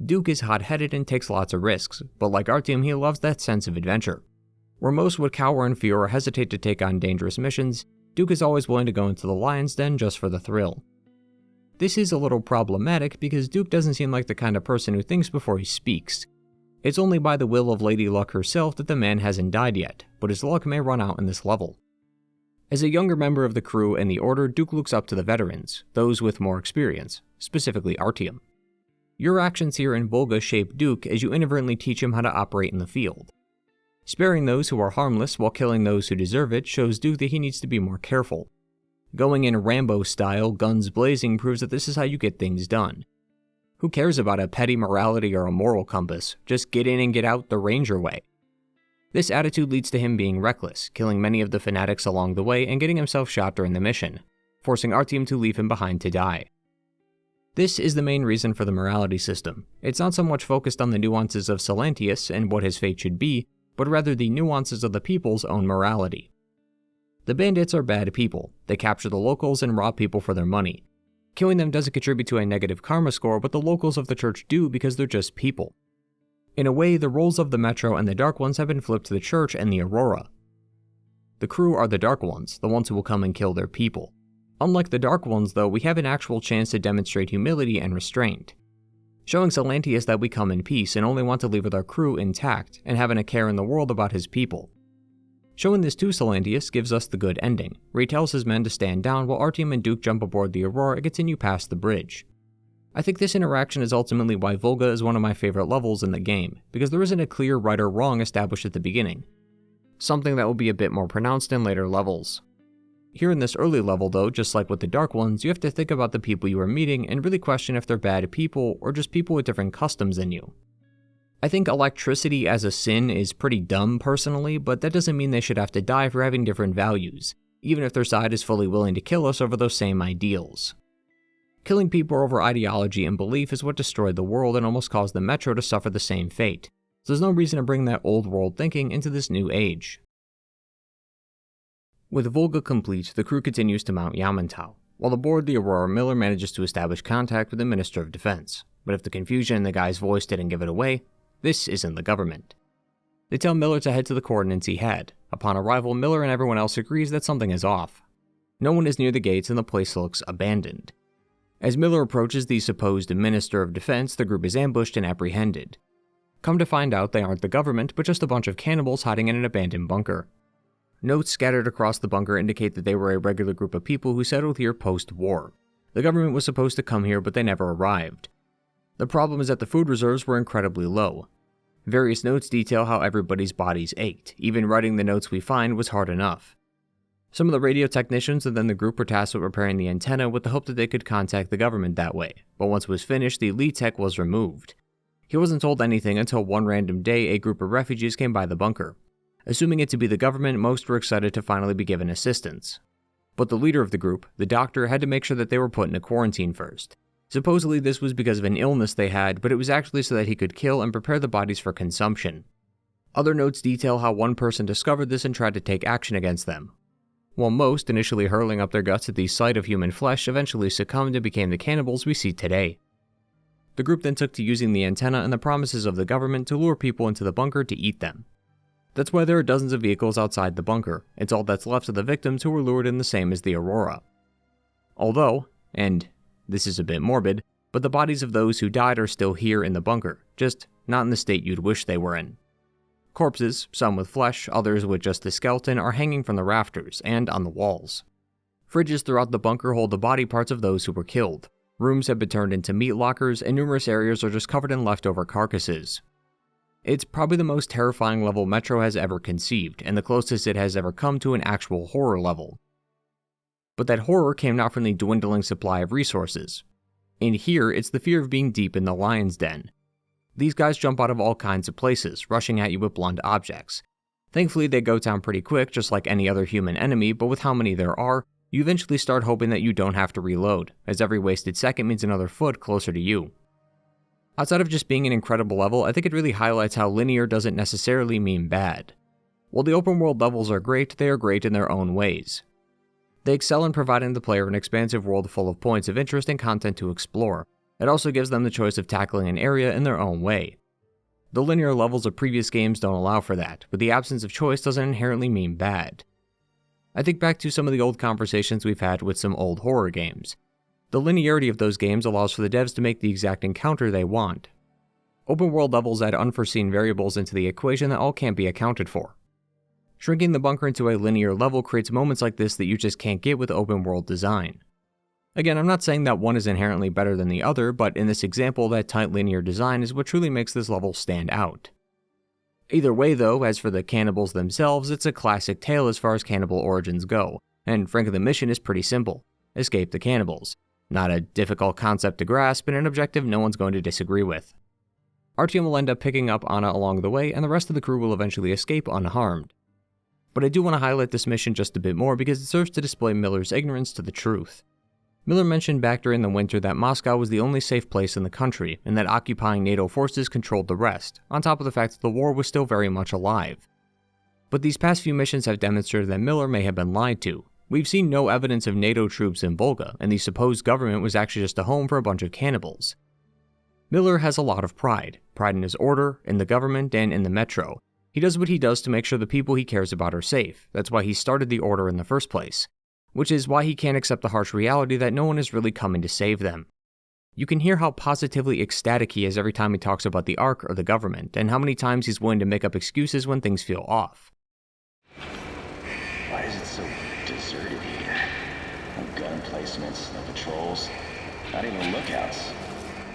A: Duke is hot-headed and takes lots of risks, but like Artyom, he loves that sense of adventure. Where most would cower in fear or hesitate to take on dangerous missions, Duke is always willing to go into the lion's den just for the thrill. This is a little problematic because Duke doesn't seem like the kind of person who thinks before he speaks. It's only by the will of Lady Luck herself that the man hasn't died yet, but his luck may run out in this level. As a younger member of the crew and the Order, Duke looks up to the veterans, those with more experience, specifically Artyom. Your actions here in Volga shape Duke as you inadvertently teach him how to operate in the field. Sparing those who are harmless while killing those who deserve it shows Duke that he needs to be more careful. Going in Rambo style, guns blazing, proves that this is how you get things done. Who cares about a petty morality or a moral compass? Just get in and get out the Ranger way. This attitude leads to him being reckless, killing many of the fanatics along the way and getting himself shot during the mission, forcing Artyom to leave him behind to die. This is the main reason for the morality system. It's not so much focused on the nuances of Silantius and what his fate should be, but rather the nuances of the people's own morality. The bandits are bad people. They capture the locals and rob people for their money. Killing them doesn't contribute to a negative karma score, but the locals of the Church do because they're just people. In a way, the roles of the Metro and the Dark Ones have been flipped to the Church and the Aurora. The crew are the Dark Ones, the ones who will come and kill their people. Unlike the Dark Ones though, we have an actual chance to demonstrate humility and restraint. Showing Silantius that we come in peace and only want to leave with our crew intact, and having a care in the world about his people. Showing this to Silantius gives us the good ending, where he tells his men to stand down while Artyom and Duke jump aboard the Aurora and continue past the bridge. I think this interaction is ultimately why Volga is one of my favorite levels in the game, because there isn't a clear right or wrong established at the beginning. Something that will be a bit more pronounced in later levels. Here in this early level though, just like with the Dark Ones, you have to think about the people you are meeting and really question if they're bad people or just people with different customs than you. I think electricity as a sin is pretty dumb personally, but that doesn't mean they should have to die for having different values, even if their side is fully willing to kill us over those same ideals. Killing people over ideology and belief is what destroyed the world and almost caused the Metro to suffer the same fate, so there's no reason to bring that old world thinking into this new age. With Volga complete, the crew continues to Mount Yamantau. While aboard the Aurora, Miller manages to establish contact with the Minister of Defense, but if the confusion in the guy's voice didn't give it away, this isn't the government. They tell Miller to head to the coordinates he had. Upon arrival, Miller and everyone else agrees that something is off. No one is near the gates and the place looks abandoned. As Miller approaches the supposed Minister of Defense, the group is ambushed and apprehended. Come to find out, they aren't the government, but just a bunch of cannibals hiding in an abandoned bunker. Notes scattered across the bunker indicate that they were a regular group of people who settled here post-war. The government was supposed to come here, but they never arrived. The problem is that the food reserves were incredibly low. Various notes detail how everybody's bodies ached. Even writing the notes we find was hard enough. Some of the radio technicians and then the group were tasked with repairing the antenna with the hope that they could contact the government that way, but once it was finished, the lead tech was removed. He wasn't told anything until one random day a group of refugees came by the bunker. Assuming it to be the government, most were excited to finally be given assistance. But the leader of the group, the doctor, had to make sure that they were put into quarantine first. Supposedly this was because of an illness they had, but it was actually so that he could kill and prepare the bodies for consumption. Other notes detail how one person discovered this and tried to take action against them. While most, initially hurling up their guts at the sight of human flesh, eventually succumbed and became the cannibals we see today. The group then took to using the antenna and the promises of the government to lure people into the bunker to eat them. That's why there are dozens of vehicles outside the bunker. It's all that's left of the victims who were lured in the same as the Aurora. Although, and this is a bit morbid, but the bodies of those who died are still here in the bunker, just not in the state you'd wish they were in. Corpses, some with flesh, others with just the skeleton, are hanging from the rafters and on the walls. Fridges throughout the bunker hold the body parts of those who were killed. Rooms have been turned into meat lockers, and numerous areas are just covered in leftover carcasses. It's probably the most terrifying level Metro has ever conceived, and the closest it has ever come to an actual horror level. But that horror came not from the dwindling supply of resources. In here, it's the fear of being deep in the lion's den. These guys jump out of all kinds of places, rushing at you with blunt objects. Thankfully, they go down pretty quick, just like any other human enemy, but with how many there are, you eventually start hoping that you don't have to reload, as every wasted second means another foot closer to you. Outside of just being an incredible level, I think it really highlights how linear doesn't necessarily mean bad. While the open world levels are great, they are great in their own ways. They excel in providing the player an expansive world full of points of interest and content to explore. It also gives them the choice of tackling an area in their own way. The linear levels of previous games don't allow for that, but the absence of choice doesn't inherently mean bad. I think back to some of the old conversations we've had with some old horror games. The linearity of those games allows for the devs to make the exact encounter they want. Open world levels add unforeseen variables into the equation that all can't be accounted for. Shrinking the bunker into a linear level creates moments like this that you just can't get with open world design. Again, I'm not saying that one is inherently better than the other, but in this example, that tight linear design is what truly makes this level stand out. Either way though, as for the cannibals themselves, it's a classic tale as far as cannibal origins go, and frankly the mission is pretty simple: escape the cannibals. Not a difficult concept to grasp, and an objective no one's going to disagree with. Artyom will end up picking up Anna along the way, and the rest of the crew will eventually escape unharmed. But I do want to highlight this mission just a bit more because it serves to display Miller's ignorance to the truth. Miller mentioned back during the winter that Moscow was the only safe place in the country, and that occupying NATO forces controlled the rest, on top of the fact that the war was still very much alive. But these past few missions have demonstrated that Miller may have been lied to. We've seen no evidence of NATO troops in Volga, and the supposed government was actually just a home for a bunch of cannibals. Miller has a lot of pride in his order, in the government, and in the Metro. He does what he does to make sure the people he cares about are safe. That's why he started the order in the first place. Which is why he can't accept the harsh reality that no one is really coming to save them. You can hear how positively ecstatic he is every time he talks about the Ark or the government, and how many times he's willing to make up excuses when things feel off.
F: Why is it so deserted here? No gun placements, no patrols, not even lookouts.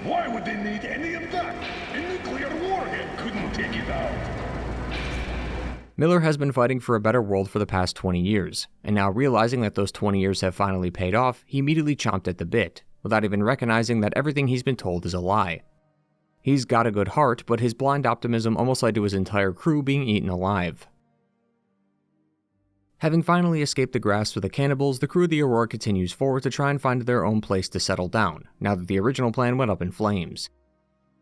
C: Why would they need any of that? A nuclear warhead couldn't take it out.
A: Miller has been fighting for a better world for the past 20 years, and now realizing that those 20 years have finally paid off, he immediately chomped at the bit, without even recognizing that everything he's been told is a lie. He's got a good heart, but his blind optimism almost led to his entire crew being eaten alive. Having finally escaped the grasp of the cannibals, the crew of the Aurora continues forward to try and find their own place to settle down, now that the original plan went up in flames.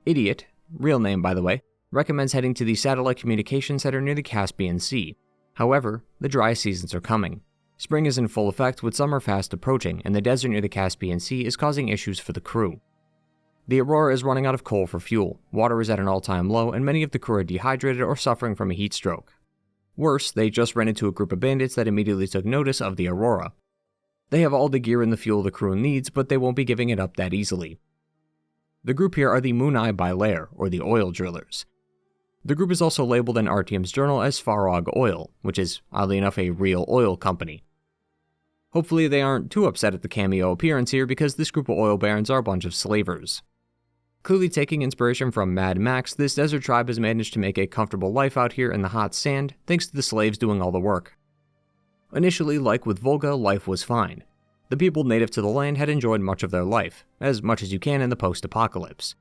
A: Idiot, real name by the way, recommends heading to the satellite communication center near the Caspian Sea. However, the dry seasons are coming. Spring is in full effect with summer fast approaching, and the desert near the Caspian Sea is causing issues for the crew. The Aurora is running out of coal for fuel, water is at an all-time low, and many of the crew are dehydrated or suffering from a heat stroke. Worse, they just ran into a group of bandits that immediately took notice of the Aurora. They have all the gear and the fuel the crew needs, but they won't be giving it up that easily. The group here are the Munai Bailair, or the Oil Drillers. The group is also labeled in Artyom's journal as Farog Oil, which is, oddly enough, a real oil company. Hopefully they aren't too upset at the cameo appearance here because this group of oil barons are a bunch of slavers. Clearly taking inspiration from Mad Max, this desert tribe has managed to make a comfortable life out here in the hot sand, thanks to the slaves doing all the work. Initially, like with Volga, life was fine. The people native to the land had enjoyed much of their life, as much as you can in the post-apocalypse.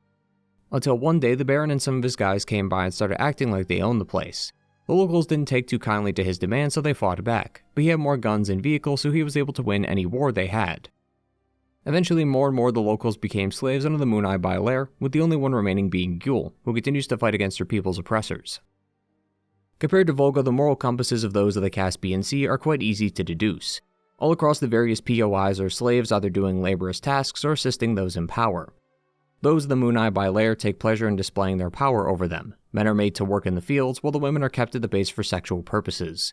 A: Until one day the Baron and some of his guys came by and started acting like they owned the place. The locals didn't take too kindly to his demands, so they fought back, but he had more guns and vehicles, so he was able to win any war they had. Eventually, more and more of the locals became slaves under the Moon Eye Bailair, with the only one remaining being Gyul, who continues to fight against her people's oppressors. Compared to Volga, the moral compasses of those of the Caspian Sea are quite easy to deduce. All across the various POIs are slaves either doing laborious tasks or assisting those in power. Those of the Moon Eye Bailair take pleasure in displaying their power over them. Men are made to work in the fields, while the women are kept at the base for sexual purposes.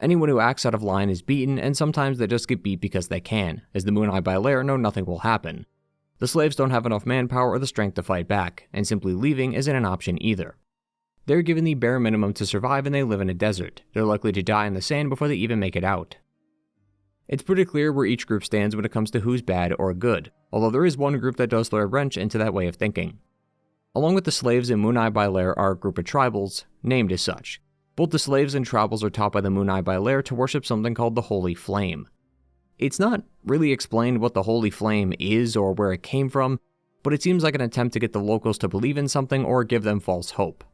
A: Anyone who acts out of line is beaten, and sometimes they just get beat because they can, as the Moon Eye Bailair know nothing will happen. The slaves don't have enough manpower or the strength to fight back, and simply leaving isn't an option either. They're given the bare minimum to survive, and they live in a desert. They're likely to die in the sand before they even make it out. It's pretty clear where each group stands when it comes to who's bad or good, although there is one group that does throw a wrench into that way of thinking. Along with the slaves in Moon Eye Bailair are a group of tribals, named as such. Both the slaves and tribals are taught by the Moon Eye Bailair to worship something called the Holy Flame. It's not really explained what the Holy Flame is or where it came from, but it seems like an attempt to get the locals to believe in something or give them false hope.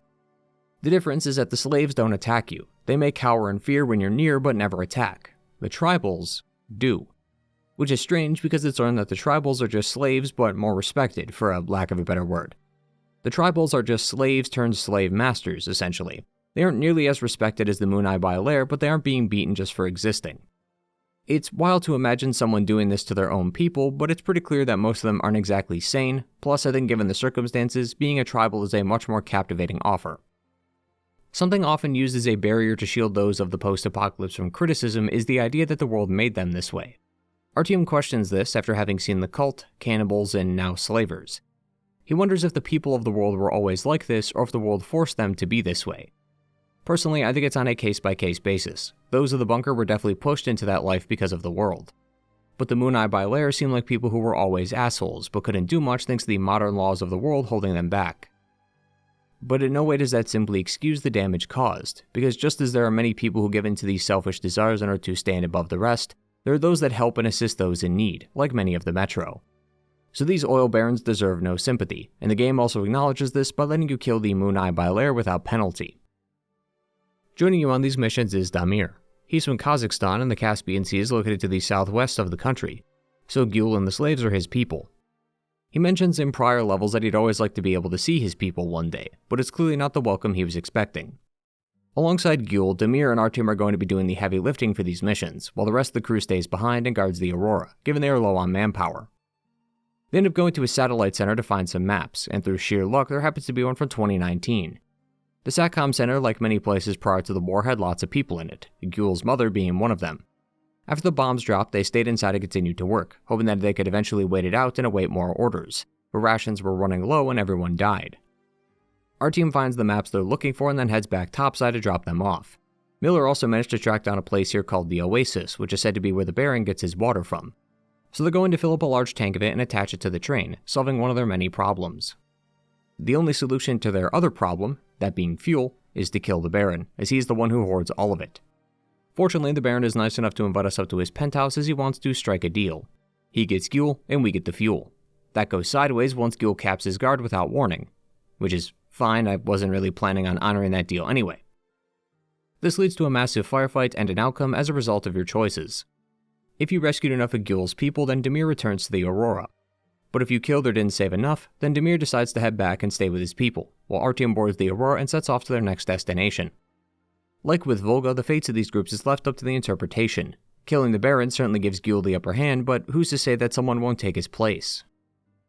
A: The difference is that the slaves don't attack you. They may cower in fear when you're near but never attack. The tribals do. Which is strange because it's learned that the tribals are just slaves but more respected, for a lack of a better word. The tribals are just slaves turned slave masters, essentially. They aren't nearly as respected as the Moon Eye Bailair, but they aren't being beaten just for existing. It's wild to imagine someone doing this to their own people, but it's pretty clear that most of them aren't exactly sane, plus I think given the circumstances, being a tribal is a much more captivating offer. Something often used as a barrier to shield those of the post-apocalypse from criticism is the idea that the world made them this way. Artyom questions this after having seen the cult, cannibals, and now slavers. He wonders if the people of the world were always like this, or if the world forced them to be this way. Personally, I think it's on a case-by-case basis. Those of the bunker were definitely pushed into that life because of the world. But the Moon Eye Bailair seem like people who were always assholes, but couldn't do much thanks to the modern laws of the world holding them back. But in no way does that simply excuse the damage caused, because just as there are many people who give in to these selfish desires in order to stand above the rest, there are those that help and assist those in need, like many of the Metro. So these oil barons deserve no sympathy, and the game also acknowledges this by letting you kill the Moon Eye Bailair without penalty. Joining you on these missions is Damir. He's from Kazakhstan, and the Caspian Sea is located to the southwest of the country, so Gyul and the slaves are his people. He mentions in prior levels that he'd always like to be able to see his people one day, but it's clearly not the welcome he was expecting. Alongside Gyul, Damir and Artyom are going to be doing the heavy lifting for these missions, while the rest of the crew stays behind and guards the Aurora, given they are low on manpower. They end up going to a satellite center to find some maps, and through sheer luck there happens to be one from 2019. The SATCOM center, like many places prior to the war, had lots of people in it, Gyul's mother being one of them. After the bombs dropped, they stayed inside and continued to work, hoping that they could eventually wait it out and await more orders, but rations were running low and everyone died. Our team finds the maps they're looking for and then heads back topside to drop them off. Miller also managed to track down a place here called the Oasis, which is said to be where the Baron gets his water from. So they're going to fill up a large tank of it and attach it to the train, solving one of their many problems. The only solution to their other problem, that being fuel, is to kill the Baron, as he's the one who hoards all of it. Fortunately, the Baron is nice enough to invite us up to his penthouse as he wants to strike a deal. He gets Gyul, and we get the fuel. That goes sideways once Gyul caps his guard without warning, which is fine, I wasn't really planning on honoring that deal anyway. This leads to a massive firefight and an outcome as a result of your choices. If you rescued enough of Gyul's people, then Damir returns to the Aurora. But if you killed or didn't save enough, then Damir decides to head back and stay with his people, while Artyom boards the Aurora and sets off to their next destination. Like with Volga, the fates of these groups is left up to the interpretation. Killing the Baron certainly gives Gyul the upper hand, but who's to say that someone won't take his place?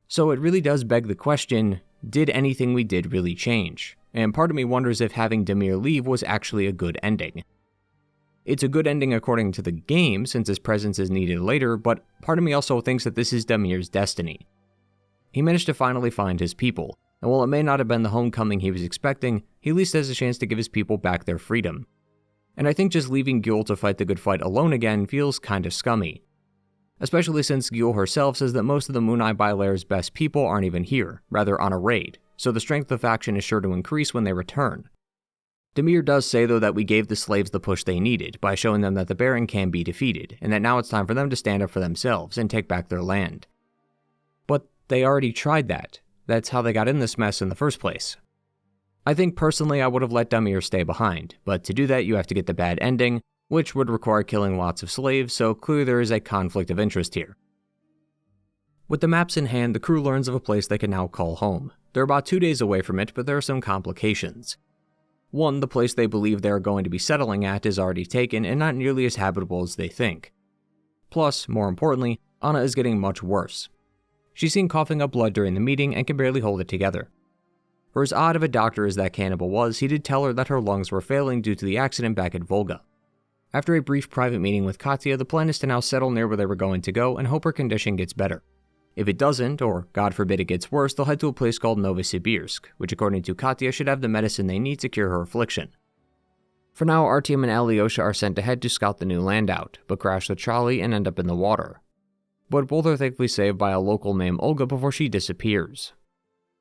A: So it really does beg the question, did anything we did really change? And part of me wonders if having Damir leave was actually a good ending. It's a good ending according to the game, since his presence is needed later, but part of me also thinks that this is Damir's destiny. He managed to finally find his people, and while it may not have been the homecoming he was expecting, he at least has a chance to give his people back their freedom. And I think just leaving Gyul to fight the good fight alone again feels kinda scummy. Especially since Gyul herself says that most of the Moon Eye Bailair's best people aren't even here, rather on a raid, so the strength of the faction is sure to increase when they return. Damir does say though that we gave the slaves the push they needed by showing them that the Baron can be defeated, and that now it's time for them to stand up for themselves and take back their land. But they already tried that. That's how they got in this mess in the first place. I think personally I would have let Damir stay behind, but to do that you have to get the bad ending, which would require killing lots of slaves, so clearly there is a conflict of interest here. With the maps in hand, the crew learns of a place they can now call home. They're about 2 days away from it, but there are some complications. One, the place they believe they are going to be settling at is already taken and not nearly as habitable as they think. Plus, more importantly, Anna is getting much worse. She's seen coughing up blood during the meeting and can barely hold it together. For as odd of a doctor as that cannibal was, he did tell her that her lungs were failing due to the accident back at Volga. After a brief private meeting with Katya, the plan is to now settle near where they were going to go and hope her condition gets better. If it doesn't, or God forbid it gets worse, they'll head to a place called Novosibirsk, which according to Katya should have the medicine they need to cure her affliction. For now, Artyom and Alyosha are sent ahead to scout the new land out, but crash the trolley and end up in the water. But both are thankfully saved by a local named Olga before she disappears.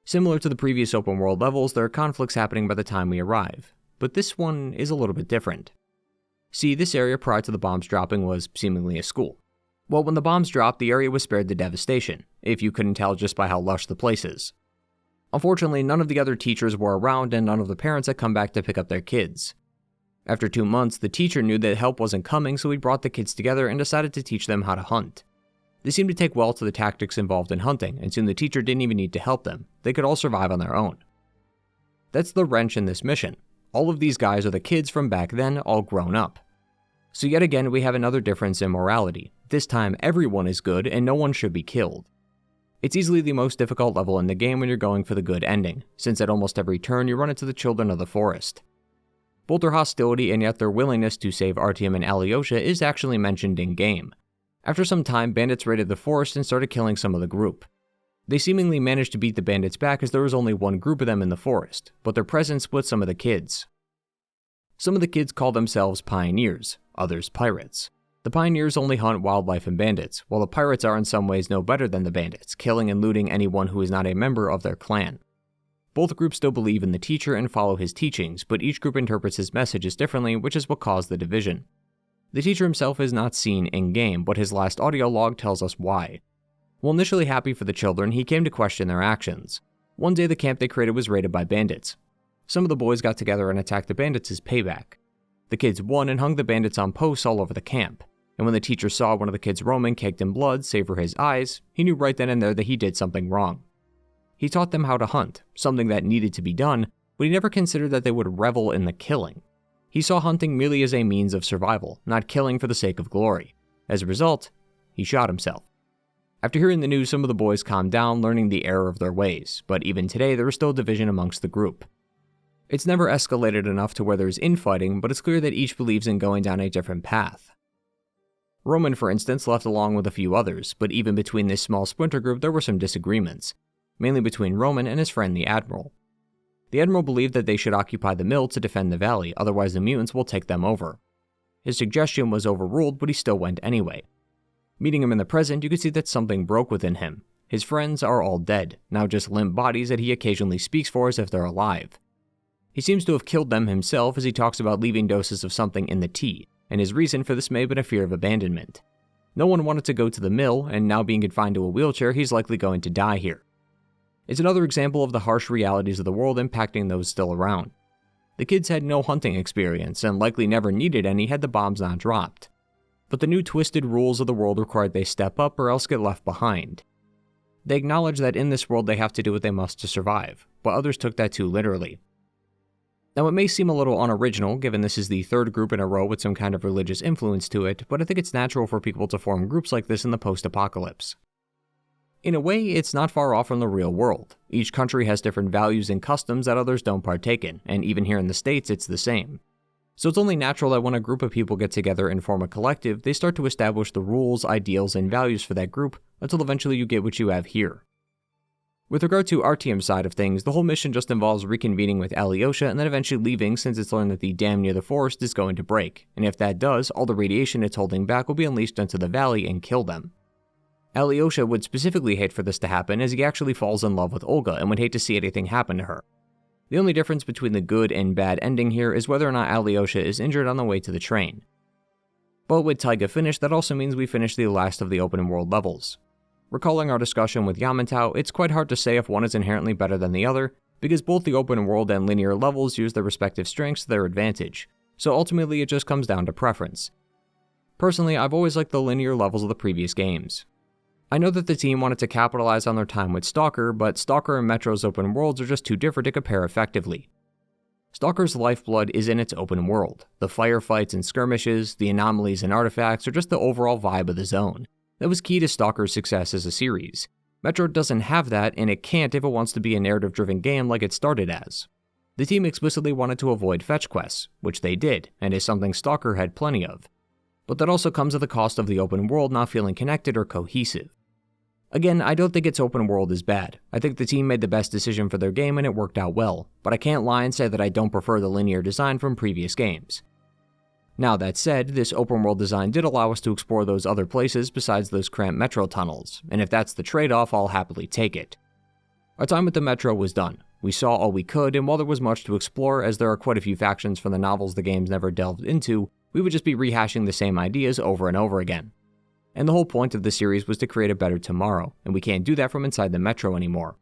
A: Similar to the previous open world levels, there are conflicts happening by the time we arrive, but this one is a little bit different. See, this area prior to the bombs dropping was seemingly a school. Well, when the bombs dropped, the area was spared the devastation, if you couldn't tell just by how lush the place is. Unfortunately, none of the other teachers were around and none of the parents had come back to pick up their kids. After 2 months, the teacher knew that help wasn't coming, so he brought the kids together and decided to teach them how to hunt. They seemed to take well to the tactics involved in hunting, and soon the teacher didn't even need to help them. They could all survive on their own. That's the wrench in this mission. All of these guys are the kids from back then, all grown up. So yet again, we have another difference in morality. This time, everyone is good and no one should be killed. It's easily the most difficult level in the game when you're going for the good ending, since at almost every turn you run into the children of the forest. Both their hostility and yet their willingness to save Artyom and Alyosha is actually mentioned in-game. After some time, bandits raided the forest and started killing some of the group. They seemingly managed to beat the bandits back as there was only one group of them in the forest, but their presence split some of the kids. Some of the kids call themselves pioneers, others pirates. The pioneers only hunt wildlife and bandits, while the pirates are in some ways no better than the bandits, killing and looting anyone who is not a member of their clan. Both groups still believe in the teacher and follow his teachings, but each group interprets his messages differently, which is what caused the division. The teacher himself is not seen in-game, but his last audio log tells us why. While initially happy for the children, he came to question their actions. One day the camp they created was raided by bandits. Some of the boys got together and attacked the bandits as payback. The kids won and hung the bandits on posts all over the camp, and when the teacher saw one of the kids roaming caked in blood save for his eyes, he knew right then and there that he did something wrong. He taught them how to hunt, something that needed to be done, but he never considered that they would revel in the killing. He saw hunting merely as a means of survival, not killing for the sake of glory. As a result, he shot himself. After hearing the news, some of the boys calmed down, learning the error of their ways, but even today there is still division amongst the group. It's never escalated enough to where there's infighting, but it's clear that each believes in going down a different path. Roman, for instance, left along with a few others, but even between this small splinter group there were some disagreements, mainly between Roman and his friend the Admiral. The Admiral believed that they should occupy the mill to defend the valley, otherwise the mutants will take them over. His suggestion was overruled, but he still went anyway. Meeting him in the present, you could see that something broke within him. His friends are all dead, now just limp bodies that he occasionally speaks for as if they're alive. He seems to have killed them himself as he talks about leaving doses of something in the tea, and his reason for this may have been a fear of abandonment. No one wanted to go to the mill, and now being confined to a wheelchair, he's likely going to die here. It's another example of the harsh realities of the world impacting those still around. The kids had no hunting experience, and likely never needed any had the bombs not dropped. But the new twisted rules of the world required they step up or else get left behind. They acknowledge that in this world they have to do what they must to survive, but others took that too literally. Now it may seem a little unoriginal given this is the third group in a row with some kind of religious influence to it, but I think it's natural for people to form groups like this in the post-apocalypse. In a way, it's not far off from the real world. Each country has different values and customs that others don't partake in, and even here in the States it's the same. So it's only natural that when a group of people get together and form a collective, they start to establish the rules, ideals, and values for that group until eventually you get what you have here. With regard to Artyom's side of things, the whole mission just involves reconvening with Alyosha and then eventually leaving since it's learned that the dam near the forest is going to break, and if that does, all the radiation it's holding back will be unleashed into the valley and kill them. Alyosha would specifically hate for this to happen as he actually falls in love with Olga and would hate to see anything happen to her. The only difference between the good and bad ending here is whether or not Alyosha is injured on the way to the train. But with Taiga finished, that also means we finish the last of the open world levels. Recalling our discussion with Yamantau, it's quite hard to say if one is inherently better than the other, because both the open world and linear levels use their respective strengths to their advantage, so ultimately it just comes down to preference. Personally, I've always liked the linear levels of the previous games. I know that the team wanted to capitalize on their time with Stalker, but Stalker and Metro's open worlds are just too different to compare effectively. Stalker's lifeblood is in its open world, the firefights and skirmishes, the anomalies and artifacts, or just the overall vibe of the zone. That was key to Stalker's success as a series. Metro doesn't have that, and it can't if it wants to be a narrative-driven game like it started as. The team explicitly wanted to avoid fetch quests, which they did, and is something Stalker had plenty of. But that also comes at the cost of the open world not feeling connected or cohesive. Again, I don't think its open world is bad. I think the team made the best decision for their game and it worked out well, but I can't lie and say that I don't prefer the linear design from previous games. Now that said, this open world design did allow us to explore those other places besides those cramped Metro tunnels, and if that's the trade-off, I'll happily take it. Our time with the Metro was done. We saw all we could, and while there was much to explore, as there are quite a few factions from the novels the games never delved into, we would just be rehashing the same ideas over and over again. And the whole point of the series was to create a better tomorrow, and we can't do that from inside the Metro anymore.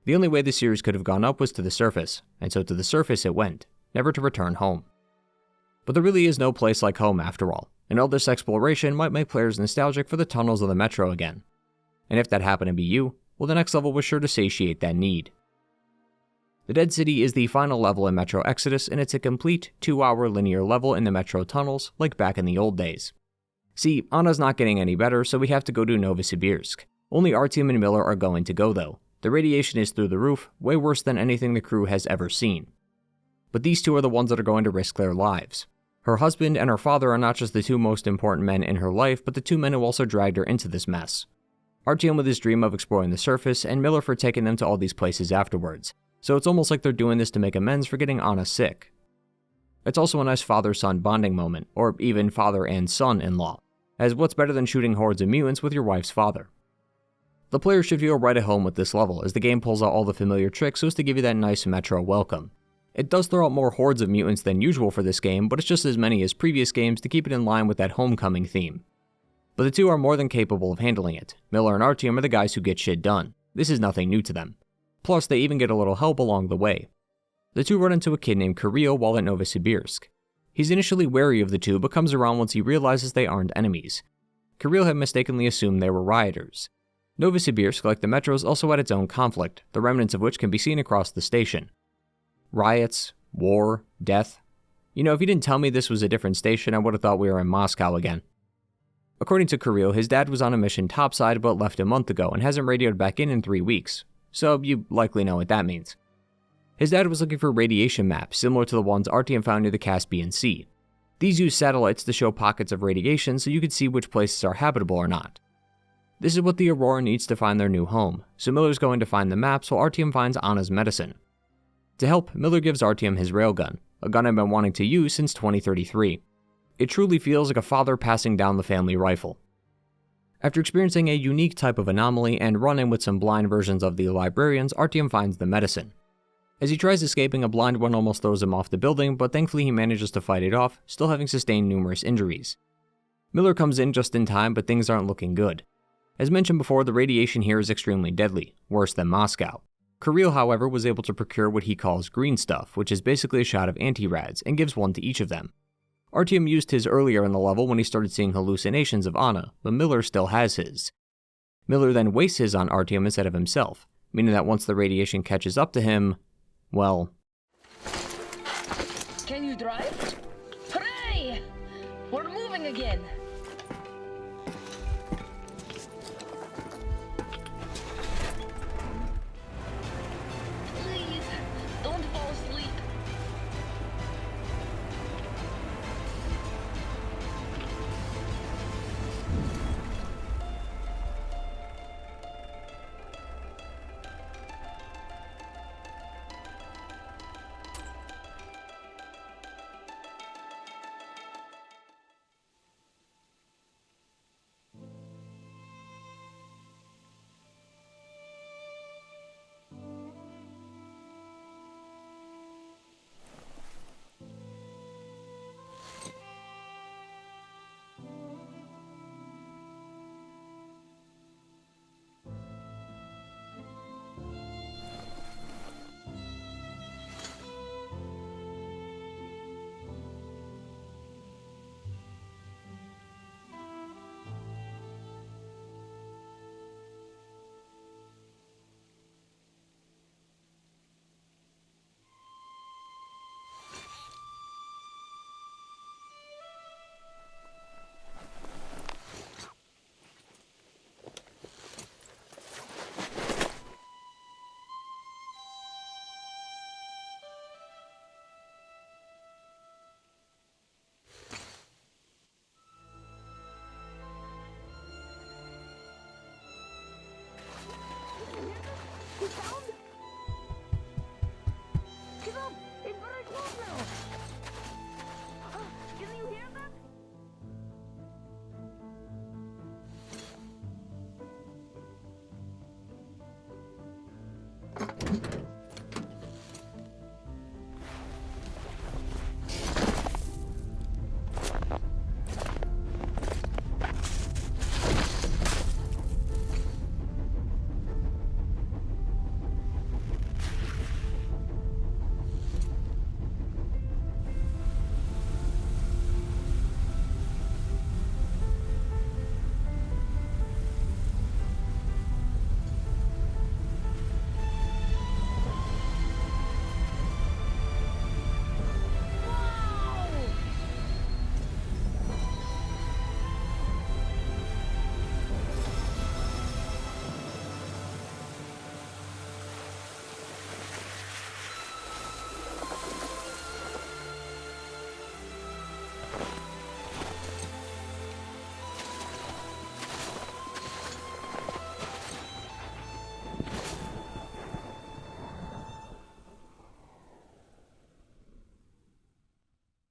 A: The only way the series could have gone up was to the surface, and so to the surface it went, never to return home. But there really is no place like home after all, and all this exploration might make players nostalgic for the tunnels of the Metro again. And if that happened to be you, well, the next level was sure to satiate that need. The Dead City is the final level in Metro Exodus, and it's a complete 2-hour linear level in the Metro tunnels, like back in the old days. See, Anna's not getting any better, so we have to go to Novosibirsk. Only Artyom and Miller are going to go though. The radiation is through the roof, way worse than anything the crew has ever seen. But these two are the ones that are going to risk their lives. Her husband and her father are not just the two most important men in her life, but the two men who also dragged her into this mess. Artyom with his dream of exploring the surface, and Miller for taking them to all these places afterwards. So it's almost like they're doing this to make amends for getting Anna sick. It's also a nice father-son bonding moment, or even father and son-in-law, as what's better than shooting hordes of mutants with your wife's father? The player should feel right at home with this level, as the game pulls out all the familiar tricks so as to give you that nice Metro welcome. It does throw out more hordes of mutants than usual for this game, but it's just as many as previous games to keep it in line with that homecoming theme. But the two are more than capable of handling it. Miller and Artyom are the guys who get shit done. This is nothing new to them. Plus, they even get a little help along the way. The two run into a kid named Kirill while at Novosibirsk. He's initially wary of the two, but comes around once he realizes they aren't enemies. Kirill had mistakenly assumed they were rioters. Novosibirsk, like the Metros, also had its own conflict, the remnants of which can be seen across the station. Riots, war, death. You know, if you didn't tell me this was a different station, I would have thought we were in Moscow again. According to Kirill, his dad was on a mission topside but left a month ago and hasn't radioed back in 3 weeks, so you likely know what that means. His dad was looking for radiation maps, similar to the ones Artyom found near the Caspian Sea. These use satellites to show pockets of radiation so you can see which places are habitable or not. This is what the Aurora needs to find their new home, so Miller's going to find the maps while Artyom finds Anna's medicine. To help, Miller gives Artyom his railgun, a gun I've been wanting to use since 2033. It truly feels like a father passing down the family rifle. After experiencing a unique type of anomaly and run-in with some blind versions of the librarians, Artyom finds the medicine. As he tries escaping, a blind one almost throws him off the building, but thankfully he manages to fight it off, still having sustained numerous injuries. Miller comes in just in time, but things aren't looking good. As mentioned before, the radiation here is extremely deadly, worse than Moscow. Kirill, however, was able to procure what he calls green stuff, which is basically a shot of anti-rads, and gives one to each of them. Artyom used his earlier in the level when he started seeing hallucinations of Anna, but Miller still has his. Miller then wastes his on Artyom instead of himself, meaning that once the radiation catches up to him, well...
G: Can you drive? Hooray! We're moving again! Please, don't fall asleep.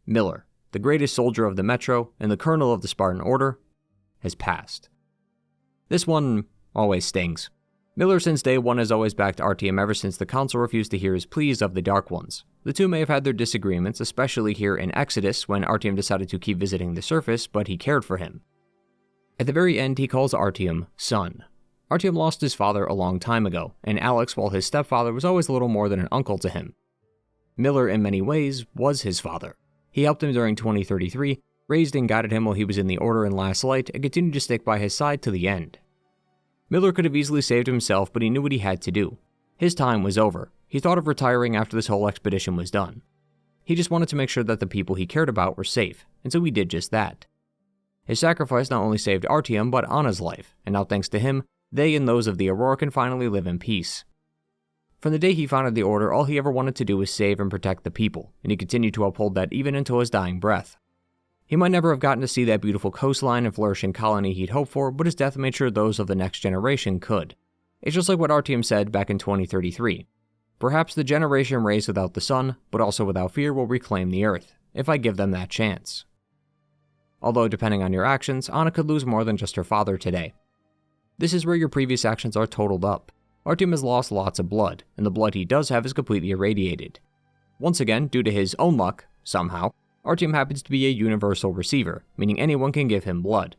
A: Miller, the greatest soldier of the Metro and the colonel of the Spartan Order, has passed. This one always stings. Miller since day one has always backed Artyom ever since the Council refused to hear his pleas of the Dark Ones. The two may have had their disagreements, especially here in Exodus when Artyom decided to keep visiting the surface, but he cared for him. At the very end, he calls Artyom son. Artyom lost his father a long time ago, and Alex, while his stepfather, was always a little more than an uncle to him. Miller, in many ways, was his father. He helped him during 2033, raised and guided him while he was in the Order and Last Light, and continued to stick by his side to the end. Miller could have easily saved himself, but he knew what he had to do. His time was over. He thought of retiring after this whole expedition was done. He just wanted to make sure that the people he cared about were safe, and so he did just that. His sacrifice not only saved Artyom, but Anna's life, and now thanks to him, they and those of the Aurora can finally live in peace. From the day he founded the Order, all he ever wanted to do was save and protect the people, and he continued to uphold that even until his dying breath. He might never have gotten to see that beautiful coastline and flourishing colony he'd hoped for, but his death made sure those of the next generation could. It's just like what Artyom said back in 2033. Perhaps the generation raised without the sun, but also without fear, will reclaim the Earth, if I give them that chance. Although, depending on your actions, Anna could lose more than just her father today. This is where your previous actions are totaled up. Artyom has lost lots of blood, and the blood he does have is completely irradiated. Once again, due to his own luck, somehow, Artyom happens to be a universal receiver, meaning anyone can give him blood.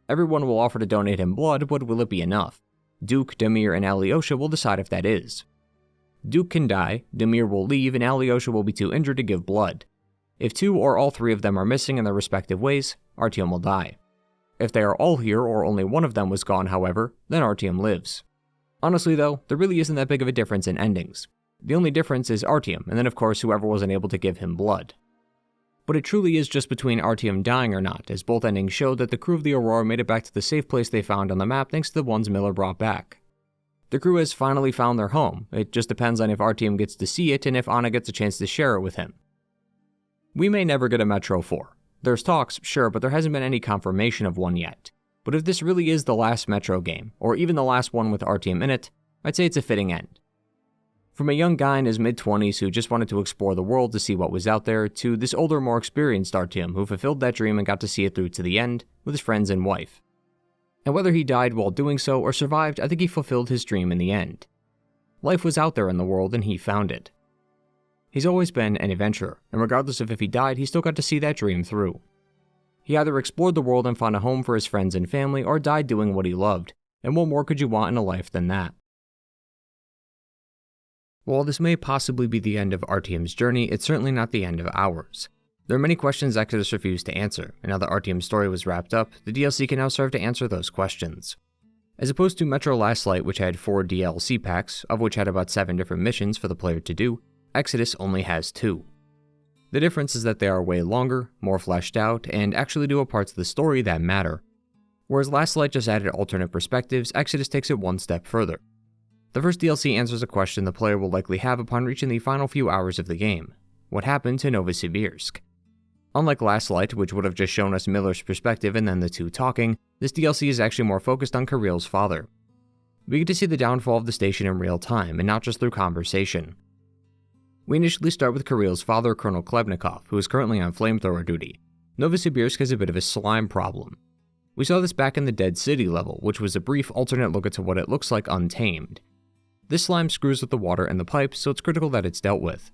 A: Everyone will offer to donate him blood, but will it be enough? Duke, Damir, and Alyosha will decide if that is. Duke can die, Damir will leave, and Alyosha will be too injured to give blood. If two or all three of them are missing in their respective ways, Artyom will die. If they are all here or only one of them was gone, however, then Artyom lives. Honestly though, there really isn't that big of a difference in endings. The only difference is Artyom, and then of course whoever wasn't able to give him blood. But it truly is just between Artyom dying or not, as both endings showed that the crew of the Aurora made it back to the safe place they found on the map thanks to the ones Miller brought back. The crew has finally found their home. It just depends on if Artyom gets to see it and if Anna gets a chance to share it with him. We may never get a Metro 4. There's talks, sure, but there hasn't been any confirmation of one yet. But if this really is the last Metro game, or even the last one with Artyom in it, I'd say it's a fitting end. From a young guy in his mid-20s who just wanted to explore the world to see what was out there, to this older, more experienced Artyom who fulfilled that dream and got to see it through to the end with his friends and wife. And whether he died while doing so or survived, I think he fulfilled his dream in the end. Life was out there in the world and he found it. He's always been an adventurer, and regardless of if he died, he still got to see that dream through. He either explored the world and found a home for his friends and family, or died doing what he loved, and what more could you want in a life than that? While this may possibly be the end of Artyom's journey, it's certainly not the end of ours. There are many questions Exodus refused to answer, and now that Artyom's story was wrapped up, the DLC can now serve to answer those questions. As opposed to Metro Last Light, which had 4 DLC packs, of which had about 7 different missions for the player to do, Exodus only has 2. The difference is that they are way longer, more fleshed out, and actually do parts of the story that matter. Whereas Last Light just added alternate perspectives, Exodus takes it one step further. The first DLC answers a question the player will likely have upon reaching the final few hours of the game. What happened to Novosibirsk? Unlike Last Light, which would have just shown us Miller's perspective and then the two talking, this DLC is actually more focused on Kirill's father. We get to see the downfall of the station in real time, and not just through conversation. We initially start with Kirill's father, Colonel Klebnikov, who is currently on flamethrower duty. Novosibirsk has a bit of a slime problem. We saw this back in the Dead City level, which was a brief alternate look into what it looks like untamed. This slime screws with the water and the pipes, so it's critical that it's dealt with.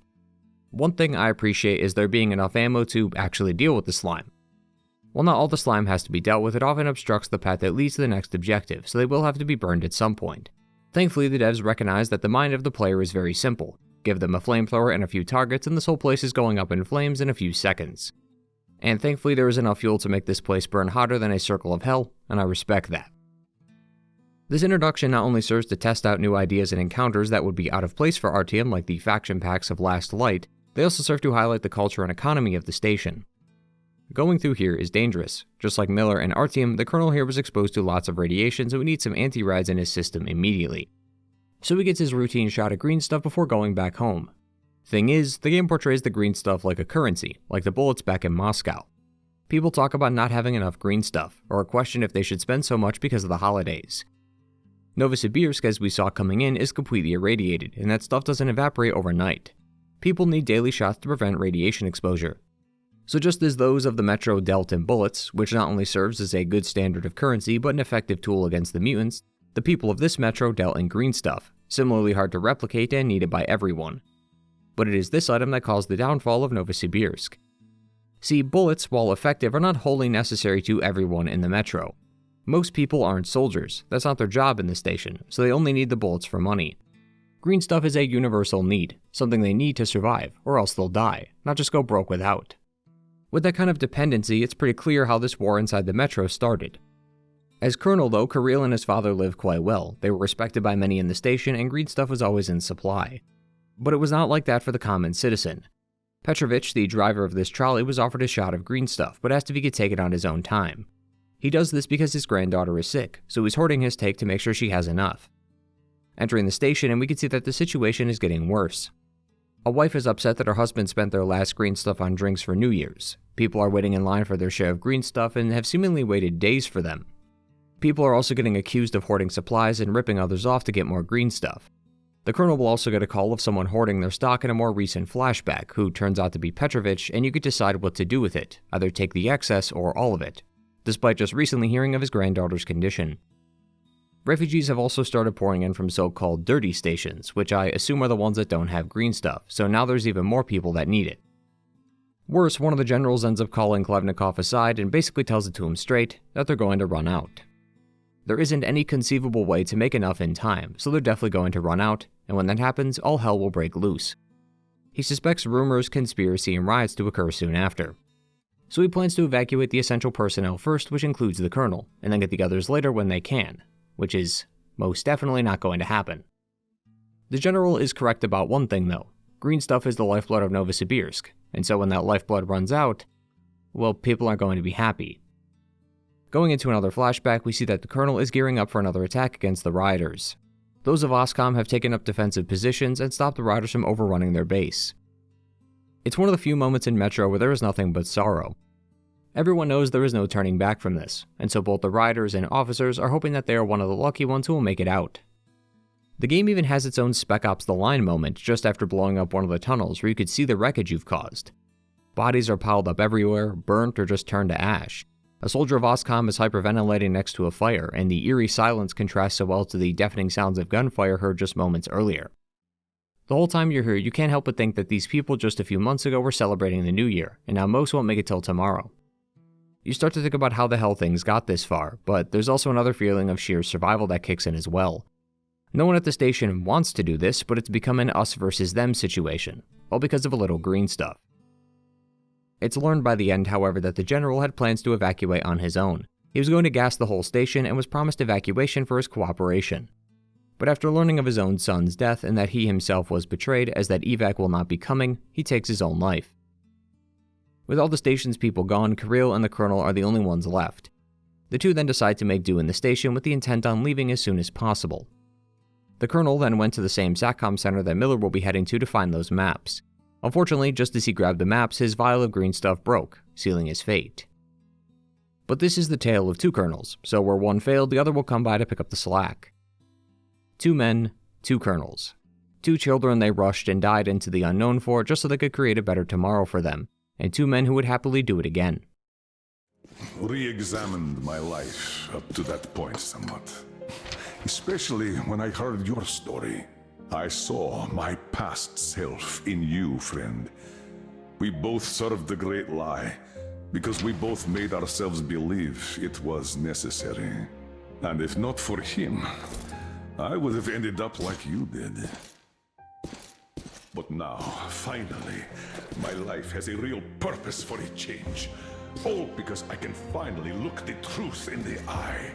A: One thing I appreciate is there being enough ammo to actually deal with the slime. While not all the slime has to be dealt with, it often obstructs the path that leads to the next objective, so they will have to be burned at some point. Thankfully, the devs recognize that the mind of the player is very simple. Give them a flamethrower and a few targets, and this whole place is going up in flames in a few seconds. And thankfully there is enough fuel to make this place burn hotter than a circle of hell, and I respect that. This introduction not only serves to test out new ideas and encounters that would be out of place for Artyom, like the faction packs of Last Light, they also serve to highlight the culture and economy of the station. Going through here is dangerous. Just like Miller and Artyom, the Colonel here was exposed to lots of radiation, so we need some anti-rads in his system immediately. So he gets his routine shot of green stuff before going back home. Thing is, the game portrays the green stuff like a currency, like the bullets back in Moscow. People talk about not having enough green stuff, or question if they should spend so much because of the holidays. Novosibirsk, as we saw coming in, is completely irradiated, and that stuff doesn't evaporate overnight. People need daily shots to prevent radiation exposure. So just as those of the Metro dealt in bullets, which not only serves as a good standard of currency but an effective tool against the mutants, the people of this Metro dealt in green stuff, similarly hard to replicate and needed by everyone. But it is this item that caused the downfall of Novosibirsk. See, bullets, while effective, are not wholly necessary to everyone in the Metro. Most people aren't soldiers, that's not their job in the station, so they only need the bullets for money. Green stuff is a universal need, something they need to survive, or else they'll die, not just go broke without. With that kind of dependency, it's pretty clear how this war inside the Metro started. As Colonel though, Kirill and his father lived quite well, they were respected by many in the station, and green stuff was always in supply. But it was not like that for the common citizen. Petrovich, the driver of this trolley, was offered a shot of green stuff, but asked if he could take it on his own time. He does this because his granddaughter is sick, so he's hoarding his take to make sure she has enough. Entering the station, and we can see that the situation is getting worse. A wife is upset that her husband spent their last green stuff on drinks for New Year's. People are waiting in line for their share of green stuff and have seemingly waited days for them. People are also getting accused of hoarding supplies and ripping others off to get more green stuff. The Colonel will also get a call of someone hoarding their stock in a more recent flashback, who turns out to be Petrovich, and you get to decide what to do with it, either take the excess or all of it, despite just recently hearing of his granddaughter's condition. Refugees have also started pouring in from so-called dirty stations, which I assume are the ones that don't have green stuff, so now there's even more people that need it. Worse, one of the generals ends up calling Klevnikov aside and basically tells it to him straight that they're going to run out. There isn't any conceivable way to make enough in time, so they're definitely going to run out, and when that happens, all hell will break loose. He suspects rumors, conspiracy, and riots to occur soon after. So he plans to evacuate the essential personnel first, which includes the Colonel, and then get the others later when they can, which is most definitely not going to happen. The General is correct about one thing though. Green stuff is the lifeblood of Novosibirsk, and so when that lifeblood runs out, well, people aren't going to be happy. Going into another flashback, we see that the Colonel is gearing up for another attack against the rioters. Those of Oscom have taken up defensive positions and stopped the rioters from overrunning their base. It's one of the few moments in Metro where there is nothing but sorrow. Everyone knows there is no turning back from this, and so both the rioters and officers are hoping that they are one of the lucky ones who will make it out. The game even has its own Spec Ops The Line moment just after blowing up one of the tunnels where you could see the wreckage you've caused. Bodies are piled up everywhere, burnt or just turned to ash. A soldier of Oscom is hyperventilating next to a fire, and the eerie silence contrasts so well to the deafening sounds of gunfire heard just moments earlier. The whole time you're here, you can't help but think that these people just a few months ago were celebrating the New Year, and now most won't make it till tomorrow. You start to think about how the hell things got this far, but there's also another feeling of sheer survival that kicks in as well. No one at the station wants to do this, but it's become an us versus them situation, all because of a little green stuff. It's learned by the end, however, that the General had plans to evacuate on his own. He was going to gas the whole station and was promised evacuation for his cooperation. But after learning of his own son's death and that he himself was betrayed as that evac will not be coming, he takes his own life. With all the station's people gone, Kirill and the Colonel are the only ones left. The two then decide to make do in the station with the intent on leaving as soon as possible. The Colonel then went to the same SATCOM center that Miller will be heading to find those maps. Unfortunately, just as he grabbed the maps, his vial of green stuff broke, sealing his fate. But this is the tale of two colonels, so where one failed, the other will come by to pick up the slack. 2 men, 2 colonels. 2 children they rushed and died into the unknown for just so they could create a better tomorrow for them, and 2 men who would happily do it again.
C: Re-examined my life up to that point somewhat. Especially when I heard your story. I saw my past self in you, friend. We both served the great lie, because we both made ourselves believe it was necessary. And if not for him, I would have ended up like you did. But now, finally, my life has a real purpose for a change. All because I can finally look the truth in the eye.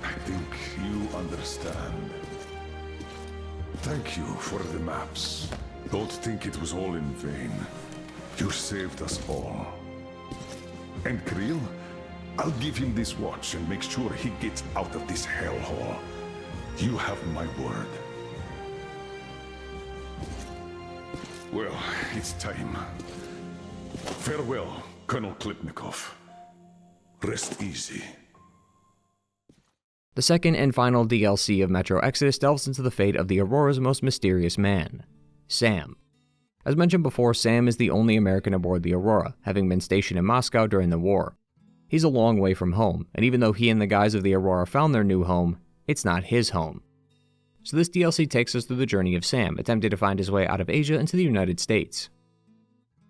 C: I think you understand. Thank you for the maps. Don't think it was all in vain. You saved us all. And Kirill, I'll give him this watch and make sure he gets out of this hellhole. You have my word. Well, it's time. Farewell, Colonel Klipnikov. Rest easy.
A: The second and final DLC of Metro Exodus delves into the fate of the Aurora's most mysterious man, Sam. As mentioned before, Sam is the only American aboard the Aurora, having been stationed in Moscow during the war. He's a long way from home, and even though he and the guys of the Aurora found their new home, it's not his home. So this DLC takes us through the journey of Sam, attempting to find his way out of Asia into the United States.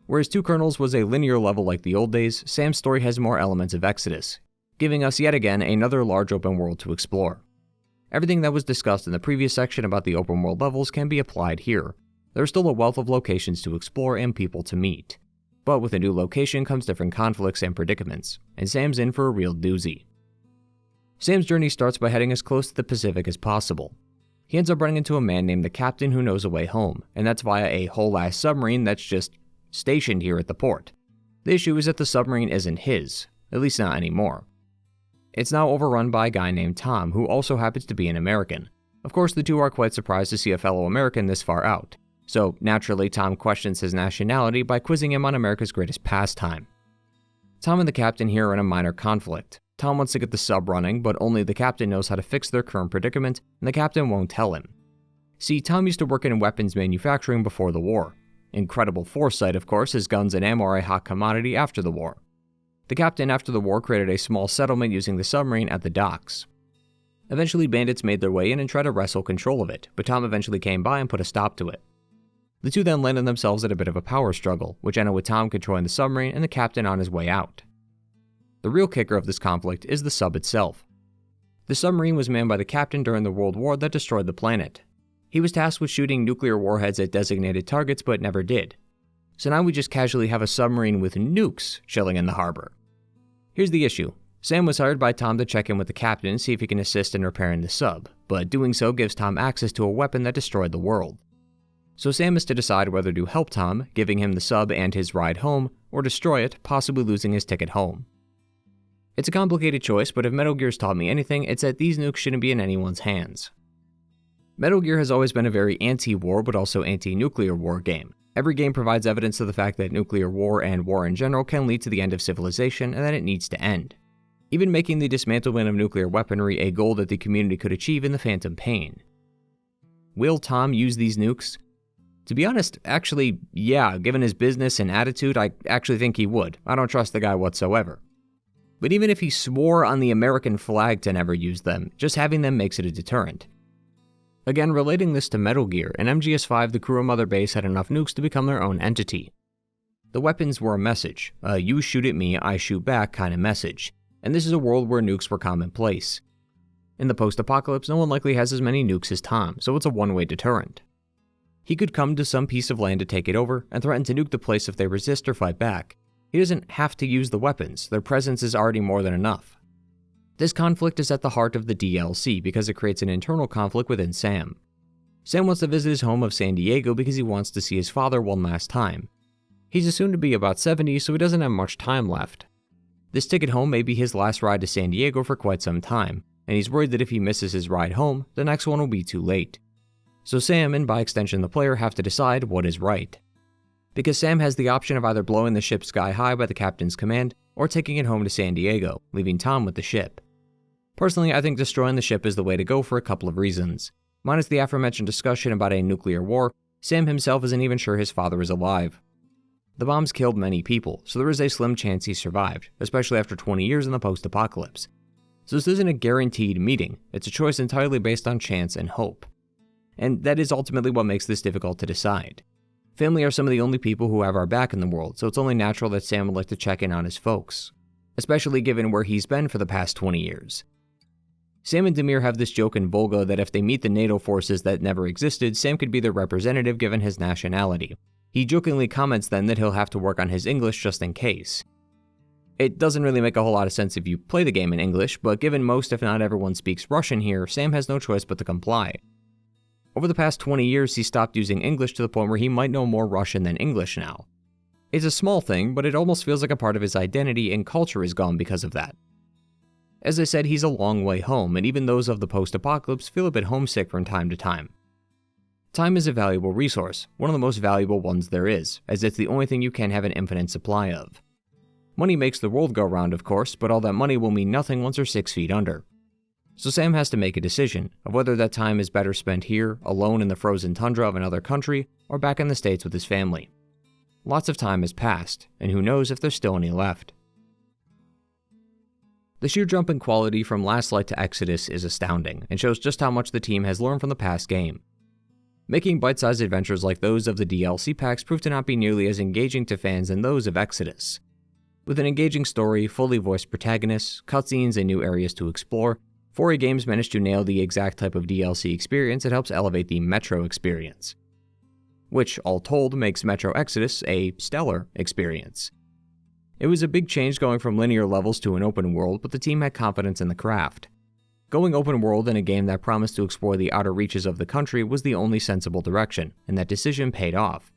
A: Whereas Two Colonels was a linear level like the old days, Sam's story has more elements of Exodus, giving us yet again another large open world to explore. Everything that was discussed in the previous section about the open world levels can be applied here. There is still a wealth of locations to explore and people to meet. But with a new location comes different conflicts and predicaments, and Sam's in for a real doozy. Sam's journey starts by heading as close to the Pacific as possible. He ends up running into a man named the Captain who knows a way home, and that's via a whole-ass submarine that's just stationed here at the port. The issue is that the submarine isn't his, at least not anymore. It's now overrun by a guy named Tom, who also happens to be an American. Of course, the two are quite surprised to see a fellow American this far out, so naturally Tom questions his nationality by quizzing him on America's greatest pastime. Tom and the Captain here are in a minor conflict. Tom wants to get the sub running, but only the Captain knows how to fix their current predicament, and the Captain won't tell him. See, Tom used to work in weapons manufacturing before the war. Incredible foresight, of course, as guns and ammo are a hot commodity after the war. The Captain, after the war, created a small settlement using the submarine at the docks. Eventually, bandits made their way in and tried to wrestle control of it, but Tom eventually came by and put a stop to it. The two then landed themselves at a bit of a power struggle, which ended with Tom controlling the submarine and the Captain on his way out. The real kicker of this conflict is the sub itself. The submarine was manned by the Captain during the World War that destroyed the planet. He was tasked with shooting nuclear warheads at designated targets, but never did. So now we just casually have a submarine with nukes chilling in the harbor. Here's the issue. Sam was hired by Tom to check in with the Captain and see if he can assist in repairing the sub, but doing so gives Tom access to a weapon that destroyed the world. So Sam is to decide whether to help Tom, giving him the sub and his ride home, or destroy it, possibly losing his ticket home. It's a complicated choice, but if Metal Gear's taught me anything, it's that these nukes shouldn't be in anyone's hands. Metal Gear has always been a very anti-war but also anti-nuclear war game. Every game provides evidence of the fact that nuclear war and war in general can lead to the end of civilization and that it needs to end. Even making the dismantlement of nuclear weaponry a goal that the community could achieve in the Phantom Pain. Will Tom use these nukes? To be honest, actually, yeah, given his business and attitude, I actually think he would. I don't trust the guy whatsoever. But even if he swore on the American flag to never use them, just having them makes it a deterrent. Again, relating this to Metal Gear, in MGS5 the crew of Mother Base had enough nukes to become their own entity. The weapons were a message, a you shoot at me, I shoot back kind of message, and this is a world where nukes were commonplace. In the post-apocalypse, no one likely has as many nukes as Tom, so it's a one-way deterrent. He could come to some piece of land to take it over, and threaten to nuke the place if they resist or fight back. He doesn't have to use the weapons, their presence is already more than enough. This conflict is at the heart of the DLC because it creates an internal conflict within Sam. Sam wants to visit his home of San Diego because he wants to see his father one last time. He's assumed to be about 70, so he doesn't have much time left. This ticket home may be his last ride to San Diego for quite some time, and he's worried that if he misses his ride home, the next one will be too late. So Sam, and by extension the player, have to decide what is right. Because Sam has the option of either blowing the ship sky high by the Captain's command, or taking it home to San Diego, leaving Tom with the ship. Personally, I think destroying the ship is the way to go for a couple of reasons. Minus the aforementioned discussion about a nuclear war, Sam himself isn't even sure his father is alive. The bombs killed many people, so there is a slim chance he survived, especially after 20 years in the post-apocalypse. So this isn't a guaranteed meeting, it's a choice entirely based on chance and hope. And that is ultimately what makes this difficult to decide. Family are some of the only people who have our back in the world, so it's only natural that Sam would like to check in on his folks, especially given where he's been for the past 20 years. Sam and Demir have this joke in Volga that if they meet the NATO forces that never existed, Sam could be their representative given his nationality. He jokingly comments then that he'll have to work on his English just in case. It doesn't really make a whole lot of sense if you play the game in English, but given most if not everyone speaks Russian here, Sam has no choice but to comply. Over the past 20 years, he stopped using English to the point where he might know more Russian than English now. It's a small thing, but it almost feels like a part of his identity and culture is gone because of that. As I said, he's a long way home, and even those of the post-apocalypse feel a bit homesick from time to time. Time is a valuable resource, one of the most valuable ones there is, as it's the only thing you can have an infinite supply of. Money makes the world go round, of course, but all that money will mean nothing once you're 6 feet under. So Sam has to make a decision of whether that time is better spent here, alone in the frozen tundra of another country, or back in the States with his family. Lots of time has passed, and who knows if there's still any left. The sheer jump in quality from Last Light to Exodus is astounding, and shows just how much the team has learned from the past game. Making bite-sized adventures like those of the DLC packs proved to not be nearly as engaging to fans as those of Exodus. With an engaging story, fully voiced protagonists, cutscenes, and new areas to explore, 4A Games managed to nail the exact type of DLC experience that helps elevate the Metro experience. Which, all told, makes Metro Exodus a stellar experience. It was a big change going from linear levels to an open world, but the team had confidence in the craft. Going open world in a game that promised to explore the outer reaches of the country was the only sensible direction, and that decision paid off.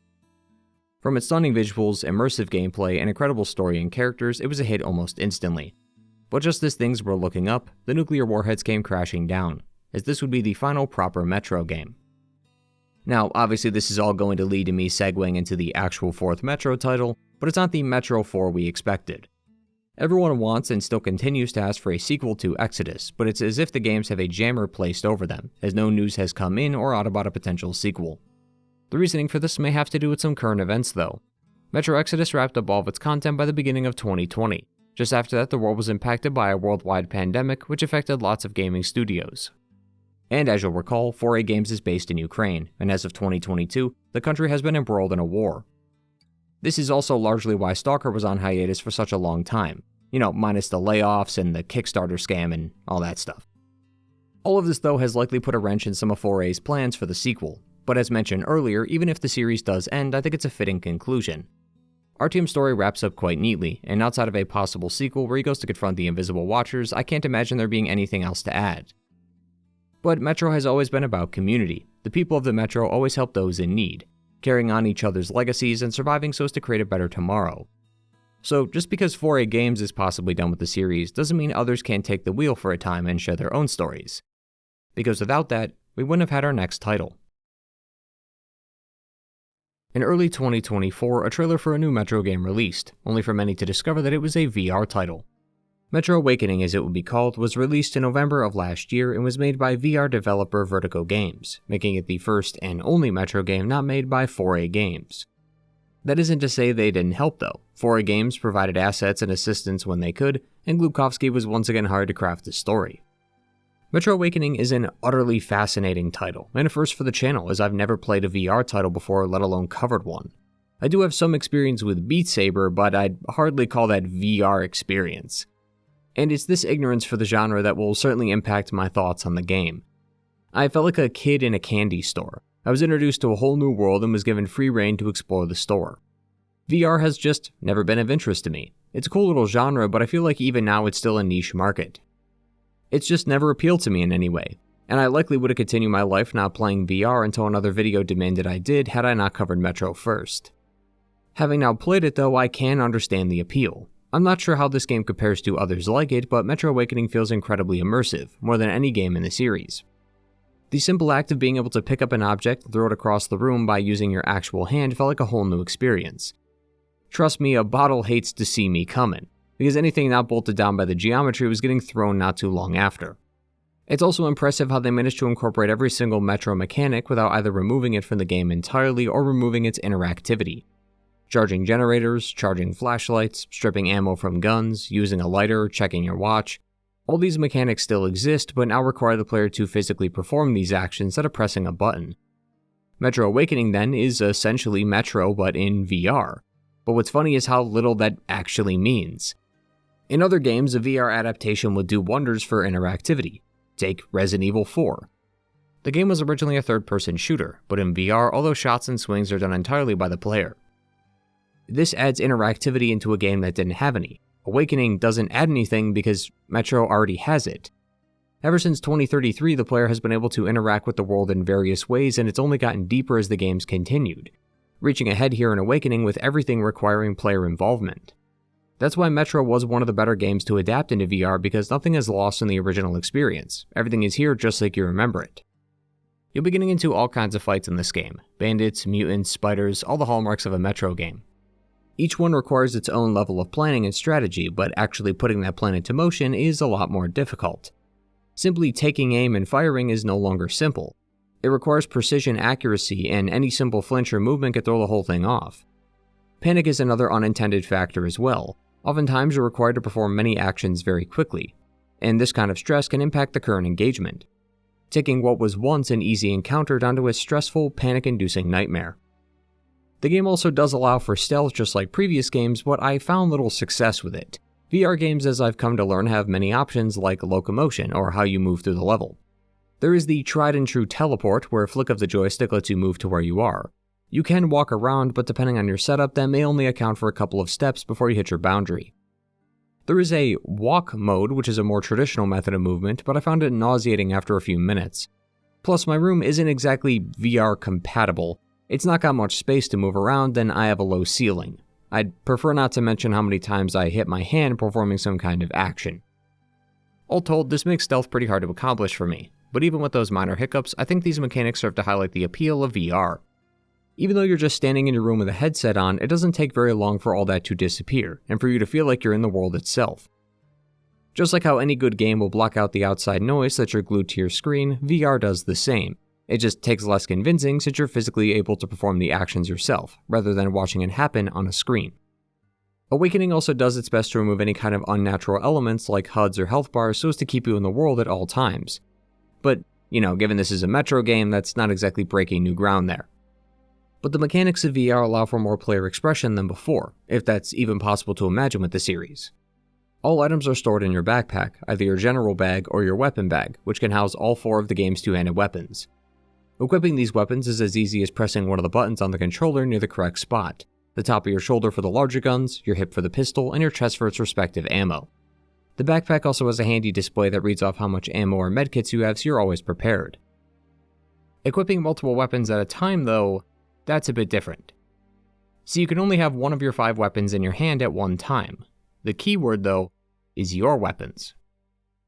A: From its stunning visuals, immersive gameplay, and incredible story and characters, it was a hit almost instantly. But just as things were looking up, the nuclear warheads came crashing down, as this would be the final proper Metro game. Now, obviously this is all going to lead to me segueing into the actual fourth Metro title, but it's not the Metro 4 we expected. Everyone wants and still continues to ask for a sequel to Exodus, but it's as if the games have a jammer placed over them, as no news has come in or out about a potential sequel. The reasoning for this may have to do with some current events though. Metro Exodus wrapped up all of its content by the beginning of 2020. Just after that, the world was impacted by a worldwide pandemic, which affected lots of gaming studios. And as you'll recall, 4A Games is based in Ukraine, and as of 2022, the country has been embroiled in a war. This is also largely why Stalker was on hiatus for such a long time. Minus the layoffs and the Kickstarter scam and all that stuff. All of this though has likely put a wrench in some of 4A's plans for the sequel, but as mentioned earlier, even if the series does end, I think it's a fitting conclusion. Artyom's story wraps up quite neatly, and outside of a possible sequel where he goes to confront the Invisible Watchers, I can't imagine there being anything else to add. But Metro has always been about community. The people of the Metro always help those in need, carrying on each other's legacies and surviving so as to create a better tomorrow. So just because 4A Games is possibly done with the series doesn't mean others can't take the wheel for a time and share their own stories. Because without that, we wouldn't have had our next title. In early 2024, a trailer for a new Metro game released, only for many to discover that it was a VR title. Metro Awakening, as it would be called, was released in November of last year and was made by VR developer Vertigo Games, making it the first and only Metro game not made by 4A Games. That isn't to say they didn't help though. 4A Games provided assets and assistance when they could, and Glukowski was once again hired to craft the story. Metro Awakening is an utterly fascinating title, and a first for the channel as I've never played a VR title before, let alone covered one. I do have some experience with Beat Saber, but I'd hardly call that VR experience. And it's this ignorance for the genre that will certainly impact my thoughts on the game. I felt like a kid in a candy store. I was introduced to a whole new world and was given free rein to explore the store. VR has just never been of interest to me. It's a cool little genre, but I feel like even now it's still a niche market. It's just never appealed to me in any way, and I likely would have continued my life not playing VR until another video demanded I did had I not covered Metro first. Having now played it though, I can understand the appeal. I'm not sure how this game compares to others like it, but Metro Awakening feels incredibly immersive, more than any game in the series. The simple act of being able to pick up an object and throw it across the room by using your actual hand felt like a whole new experience. Trust me, a bottle hates to see me coming, because anything not bolted down by the geometry was getting thrown not too long after. It's also impressive how they managed to incorporate every single Metro mechanic without either removing it from the game entirely or removing its interactivity. Charging generators, charging flashlights, stripping ammo from guns, using a lighter, checking your watch. All these mechanics still exist, but now require the player to physically perform these actions instead of pressing a button. Metro Awakening then is essentially Metro but in VR. But what's funny is how little that actually means. In other games, a VR adaptation would do wonders for interactivity. Take Resident Evil 4. The game was originally a third-person shooter, but in VR, all those shots and swings are done entirely by the player. This adds interactivity into a game that didn't have any. Awakening doesn't add anything because Metro already has it. Ever since 2033, the player has been able to interact with the world in various ways, and it's only gotten deeper as the games continued, reaching ahead here in Awakening with everything requiring player involvement. That's why Metro was one of the better games to adapt into VR, because nothing is lost in the original experience. Everything is here just like you remember it. You'll be getting into all kinds of fights in this game. Bandits, mutants, spiders, all the hallmarks of a Metro game. Each one requires its own level of planning and strategy, but actually putting that plan into motion is a lot more difficult. Simply taking aim and firing is no longer simple. It requires precision accuracy, and any simple flinch or movement could throw the whole thing off. Panic is another unintended factor as well. Oftentimes you're required to perform many actions very quickly, and this kind of stress can impact the current engagement, taking what was once an easy encounter down to a stressful, panic-inducing nightmare. The game also does allow for stealth just like previous games, but I found little success with it. VR games, as I've come to learn, have many options like locomotion or how you move through the level. There is the tried and true teleport, where a flick of the joystick lets you move to where you are. You can walk around, but depending on your setup, that may only account for a couple of steps before you hit your boundary. There is a walk mode, which is a more traditional method of movement, but I found it nauseating after a few minutes. Plus, my room isn't exactly VR compatible. It's not got much space to move around, and I have a low ceiling. I'd prefer not to mention how many times I hit my hand performing some kind of action. All told, this makes stealth pretty hard to accomplish for me, but even with those minor hiccups, I think these mechanics serve to highlight the appeal of VR. Even though you're just standing in your room with a headset on, it doesn't take very long for all that to disappear, and for you to feel like you're in the world itself. Just like how any good game will block out the outside noise that you're glued to your screen, VR does the same. It just takes less convincing since you're physically able to perform the actions yourself, rather than watching it happen on a screen. Awakening also does its best to remove any kind of unnatural elements like HUDs or health bars so as to keep you in the world at all times. But, given this is a Metro game, that's not exactly breaking new ground there. But the mechanics of VR allow for more player expression than before, if that's even possible to imagine with the series. All items are stored in your backpack, either your general bag or your weapon bag, which can house all 4 of the game's two-handed weapons. Equipping these weapons is as easy as pressing one of the buttons on the controller near the correct spot, the top of your shoulder for the larger guns, your hip for the pistol, and your chest for its respective ammo. The backpack also has a handy display that reads off how much ammo or medkits you have so you're always prepared. Equipping multiple weapons at a time, though, that's a bit different. So you can only have one of your 5 weapons in your hand at one time. The key word, though, is your weapons.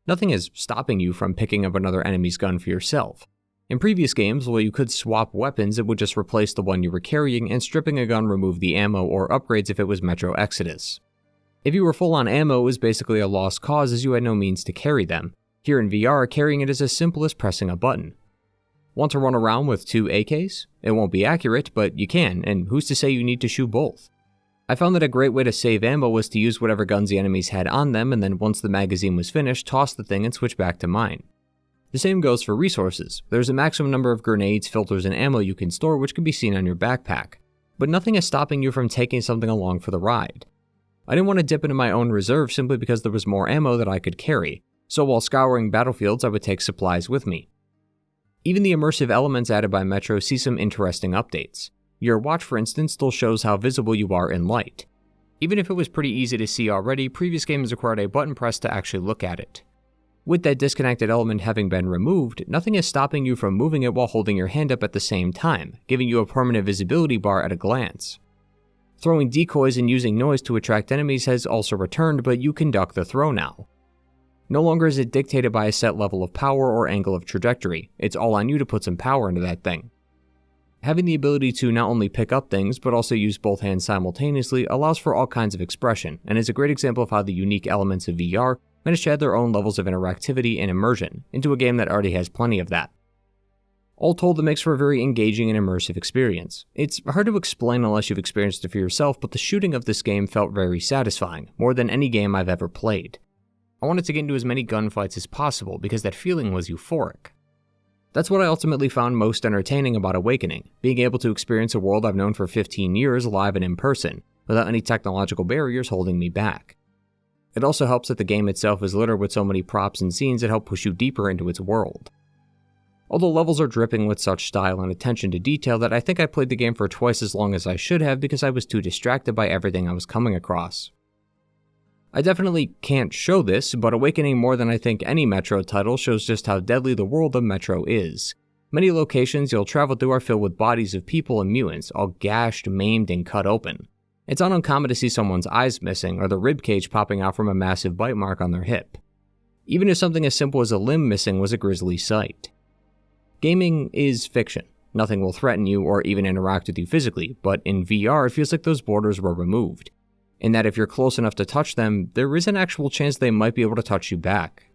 A: Nothing is stopping you from picking up another enemy's gun for yourself. In previous games, while you could swap weapons, it would just replace the one you were carrying, and stripping a gun removed the ammo or upgrades if it was Metro Exodus. If you were full on ammo, it was basically a lost cause as you had no means to carry them. Here in VR, carrying it is as simple as pressing a button. Want to run around with 2 AKs? It won't be accurate, but you can, and who's to say you need to shoot both? I found that a great way to save ammo was to use whatever guns the enemies had on them, and then once the magazine was finished, toss the thing and switch back to mine. The same goes for resources. There's a maximum number of grenades, filters, and ammo you can store, which can be seen on your backpack. But nothing is stopping you from taking something along for the ride. I didn't want to dip into my own reserve simply because there was more ammo that I could carry, so while scouring battlefields I would take supplies with me. Even the immersive elements added by Metro see some interesting updates. Your watch, for instance, still shows how visible you are in light. Even if it was pretty easy to see already, previous games required a button press to actually look at it. With that disconnected element having been removed, nothing is stopping you from moving it while holding your hand up at the same time, giving you a permanent visibility bar at a glance. Throwing decoys and using noise to attract enemies has also returned, but you can duck the throw now. No longer is it dictated by a set level of power or angle of trajectory, it's all on you to put some power into that thing. Having the ability to not only pick up things, but also use both hands simultaneously allows for all kinds of expression, and is a great example of how the unique elements of VR manage to add their own levels of interactivity and immersion into a game that already has plenty of that. All told, it makes for a very engaging and immersive experience. It's hard to explain unless you've experienced it for yourself, but the shooting of this game felt very satisfying, more than any game I've ever played. I wanted to get into as many gunfights as possible because that feeling was euphoric. That's what I ultimately found most entertaining about Awakening, being able to experience a world I've known for 15 years live and in person, without any technological barriers holding me back. It also helps that the game itself is littered with so many props and scenes that help push you deeper into its world. Although levels are dripping with such style and attention to detail that I think I played the game for twice as long as I should have because I was too distracted by everything I was coming across. I definitely can't show this, but Awakening more than I think any Metro title shows just how deadly the world of Metro is. Many locations you'll travel through are filled with bodies of people and mutants, all gashed, maimed, and cut open. It's not uncommon to see someone's eyes missing or the ribcage popping out from a massive bite mark on their hip. Even if something as simple as a limb missing was a grisly sight. Gaming is fiction. Nothing will threaten you or even interact with you physically, but in VR it feels like those borders were removed. In that if you're close enough to touch them, there is an actual chance they might be able to touch you back.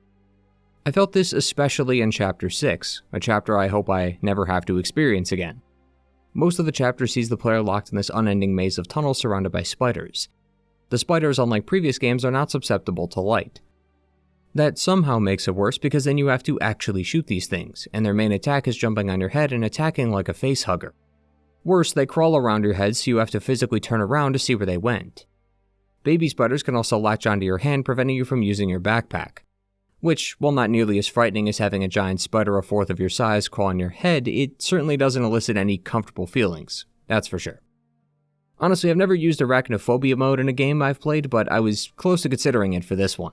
A: I felt this especially in Chapter 6, a chapter I hope I never have to experience again. Most of the chapter sees the player locked in this unending maze of tunnels surrounded by spiders. The spiders, unlike previous games, are not susceptible to light. That somehow makes it worse because then you have to actually shoot these things, and their main attack is jumping on your head and attacking like a facehugger. Worse, they crawl around your head so you have to physically turn around to see where they went. Baby spiders can also latch onto your hand, preventing you from using your backpack. Which, while not nearly as frightening as having a giant spider a fourth of your size crawl on your head, it certainly doesn't elicit any comfortable feelings, that's for sure. Honestly, I've never used arachnophobia mode in a game I've played, but I was close to considering it for this one.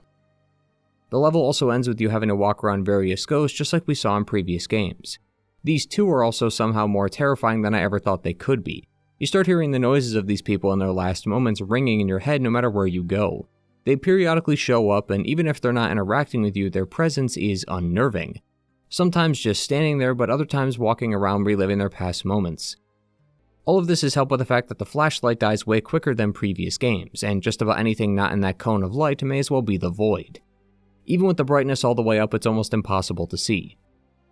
A: The level also ends with you having to walk around various ghosts just like we saw in previous games. These too are also somehow more terrifying than I ever thought they could be. You start hearing the noises of these people in their last moments ringing in your head no matter where you go. They periodically show up, and even if they're not interacting with you, their presence is unnerving. Sometimes just standing there, but other times walking around reliving their past moments. All of this is helped by the fact that the flashlight dies way quicker than previous games, and just about anything not in that cone of light may as well be the void. Even with the brightness all the way up, it's almost impossible to see.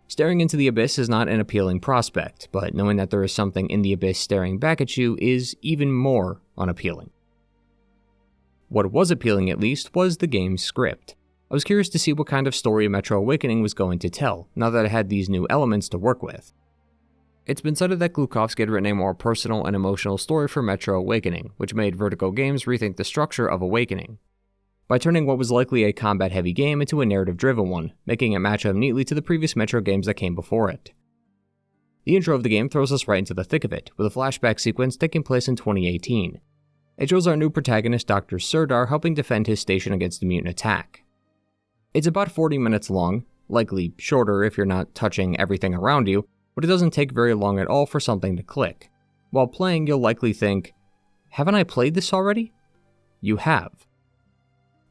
A: Staring into the abyss is not an appealing prospect, but knowing that there is something in the abyss staring back at you is even more unappealing. What was appealing, at least, was the game's script. I was curious to see what kind of story Metro Awakening was going to tell, now that it had these new elements to work with. It's been cited that Glukhovsky had written a more personal and emotional story for Metro Awakening, which made Vertigo Games rethink the structure of Awakening, by turning what was likely a combat-heavy game into a narrative-driven one, making it match up neatly to the previous Metro games that came before it. The intro of the game throws us right into the thick of it, with a flashback sequence taking place in 2018. It shows our new protagonist, Dr. Serdar, helping defend his station against a mutant attack. It's about 40 minutes long, likely shorter if you're not touching everything around you, but it doesn't take very long at all for something to click. While playing, you'll likely think, haven't I played this already? You have.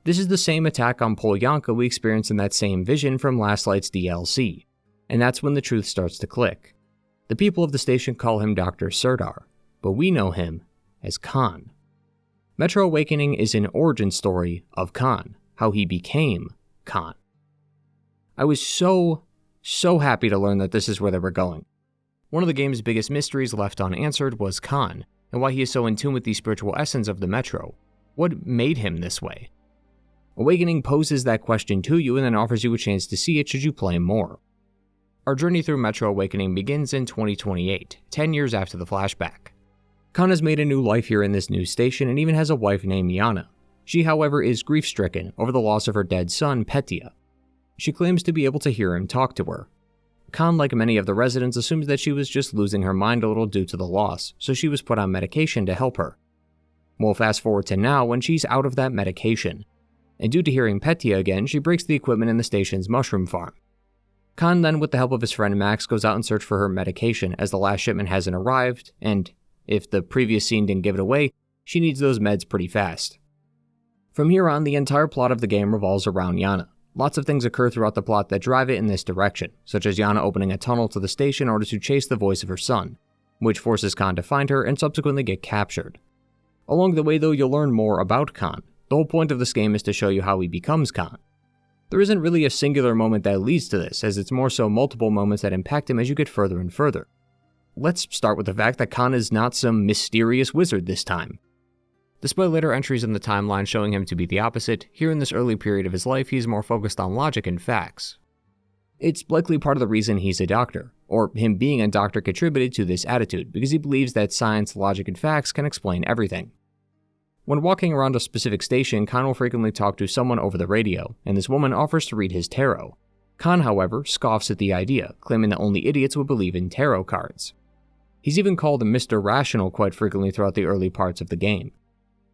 A: This is the same attack on Polyanka we experienced in that same vision from Last Light's DLC, and that's when the truth starts to click. The people of the station call him Dr. Serdar, but we know him as Khan. Metro Awakening is an origin story of Khan, how he became Khan. I was so happy to learn that this is where they were going. One of the game's biggest mysteries left unanswered was Khan, and why he is so in tune with the spiritual essence of the Metro. What made him this way? Awakening poses that question to you and then offers you a chance to see it should you play more. Our journey through Metro Awakening begins in 2028, 10 years after the flashback. Khan has made a new life here in this new station and even has a wife named Yana. She, however, is grief-stricken over the loss of her dead son, Petya. She claims to be able to hear him talk to her. Khan, like many of the residents, assumes that she was just losing her mind a little due to the loss, so she was put on medication to help her. We'll fast forward to now when she's out of that medication, and due to hearing Petya again, she breaks the equipment in the station's mushroom farm. Khan then, with the help of his friend Max, goes out and search for her medication as the last shipment hasn't arrived, and if the previous scene didn't give it away, she needs those meds pretty fast. From here on, the entire plot of the game revolves around Yana. Lots of things occur throughout the plot that drive it in this direction, such as Yana opening a tunnel to the station in order to chase the voice of her son, which forces Khan to find her and subsequently get captured. Along the way though, you'll learn more about Khan. The whole point of this game is to show you how he becomes Khan. There isn't really a singular moment that leads to this, as it's more so multiple moments that impact him as you get further and further. Let's start with the fact that Khan is not some mysterious wizard this time. Despite later entries in the timeline showing him to be the opposite, here in this early period of his life he's more focused on logic and facts. It's likely part of the reason he's a doctor, or him being a doctor contributed to this attitude, because he believes that science, logic, and facts can explain everything. When walking around a specific station, Khan will frequently talk to someone over the radio, and this woman offers to read his tarot. Khan, however, scoffs at the idea, claiming that only idiots would believe in tarot cards. He's even called Mr. Rational quite frequently throughout the early parts of the game.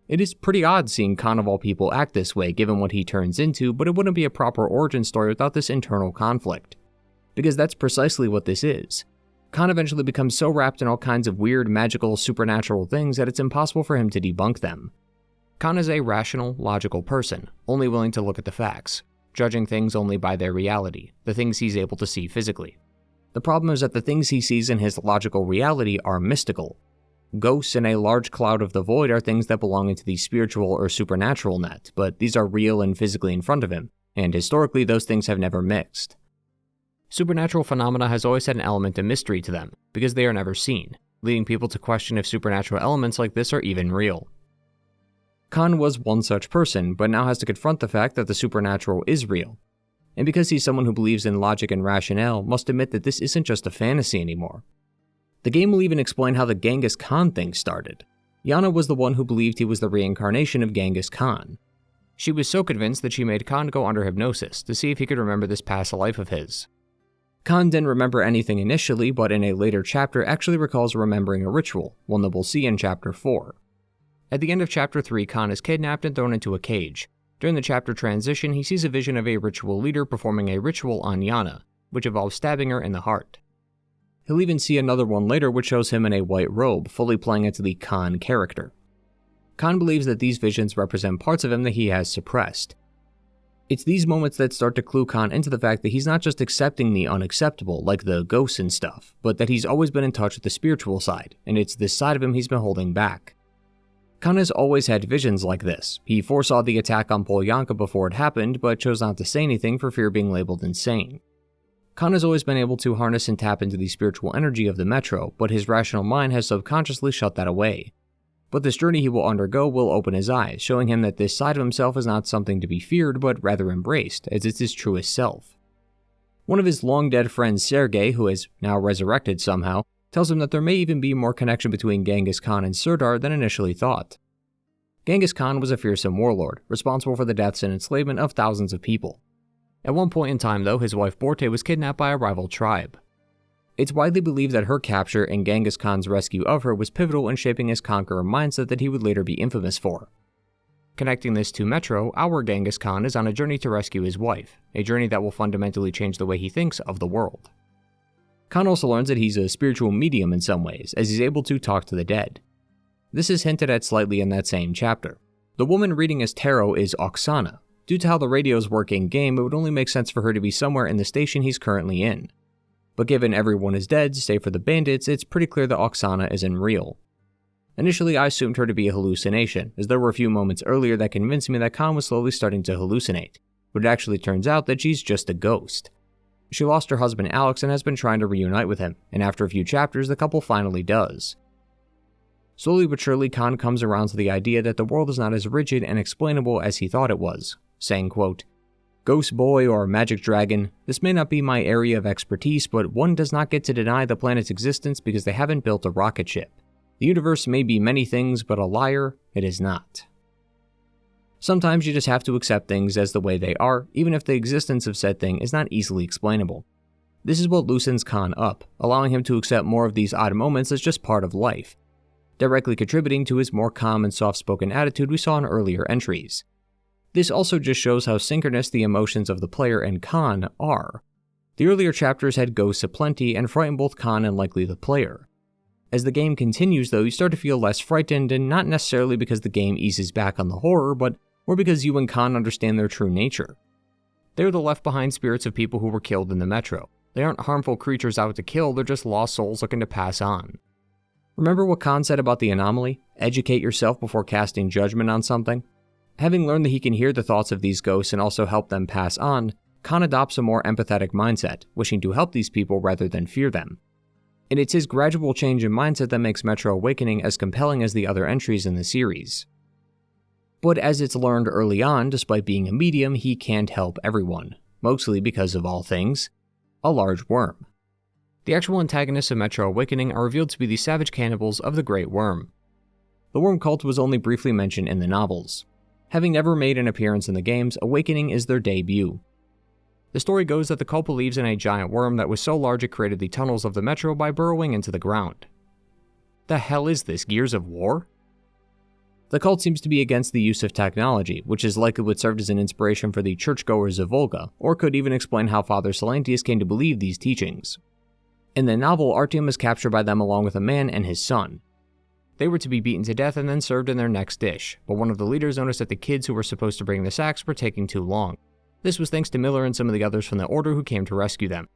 A: It is pretty odd seeing Khan of all people act this way given what he turns into, but it wouldn't be a proper origin story without this internal conflict. Because that's precisely what this is. Khan eventually becomes so wrapped in all kinds of weird, magical, supernatural things that it's impossible for him to debunk them. Khan is a rational, logical person, only willing to look at the facts, judging things only by their reality, the things he's able to see physically. The problem is that the things he sees in his logical reality are mystical. Ghosts in a large cloud of the void are things that belong into the spiritual or supernatural net, but these are real and physically in front of him, and historically those things have never mixed. Supernatural phenomena has always had an element of mystery to them, because they are never seen, leading people to question if supernatural elements like this are even real. Khan was one such person, but now has to confront the fact that the supernatural is real, and because he's someone who believes in logic and rationale, must admit that this isn't just a fantasy anymore. The game will even explain how the Genghis Khan thing started. Yana was the one who believed he was the reincarnation of Genghis Khan. She was so convinced that she made Khan go under hypnosis to see if he could remember this past life of his. Khan didn't remember anything initially, but in a later chapter actually recalls remembering a ritual, one that we'll see in Chapter 4. At the end of Chapter 3, Khan is kidnapped and thrown into a cage. During the chapter transition, he sees a vision of a ritual leader performing a ritual on Yana, which involves stabbing her in the heart. He'll even see another one later which shows him in a white robe, fully playing into the Khan character. Khan believes that these visions represent parts of him that he has suppressed. It's these moments that start to clue Khan into the fact that he's not just accepting the unacceptable, like the ghosts and stuff, but that he's always been in touch with the spiritual side, and it's this side of him he's been holding back. Khan has always had visions like this. He foresaw the attack on Polyanka before it happened, but chose not to say anything for fear of being labeled insane. Khan has always been able to harness and tap into the spiritual energy of the Metro, but his rational mind has subconsciously shut that away. But this journey he will undergo will open his eyes, showing him that this side of himself is not something to be feared, but rather embraced, as it's his truest self. One of his long-dead friends, Sergei, who is now resurrected somehow, tells him that there may even be more connection between Genghis Khan and Serdar than initially thought. Genghis Khan was a fearsome warlord, responsible for the deaths and enslavement of thousands of people. At one point in time, though, his wife Borte was kidnapped by a rival tribe. It's widely believed that her capture and Genghis Khan's rescue of her was pivotal in shaping his conqueror mindset that he would later be infamous for. Connecting this to Metro, our Genghis Khan is on a journey to rescue his wife, a journey that will fundamentally change the way he thinks of the world. Khan also learns that he's a spiritual medium in some ways, as he's able to talk to the dead. This is hinted at slightly in that same chapter. The woman reading his tarot is Oksana. Due to how the radios work in-game, it would only make sense for her to be somewhere in the station he's currently in. But given everyone is dead, save for the bandits, it's pretty clear that Oksana isn't real. Initially, I assumed her to be a hallucination, as there were a few moments earlier that convinced me that Khan was slowly starting to hallucinate, but it actually turns out that she's just a ghost. She lost her husband Alex and has been trying to reunite with him, and after a few chapters, the couple finally does. Slowly but surely, Khan comes around to the idea that the world is not as rigid and explainable as he thought it was, saying, quote, "Ghost boy or magic dragon, this may not be my area of expertise, but one does not get to deny the planet's existence because they haven't built a rocket ship. The universe may be many things, but a liar, it is not." Sometimes you just have to accept things as the way they are, even if the existence of said thing is not easily explainable. This is what loosens Khan up, allowing him to accept more of these odd moments as just part of life, directly contributing to his more calm and soft-spoken attitude we saw in earlier entries. This also just shows how synchronous the emotions of the player and Khan are. The earlier chapters had ghosts aplenty and frightened both Khan and likely the player. As the game continues though, you start to feel less frightened, and not necessarily because the game eases back on the horror, but more because you and Khan understand their true nature. They are the left-behind spirits of people who were killed in the Metro. They aren't harmful creatures out to kill, they're just lost souls looking to pass on. Remember what Khan said about the anomaly? Educate yourself before casting judgment on something? Having learned that he can hear the thoughts of these ghosts and also help them pass on, Khan adopts a more empathetic mindset, wishing to help these people rather than fear them. And it's his gradual change in mindset that makes Metro Awakening as compelling as the other entries in the series. But as it's learned early on, despite being a medium, he can't help everyone, mostly because of all things, a large worm. The actual antagonists of Metro Awakening are revealed to be the savage cannibals of the Great Worm. The worm cult was only briefly mentioned in the novels. Having never made an appearance in the games, Awakening is their debut. The story goes that the cult believes in a giant worm that was so large it created the tunnels of the Metro by burrowing into the ground. The hell is this, Gears of War? The cult seems to be against the use of technology, which is likely what served as an inspiration for the churchgoers of Volga, or could even explain how Father Silantius came to believe these teachings. In the novel, Artyom is captured by them along with a man and his son. They were to be beaten to death and then served in their next dish, but one of the leaders noticed that the kids who were supposed to bring the sacks were taking too long. This was thanks to Miller and some of the others from the Order who came to rescue them.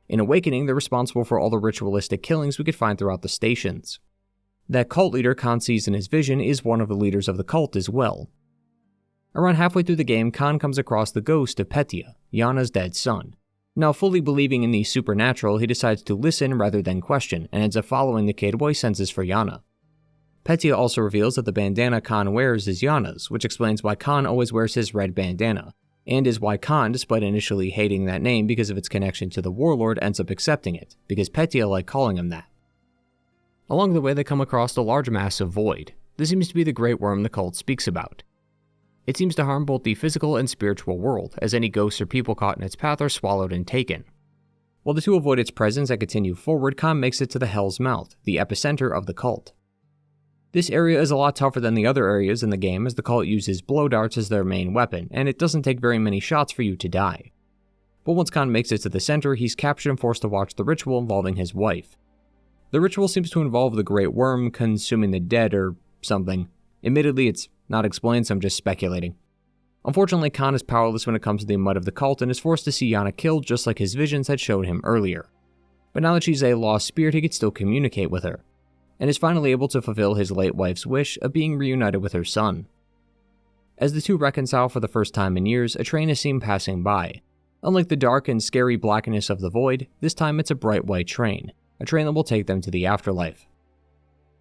A: In Awakening, they're responsible for all the ritualistic killings we could find throughout the stations. That cult leader Khan sees in his vision is one of the leaders of the cult as well. Around halfway through the game, Khan comes across the ghost of Petya, Yana's dead son. Now, fully believing in the supernatural, he decides to listen rather than question, and ends up following the kid while he senses for Yana. Petya also reveals that the bandana Khan wears is Yana's, which explains why Khan always wears his red bandana, and is why Khan, despite initially hating that name because of its connection to the warlord, ends up accepting it, because Petya liked calling him that. Along the way, they come across a large massive void. This seems to be the great worm the cult speaks about. It seems to harm both the physical and spiritual world, as any ghosts or people caught in its path are swallowed and taken. While the two avoid its presence and continue forward, Khan makes it to the Hell's Mouth, the epicenter of the cult. This area is a lot tougher than the other areas in the game, as the cult uses blow darts as their main weapon, and it doesn't take very many shots for you to die. But once Khan makes it to the center, he's captured and forced to watch the ritual involving his wife. The ritual seems to involve the Great Worm consuming the dead or something. Admittedly, it's not explained, so I'm just speculating. Unfortunately, Khan is powerless when it comes to the might of the cult and is forced to see Yana killed just like his visions had showed him earlier. But now that she's a lost spirit, he can still communicate with her, and is finally able to fulfill his late wife's wish of being reunited with her son. As the two reconcile for the first time in years, a train is seen passing by. Unlike the dark and scary blackness of the void, this time it's a bright white train, a train that will take them to the afterlife.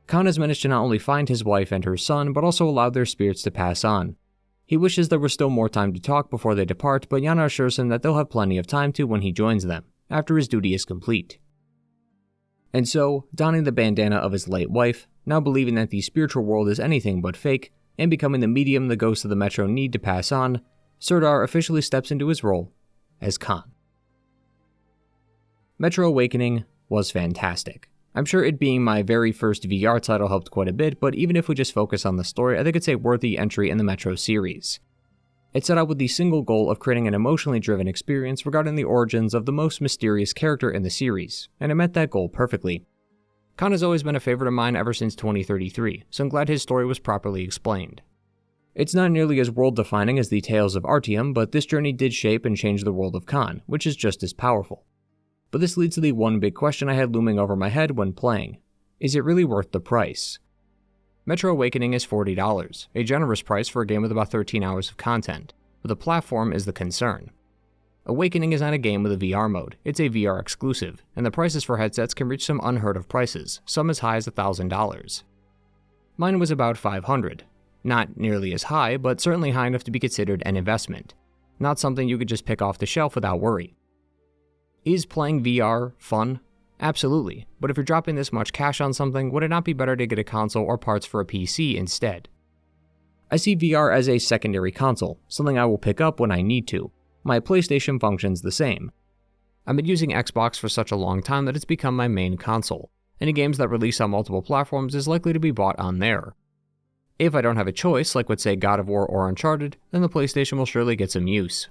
A: Khan has managed to not only find his wife and her son, but also allow their spirits to pass on. He wishes there was still more time to talk before they depart, but Yana assures him that they'll have plenty of time to when he joins them, after his duty is complete. And so, donning the bandana of his late wife, now believing that the spiritual world is anything but fake, and becoming the medium the ghosts of the Metro need to pass on, Serdar officially steps into his role as Khan. Metro Awakening was fantastic. I'm sure it being my very first VR title helped quite a bit, but even if we just focus on the story, I think it's a worthy entry in the Metro series. It set out with the single goal of creating an emotionally driven experience regarding the origins of the most mysterious character in the series, and it met that goal perfectly. Khan has always been a favorite of mine ever since 2033, so I'm glad his story was properly explained. It's not nearly as world-defining as the Tales of Artyom, but this journey did shape and change the world of Khan, which is just as powerful. But this leads to the one big question I had looming over my head when playing. Is it really worth the price? Metro Awakening is $40, a generous price for a game with about 13 hours of content, but the platform is the concern. Awakening is not a game with a VR mode, it's a VR exclusive, and the prices for headsets can reach some unheard of prices, some as high as $1,000. Mine was about $500. Not nearly as high, but certainly high enough to be considered an investment. Not something you could just pick off the shelf without worry. Is playing VR fun? Absolutely, but if you're dropping this much cash on something, would it not be better to get a console or parts for a PC instead? I see VR as a secondary console, something I will pick up when I need to. My PlayStation functions the same. I've been using Xbox for such a long time that it's become my main console. Any games that release on multiple platforms is likely to be bought on there. If I don't have a choice, like with say God of War or Uncharted, then the PlayStation will surely get some use.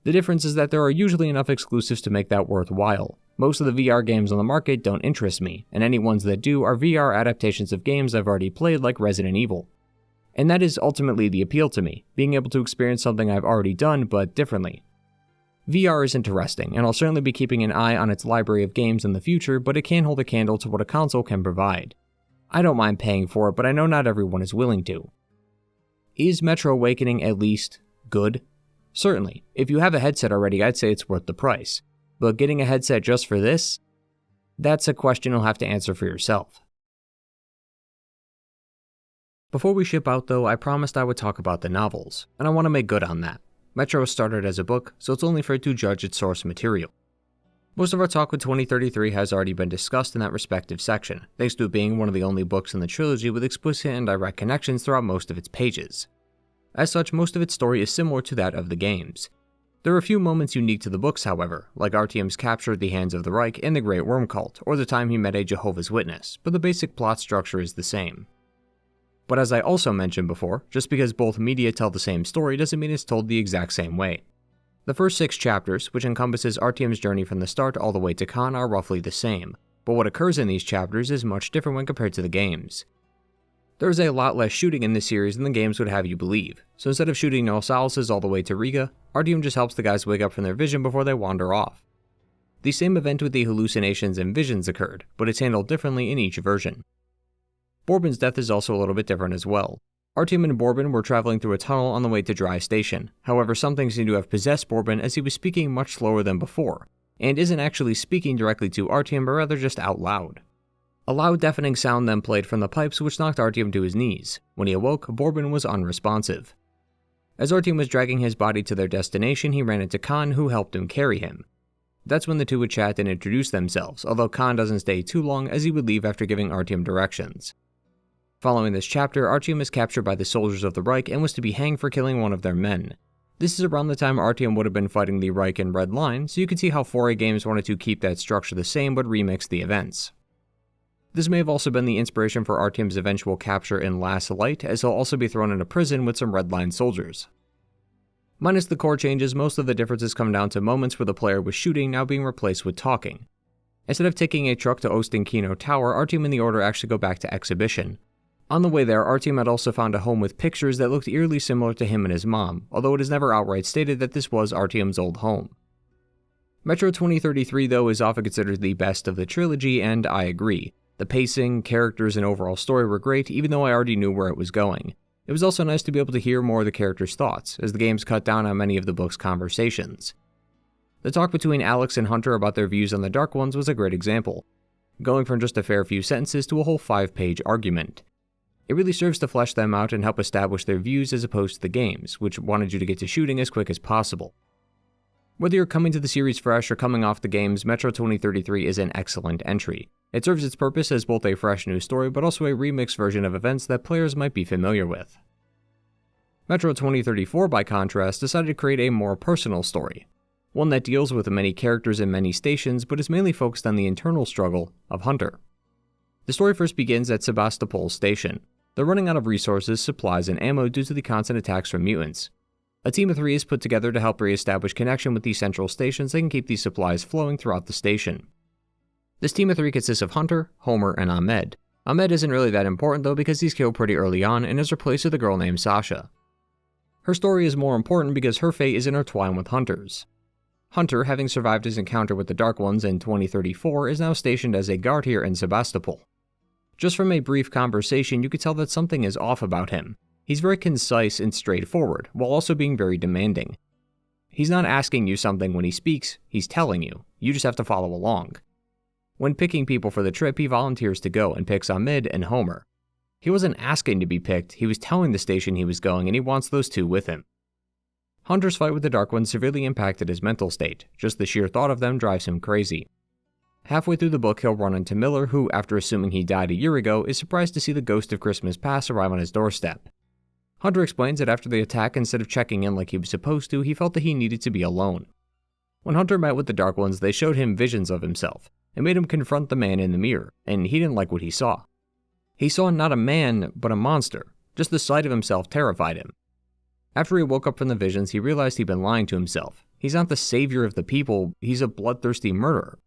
A: The difference is that there are usually enough exclusives to make that worthwhile. Most of the VR games on the market don't interest me, and any ones that do are VR adaptations of games I've already played like Resident Evil. And that is ultimately the appeal to me, being able to experience something I've already done but differently. VR is interesting, and I'll certainly be keeping an eye on its library of games in the future, but it can't hold a candle to what a console can provide. I don't mind paying for it, but I know not everyone is willing to. Is Metro Awakening at least good? Certainly. If you have a headset already, I'd say it's worth the price. But getting a headset just for this? That's a question you'll have to answer for yourself. Before we ship out though, I promised I would talk about the novels, and I want to make good on that. Metro started as a book, so it's only fair to judge its source material. Most of our talk with 2033 has already been discussed in that respective section, thanks to it being one of the only books in the trilogy with explicit and direct connections throughout most of its pages. As such, most of its story is similar to that of the games. There are a few moments unique to the books, however, like Artyom's capture at the hands of the Reich and the Great Worm Cult, or the time he met a Jehovah's Witness, but the basic plot structure is the same. But as I also mentioned before, just because both media tell the same story doesn't mean it's told the exact same way. The first 6 chapters, which encompasses Artyom's journey from the start all the way to Khan, are roughly the same, but what occurs in these chapters is much different when compared to the games. There is a lot less shooting in this series than the games would have you believe, so instead of shooting Nosalises all the way to Riga, Artyom just helps the guys wake up from their vision before they wander off. The same event with the hallucinations and visions occurred, but it's handled differently in each version. Bourbon's death is also a little bit different as well. Artyom and Bourbon were traveling through a tunnel on the way to Dry Station. However, something seemed to have possessed Bourbon as he was speaking much slower than before, and isn't actually speaking directly to Artyom but rather just out loud. A loud deafening sound then played from the pipes which knocked Artyom to his knees. When he awoke, Bourbon was unresponsive. As Artyom was dragging his body to their destination, he ran into Khan, who helped him carry him. That's when the two would chat and introduce themselves, although Khan doesn't stay too long as he would leave after giving Artyom directions. Following this chapter, Artyom is captured by the soldiers of the Reich and was to be hanged for killing one of their men. This is around the time Artyom would have been fighting the Reich in Red Line, so you can see how 4A Games wanted to keep that structure the same but remix the events. This may have also been the inspiration for Artyom's eventual capture in Last Light, as he'll also be thrown into prison with some Red Line soldiers. Minus the core changes, most of the differences come down to moments where the player was shooting now being replaced with talking. Instead of taking a truck to Ostenkino Tower, Artyom and the Order actually go back to Exhibition. On the way there, Artyom had also found a home with pictures that looked eerily similar to him and his mom, although it is never outright stated that this was Artyom's old home. Metro 2033, though, is often considered the best of the trilogy, and I agree. The pacing, characters, and overall story were great, even though I already knew where it was going. It was also nice to be able to hear more of the characters' thoughts, as the games cut down on many of the book's conversations. The talk between Alex and Hunter about their views on the Dark Ones was a great example, going from just a fair few sentences to a whole 5-page argument. It really serves to flesh them out and help establish their views as opposed to the games, which wanted you to get to shooting as quick as possible. Whether you're coming to the series fresh or coming off the games, Metro 2033 is an excellent entry. It serves its purpose as both a fresh new story but also a remixed version of events that players might be familiar with. Metro 2034, by contrast, decided to create a more personal story, one that deals with many characters and many stations but is mainly focused on the internal struggle of Hunter. The story first begins at Sebastopol Station. They're running out of resources, supplies, and ammo due to the constant attacks from mutants. A team of 3 is put together to help re-establish connection with these central stations that can keep these supplies flowing throughout the station. This team of 3 consists of Hunter, Homer, and Ahmed. Ahmed isn't really that important though because he's killed pretty early on and is replaced with a girl named Sasha. Her story is more important because her fate is intertwined with Hunter's. Hunter, having survived his encounter with the Dark Ones in 2034, is now stationed as a guard here in Sebastopol. Just from a brief conversation, you could tell that something is off about him. He's very concise and straightforward, while also being very demanding. He's not asking you something when he speaks, he's telling you. You just have to follow along. When picking people for the trip, he volunteers to go and picks Ahmed and Homer. He wasn't asking to be picked, he was telling the station he was going and he wants those two with him. Hunter's fight with the Dark Ones severely impacted his mental state. Just the sheer thought of them drives him crazy. Halfway through the book, he'll run into Miller, who, after assuming he died a year ago, is surprised to see the ghost of Christmas Past arrive on his doorstep. Hunter explains that after the attack, instead of checking in like he was supposed to, he felt that he needed to be alone. When Hunter met with the Dark Ones, they showed him visions of himself, and made him confront the man in the mirror, and he didn't like what he saw. He saw not a man, but a monster. Just the sight of himself terrified him. After he woke up from the visions, he realized he'd been lying to himself. He's not the savior of the people, he's a bloodthirsty murderer.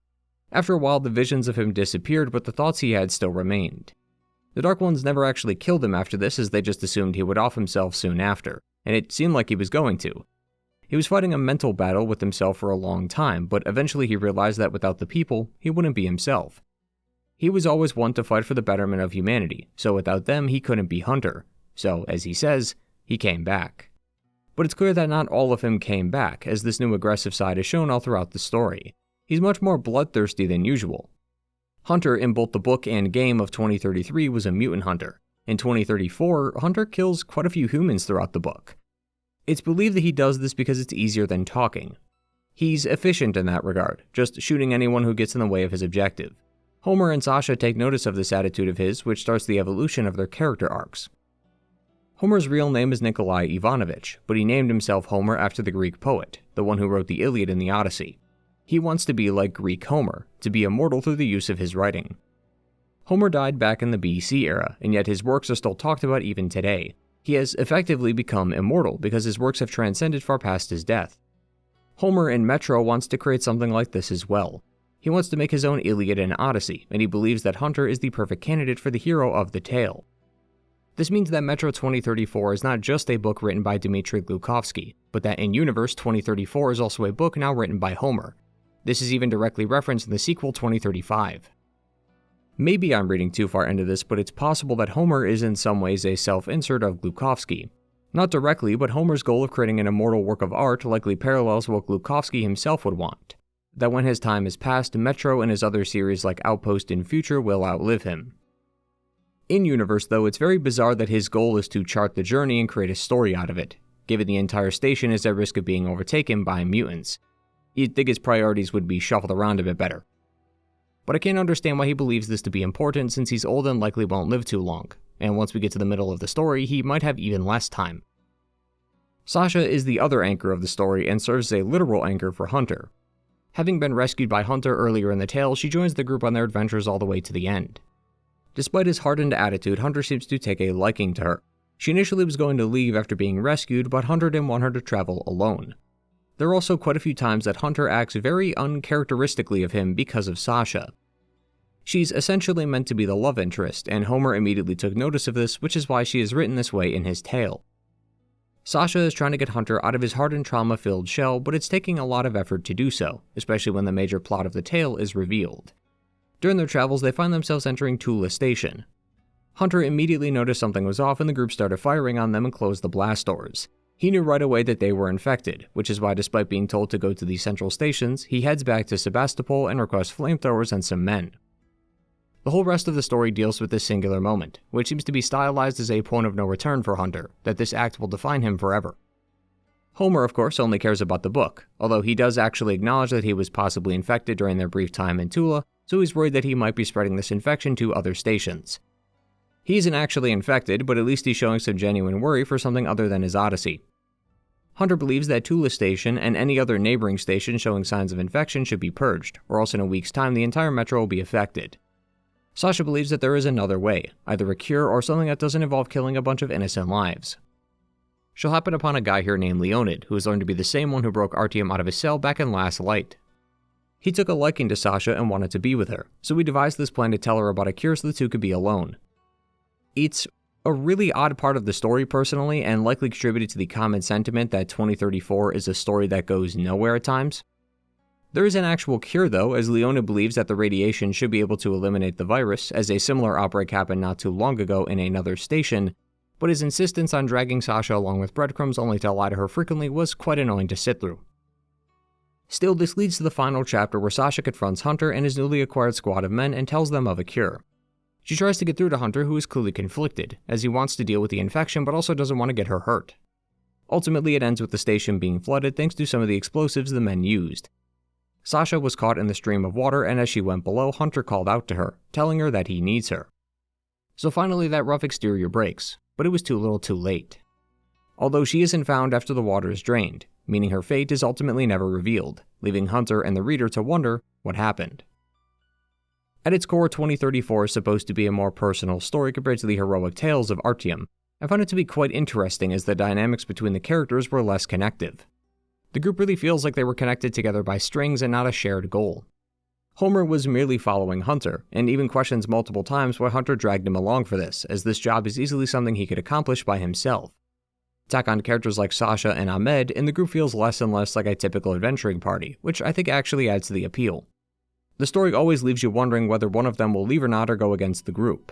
A: After a while, the visions of him disappeared, but the thoughts he had still remained. The Dark Ones never actually killed him after this, as they just assumed he would off himself soon after, and it seemed like he was going to. He was fighting a mental battle with himself for a long time, but eventually he realized that without the people, he wouldn't be himself. He was always one to fight for the betterment of humanity, so without them, he couldn't be Hunter. So, as he says, he came back. But it's clear that not all of him came back, as this new aggressive side is shown all throughout the story. He's much more bloodthirsty than usual. Hunter, in both the book and game of 2033, was a mutant hunter. In 2034, Hunter kills quite a few humans throughout the book. It's believed that he does this because it's easier than talking. He's efficient in that regard, just shooting anyone who gets in the way of his objective. Homer and Sasha take notice of this attitude of his, which starts the evolution of their character arcs. Homer's real name is Nikolai Ivanovich, but he named himself Homer after the Greek poet, the one who wrote the Iliad and the Odyssey. He wants to be like Greek Homer, to be immortal through the use of his writing. Homer died back in the BC era, and yet his works are still talked about even today. He has effectively become immortal because his works have transcended far past his death. Homer in Metro wants to create something like this as well. He wants to make his own Iliad and Odyssey, and he believes that Hunter is the perfect candidate for the hero of the tale. This means that Metro 2034 is not just a book written by Dmitry Glukovsky, but that in-universe 2034 is also a book now written by Homer. This is even directly referenced in the sequel 2035. Maybe I'm reading too far into this, but it's possible that Homer is in some ways a self-insert of Glukowski. Not directly, but Homer's goal of creating an immortal work of art likely parallels what Glukowski himself would want. That when his time is past, Metro and his other series like Outpost and Future will outlive him. In-universe, though, it's very bizarre that his goal is to chart the journey and create a story out of it, given the entire station is at risk of being overtaken by mutants. You'd think his priorities would be shuffled around a bit better. But I can't understand why he believes this to be important since he's old and likely won't live too long, and once we get to the middle of the story, he might have even less time. Sasha is the other anchor of the story and serves as a literal anchor for Hunter. Having been rescued by Hunter earlier in the tale, she joins the group on their adventures all the way to the end. Despite his hardened attitude, Hunter seems to take a liking to her. She initially was going to leave after being rescued, but Hunter didn't want her to travel alone. There are also quite a few times that Hunter acts very uncharacteristically of him because of Sasha. She's essentially meant to be the love interest, and Homer immediately took notice of this, which is why she is written this way in his tale. Sasha is trying to get Hunter out of his hardened trauma-filled shell, but it's taking a lot of effort to do so, especially when the major plot of the tale is revealed. During their travels, they find themselves entering Tula Station. Hunter immediately noticed something was off and the group started firing on them and closed the blast doors. He knew right away that they were infected, which is why despite being told to go to the central stations, he heads back to Sebastopol and requests flamethrowers and some men. The whole rest of the story deals with this singular moment, which seems to be stylized as a point of no return for Hunter, that this act will define him forever. Homer, of course, only cares about the book, although he does actually acknowledge that he was possibly infected during their brief time in Tula, so he's worried that he might be spreading this infection to other stations. He isn't actually infected, but at least he's showing some genuine worry for something other than his Odyssey. Hunter believes that Tula Station and any other neighboring station showing signs of infection should be purged, or else in a week's time the entire metro will be affected. Sasha believes that there is another way, either a cure or something that doesn't involve killing a bunch of innocent lives. She'll happen upon a guy here named Leonid, who has learned to be the same one who broke Artyom out of his cell back in Last Light. He took a liking to Sasha and wanted to be with her, so he devised this plan to tell her about a cure so the two could be alone. It's a really odd part of the story personally, and likely contributed to the common sentiment that 2034 is a story that goes nowhere at times. There is an actual cure though, as Leonid believes that the radiation should be able to eliminate the virus, as a similar outbreak happened not too long ago in another station, but his insistence on dragging Sasha along with breadcrumbs only to lie to her frequently was quite annoying to sit through. Still, this leads to the final chapter where Sasha confronts Hunter and his newly acquired squad of men and tells them of a cure. She tries to get through to Hunter, who is clearly conflicted, as he wants to deal with the infection but also doesn't want to get her hurt. Ultimately, it ends with the station being flooded thanks to some of the explosives the men used. Sasha was caught in the stream of water, and as she went below, Hunter called out to her, telling her that he needs her. So finally that rough exterior breaks, but it was too little too late. Although she isn't found after the water is drained, meaning her fate is ultimately never revealed, leaving Hunter and the reader to wonder what happened. At its core, 2034 is supposed to be a more personal story compared to the heroic tales of Artyom. I found it to be quite interesting as the dynamics between the characters were less connective. The group really feels like they were connected together by strings and not a shared goal. Homer was merely following Hunter, and even questions multiple times why Hunter dragged him along for this, as this job is easily something he could accomplish by himself. Tack on characters like Sasha and Ahmed, and the group feels less and less like a typical adventuring party, which I think actually adds to the appeal. The story always leaves you wondering whether one of them will leave or not or go against the group.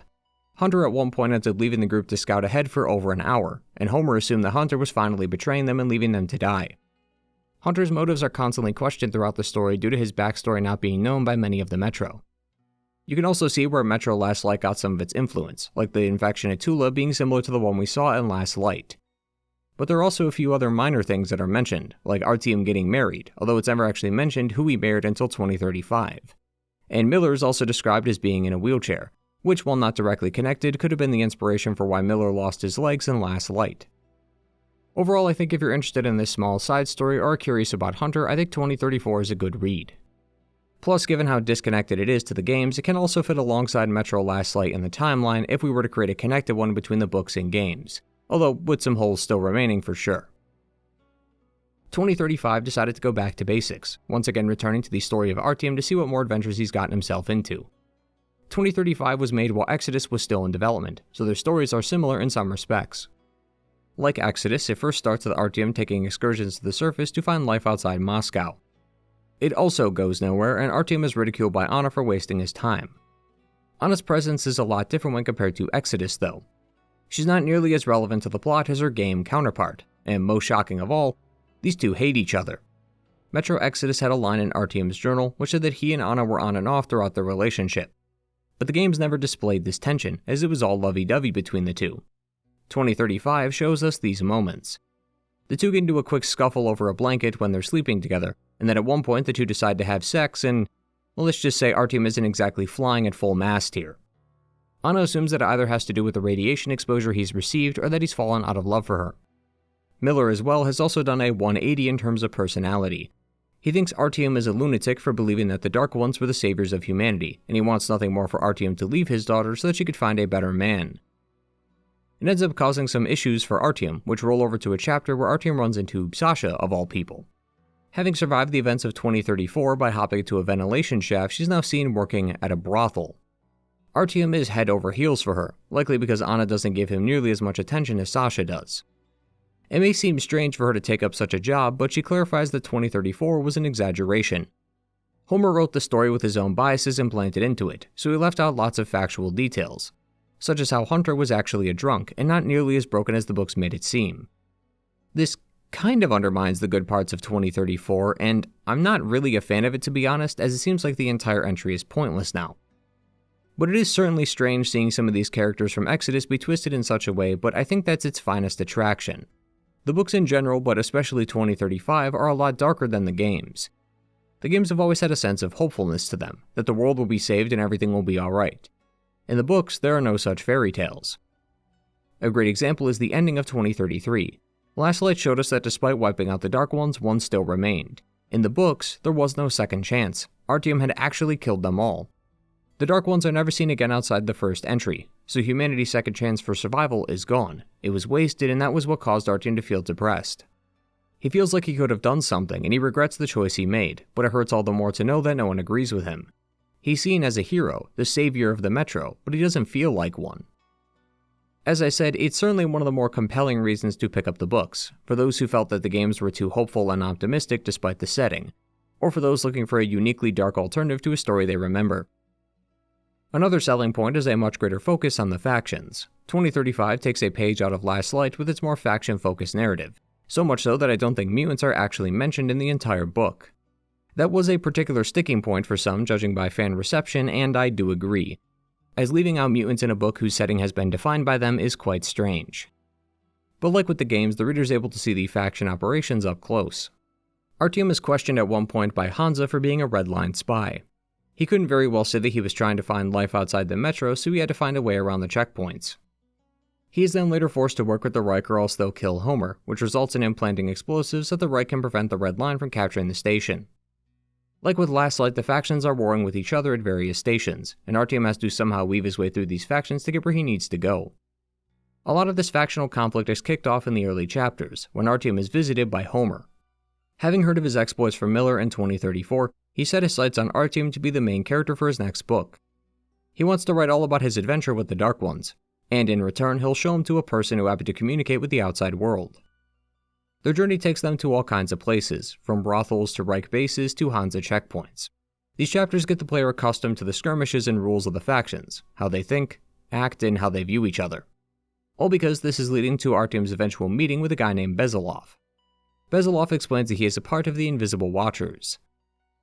A: Hunter at one point ends up leaving the group to scout ahead for over an hour, and Homer assumed that Hunter was finally betraying them and leaving them to die. Hunter's motives are constantly questioned throughout the story due to his backstory not being known by many of the Metro. You can also see where Metro Last Light got some of its influence, like the infection at Tula being similar to the one we saw in Last Light. But there are also a few other minor things that are mentioned, like Artyom getting married, although it's never actually mentioned who he married until 2035. And Miller is also described as being in a wheelchair, which, while not directly connected, could have been the inspiration for why Miller lost his legs in Last Light. Overall, I think if you're interested in this small side story or are curious about Hunter, I think 2034 is a good read. Plus, given how disconnected it is to the games, it can also fit alongside Metro Last Light in the timeline if we were to create a connected one between the books and games, although with some holes still remaining for sure. 2035 decided to go back to basics, once again returning to the story of Artyom to see what more adventures he's gotten himself into. 2035 was made while Exodus was still in development, so their stories are similar in some respects. Like Exodus, it first starts with Artyom taking excursions to the surface to find life outside Moscow. It also goes nowhere, and Artyom is ridiculed by Anna for wasting his time. Anna's presence is a lot different when compared to Exodus, though. She's not nearly as relevant to the plot as her game counterpart, and most shocking of all, these two hate each other. Metro Exodus had a line in Artyom's journal which said that he and Anna were on and off throughout their relationship. But the games never displayed this tension, as it was all lovey-dovey between the two. 2035 shows us these moments. The two get into a quick scuffle over a blanket when they're sleeping together, and then at one point the two decide to have sex and, well, let's just say Artyom isn't exactly flying at full mast here. Anna assumes that it either has to do with the radiation exposure he's received or that he's fallen out of love for her. Miller as well has also done a 180 in terms of personality. He thinks Artyom is a lunatic for believing that the Dark Ones were the saviors of humanity, and he wants nothing more for Artyom to leave his daughter so that she could find a better man. It ends up causing some issues for Artyom, which roll over to a chapter where Artyom runs into Sasha, of all people. Having survived the events of 2034 by hopping to a ventilation shaft, she's now seen working at a brothel. Artyom is head over heels for her, likely because Anna doesn't give him nearly as much attention as Sasha does. It may seem strange for her to take up such a job, but she clarifies that 2034 was an exaggeration. Homer wrote the story with his own biases implanted into it, so he left out lots of factual details, such as how Hunter was actually a drunk and not nearly as broken as the books made it seem. This kind of undermines the good parts of 2034, and I'm not really a fan of it, to be honest, as it seems like the entire entry is pointless now. But it is certainly strange seeing some of these characters from Exodus be twisted in such a way, but I think that's its finest attraction. The books in general, but especially 2035, are a lot darker than the games. The games have always had a sense of hopefulness to them, that the world will be saved and everything will be alright. In the books, there are no such fairy tales. A great example is the ending of 2033. Last Light showed us that despite wiping out the Dark Ones, one still remained. In the books, there was no second chance. Artyom had actually killed them all. The Dark Ones are never seen again outside the first entry, so humanity's second chance for survival is gone. It was wasted, and that was what caused Artyom to feel depressed. He feels like he could have done something, and he regrets the choice he made, but it hurts all the more to know that no one agrees with him. He's seen as a hero, the savior of the Metro, but he doesn't feel like one. As I said, it's certainly one of the more compelling reasons to pick up the books, for those who felt that the games were too hopeful and optimistic despite the setting, or for those looking for a uniquely dark alternative to a story they remember. Another selling point is a much greater focus on the factions. 2035 takes a page out of Last Light with its more faction-focused narrative, so much so that I don't think mutants are actually mentioned in the entire book. That was a particular sticking point for some, judging by fan reception, and I do agree, as leaving out mutants in a book whose setting has been defined by them is quite strange. But like with the games, the reader is able to see the faction operations up close. Artyom is questioned at one point by Hansa for being a Red Line spy. He couldn't very well say that he was trying to find life outside the Metro, so he had to find a way around the checkpoints. He is then later forced to work with the Reich or else they'll kill Homer, which results in him planting explosives so that the Reich can prevent the Red Line from capturing the station. Like with Last Light, the factions are warring with each other at various stations, and Artyom has to somehow weave his way through these factions to get where he needs to go. A lot of this factional conflict is kicked off in the early chapters, when Artyom is visited by Homer. Having heard of his exploits for Miller in 2034, he set his sights on Artyom to be the main character for his next book. He wants to write all about his adventure with the Dark Ones, and in return he'll show him to a person who happened to communicate with the outside world. Their journey takes them to all kinds of places, from brothels to Reich bases to Hansa checkpoints. These chapters get the player accustomed to the skirmishes and rules of the factions, how they think, act, and how they view each other. All because this is leading to Artyom's eventual meeting with a guy named Bezalov. Bezalov explains that he is a part of the Invisible Watchers.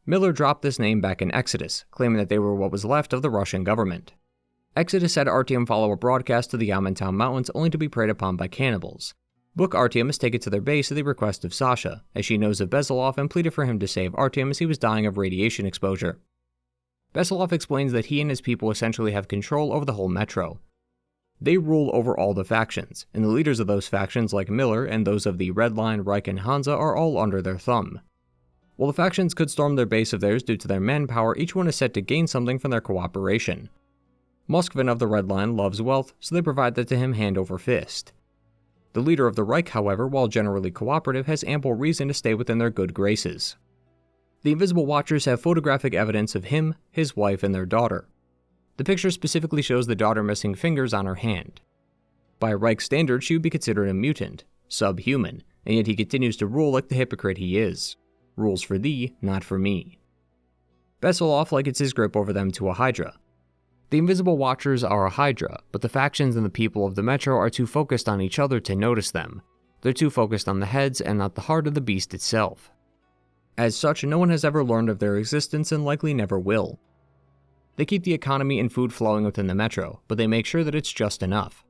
A: Miller dropped this name back in Exodus, claiming that they were what was left of the Russian government. Exodus had Artyom follow a broadcast to the Yamantau Mountains only to be preyed upon by cannibals. Book Artyom is taken to their base at the request of Sasha, as she knows of Bezalov and pleaded for him to save Artyom as he was dying of radiation exposure. Bezalov explains that he and his people essentially have control over the whole Metro. They rule over all the factions, and the leaders of those factions like Miller and those of the Red Line, Reich, and Hansa are all under their thumb. While the factions could storm their base of theirs due to their manpower, each one is set to gain something from their cooperation. Moskvin of the Red Line loves wealth, so they provide that to him hand over fist. The leader of the Reich, however, while generally cooperative, has ample reason to stay within their good graces. The Invisible Watchers have photographic evidence of him, his wife, and their daughter. The picture specifically shows the daughter missing fingers on her hand. By Reich standards, she would be considered a mutant, subhuman, and yet he continues to rule like the hypocrite he is. Rules for thee, not for me. Bezalov likens his grip over them to a hydra. The Invisible Watchers are a hydra, but the factions and the people of the Metro are too focused on each other to notice them. They're too focused on the heads and not the heart of the beast itself. As such, no one has ever learned of their existence and likely never will. They keep the economy and food flowing within the Metro, but they make sure that it's just enough.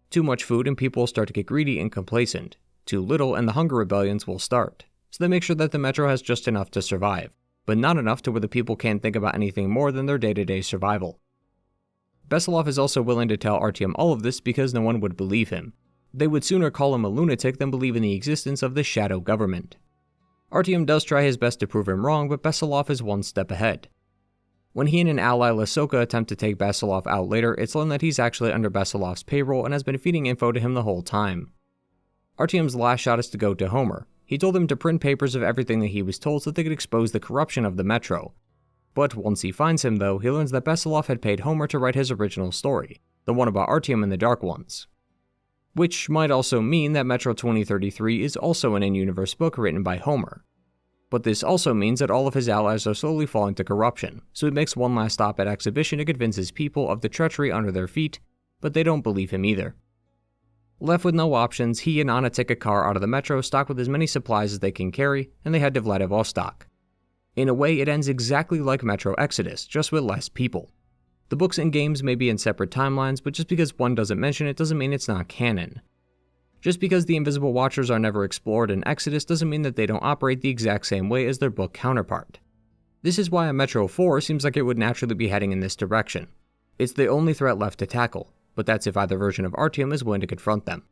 A: Too much food and people will start to get greedy and complacent. Too little and the hunger rebellions will start. So they make sure that the Metro has just enough to survive, but not enough to where the people can't think about anything more than their day-to-day survival. Veselov is also willing to tell Artyom all of this because no one would believe him. They would sooner call him a lunatic than believe in the existence of the shadow government. Artyom does try his best to prove him wrong, but Veselov is one step ahead. When he and an ally Lasoka attempt to take Veselov out later, it's learned that he's actually under Veselov's payroll and has been feeding info to him the whole time. Artyom's last shot is to go to Homer. He told him to print papers of everything that he was told so that they could expose the corruption of the Metro. But once he finds him though, he learns that Veselov had paid Homer to write his original story, the one about Artyom and the Dark Ones. Which might also mean that Metro 2033 is also an in-universe book written by Homer. But this also means that all of his allies are slowly falling to corruption, so he makes one last stop at Exhibition to convince his people of the treachery under their feet, but they don't believe him either. Left with no options, he and Anna take a car out of the Metro stocked with as many supplies as they can carry, and they head to Vladivostok. In a way, it ends exactly like Metro Exodus, just with less people. The books and games may be in separate timelines, but just because one doesn't mention it doesn't mean it's not canon. Just because the Invisible Watchers are never explored in Exodus doesn't mean that they don't operate the exact same way as their book counterpart. This is why a Metro 4 seems like it would naturally be heading in this direction. It's the only threat left to tackle, but that's if either version of Artyom is willing to confront them.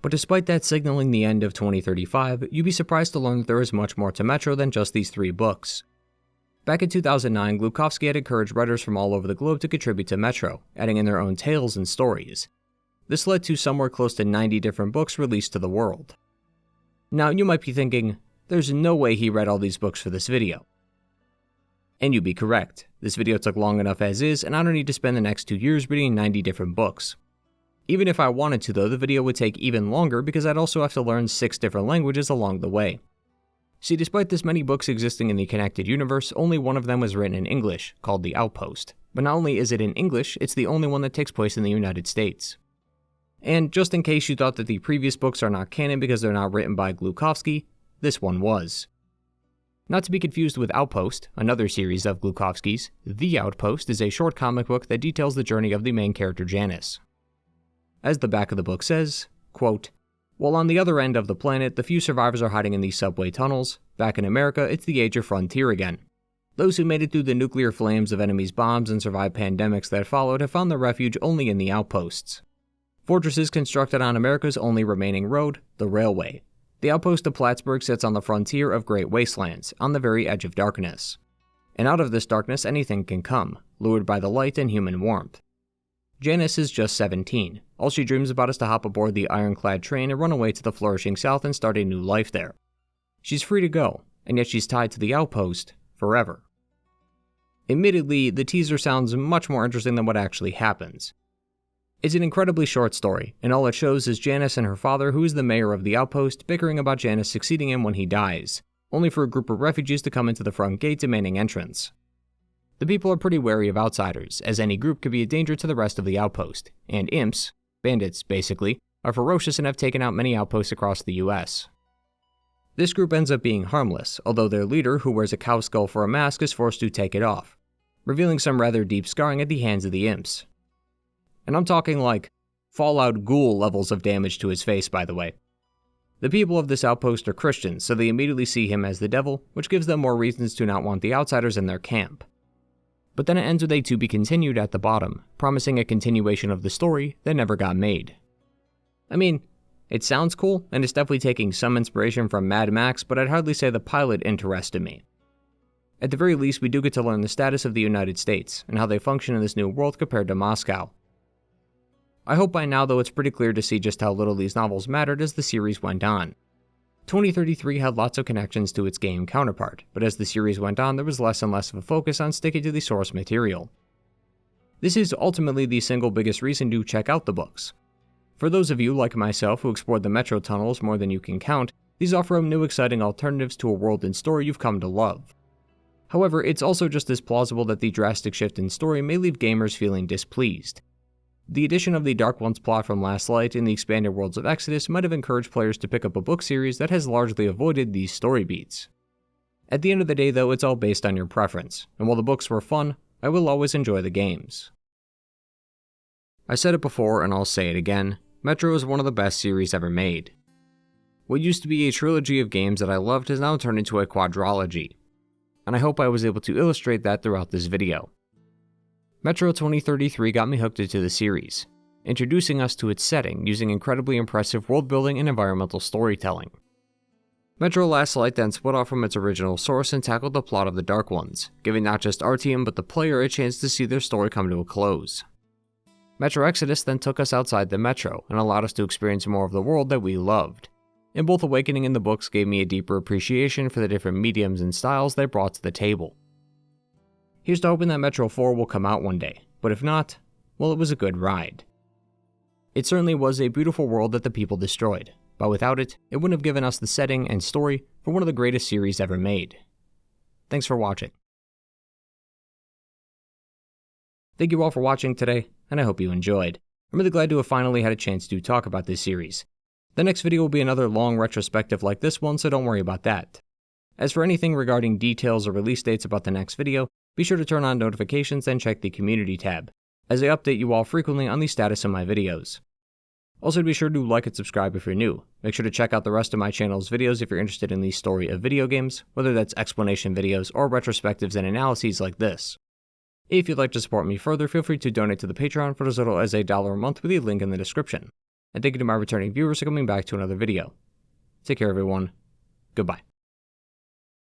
A: But despite that signaling the end of 2035, you'd be surprised to learn that there is much more to Metro than just these 3 books. Back in 2009, Glukhovsky had encouraged writers from all over the globe to contribute to Metro, adding in their own tales and stories. This led to somewhere close to 90 different books released to the world. Now, you might be thinking, there's no way he read all these books for this video. And you'd be correct. This video took long enough as is, and I don't need to spend the next 2 years reading 90 different books. Even if I wanted to though, the video would take even longer because I'd also have to learn 6 different languages along the way. See, despite this many books existing in the connected universe, only one of them was written in English, called The Outpost. But not only is it in English, it's the only one that takes place in the United States. And just in case you thought that the previous books are not canon because they're not written by Glukhovsky, this one was. Not to be confused with Outpost, another series of Glukhovsky's, The Outpost is a short comic book that details the journey of the main character Janice. As the back of the book says, quote, "While on the other end of the planet, the few survivors are hiding in these subway tunnels. Back in America, it's the age of frontier again. Those who made it through the nuclear flames of enemies' bombs and survived pandemics that followed have found their refuge only in the outposts. Fortresses constructed on America's only remaining road, the railway. The outpost of Plattsburgh sits on the frontier of great wastelands, on the very edge of darkness. And out of this darkness anything can come, lured by the light and human warmth. Janice is just 17. All she dreams about is to hop aboard the ironclad train and run away to the flourishing south and start a new life there. She's free to go, and yet she's tied to the outpost forever." Admittedly, the teaser sounds much more interesting than what actually happens. It's an incredibly short story, and all it shows is Janice and her father, who is the mayor of the outpost, bickering about Janice succeeding him when he dies, only for a group of refugees to come into the front gate demanding entrance. The people are pretty wary of outsiders, as any group could be a danger to the rest of the outpost, and imps, bandits basically, are ferocious and have taken out many outposts across the US. This group ends up being harmless, although their leader, who wears a cow skull for a mask, is forced to take it off, revealing some rather deep scarring at the hands of the imps. And I'm talking like Fallout Ghoul levels of damage to his face, by the way. The people of this outpost are Christians, so they immediately see him as the devil, which gives them more reasons to not want the outsiders in their camp. But then it ends with a to be continued at the bottom, promising a continuation of the story that never got made. I mean, it sounds cool, and it's definitely taking some inspiration from Mad Max, but I'd hardly say the pilot interested me. At the very least, we do get to learn the status of the United States, and how they function in this new world compared to Moscow. I hope by now, though, it's pretty clear to see just how little these novels mattered as the series went on. 2033 had lots of connections to its game counterpart, but as the series went on, there was less and less of a focus on sticking to the source material. This is ultimately the single biggest reason to check out the books. For those of you like myself who explored the Metro tunnels more than you can count, these offer up new exciting alternatives to a world and story you've come to love. However, it's also just as plausible that the drastic shift in story may leave gamers feeling displeased. The addition of the Dark One's plot from Last Light in the expanded worlds of Exodus might have encouraged players to pick up a book series that has largely avoided these story beats. At the end of the day though, it's all based on your preference, and while the books were fun, I will always enjoy the games. I said it before and I'll say it again, Metro is one of the best series ever made. What used to be a trilogy of games that I loved has now turned into a quadrilogy, and I hope I was able to illustrate that throughout this video. Metro 2033 got me hooked into the series, introducing us to its setting using incredibly impressive world building and environmental storytelling. Metro Last Light then split off from its original source and tackled the plot of the Dark Ones, giving not just Artyom but the player a chance to see their story come to a close. Metro Exodus then took us outside the Metro and allowed us to experience more of the world that we loved. And both Awakening and the books gave me a deeper appreciation for the different mediums and styles they brought to the table. Here's to hoping that Metro 4 will come out one day, but if not, well, it was a good ride. It certainly was a beautiful world that the people destroyed, but without it, it wouldn't have given us the setting and story for one of the greatest series ever made. Thanks for watching. Thank you all for watching today, and I hope you enjoyed. I'm really glad to have finally had a chance to talk about this series. The next video will be another long retrospective like this one, so don't worry about that. As for anything regarding details or release dates about the next video, be sure to turn on notifications and check the community tab, as I update you all frequently on the status of my videos. Also be sure to like and subscribe if you're new. Make sure to check out the rest of my channel's videos if you're interested in the story of video games, whether that's explanation videos or retrospectives and analyses like this. If you'd like to support me further, feel free to donate to the Patreon for as little as $1 a month with the link in the description. And thank you to my returning viewers for coming back to another video. Take care everyone. Goodbye.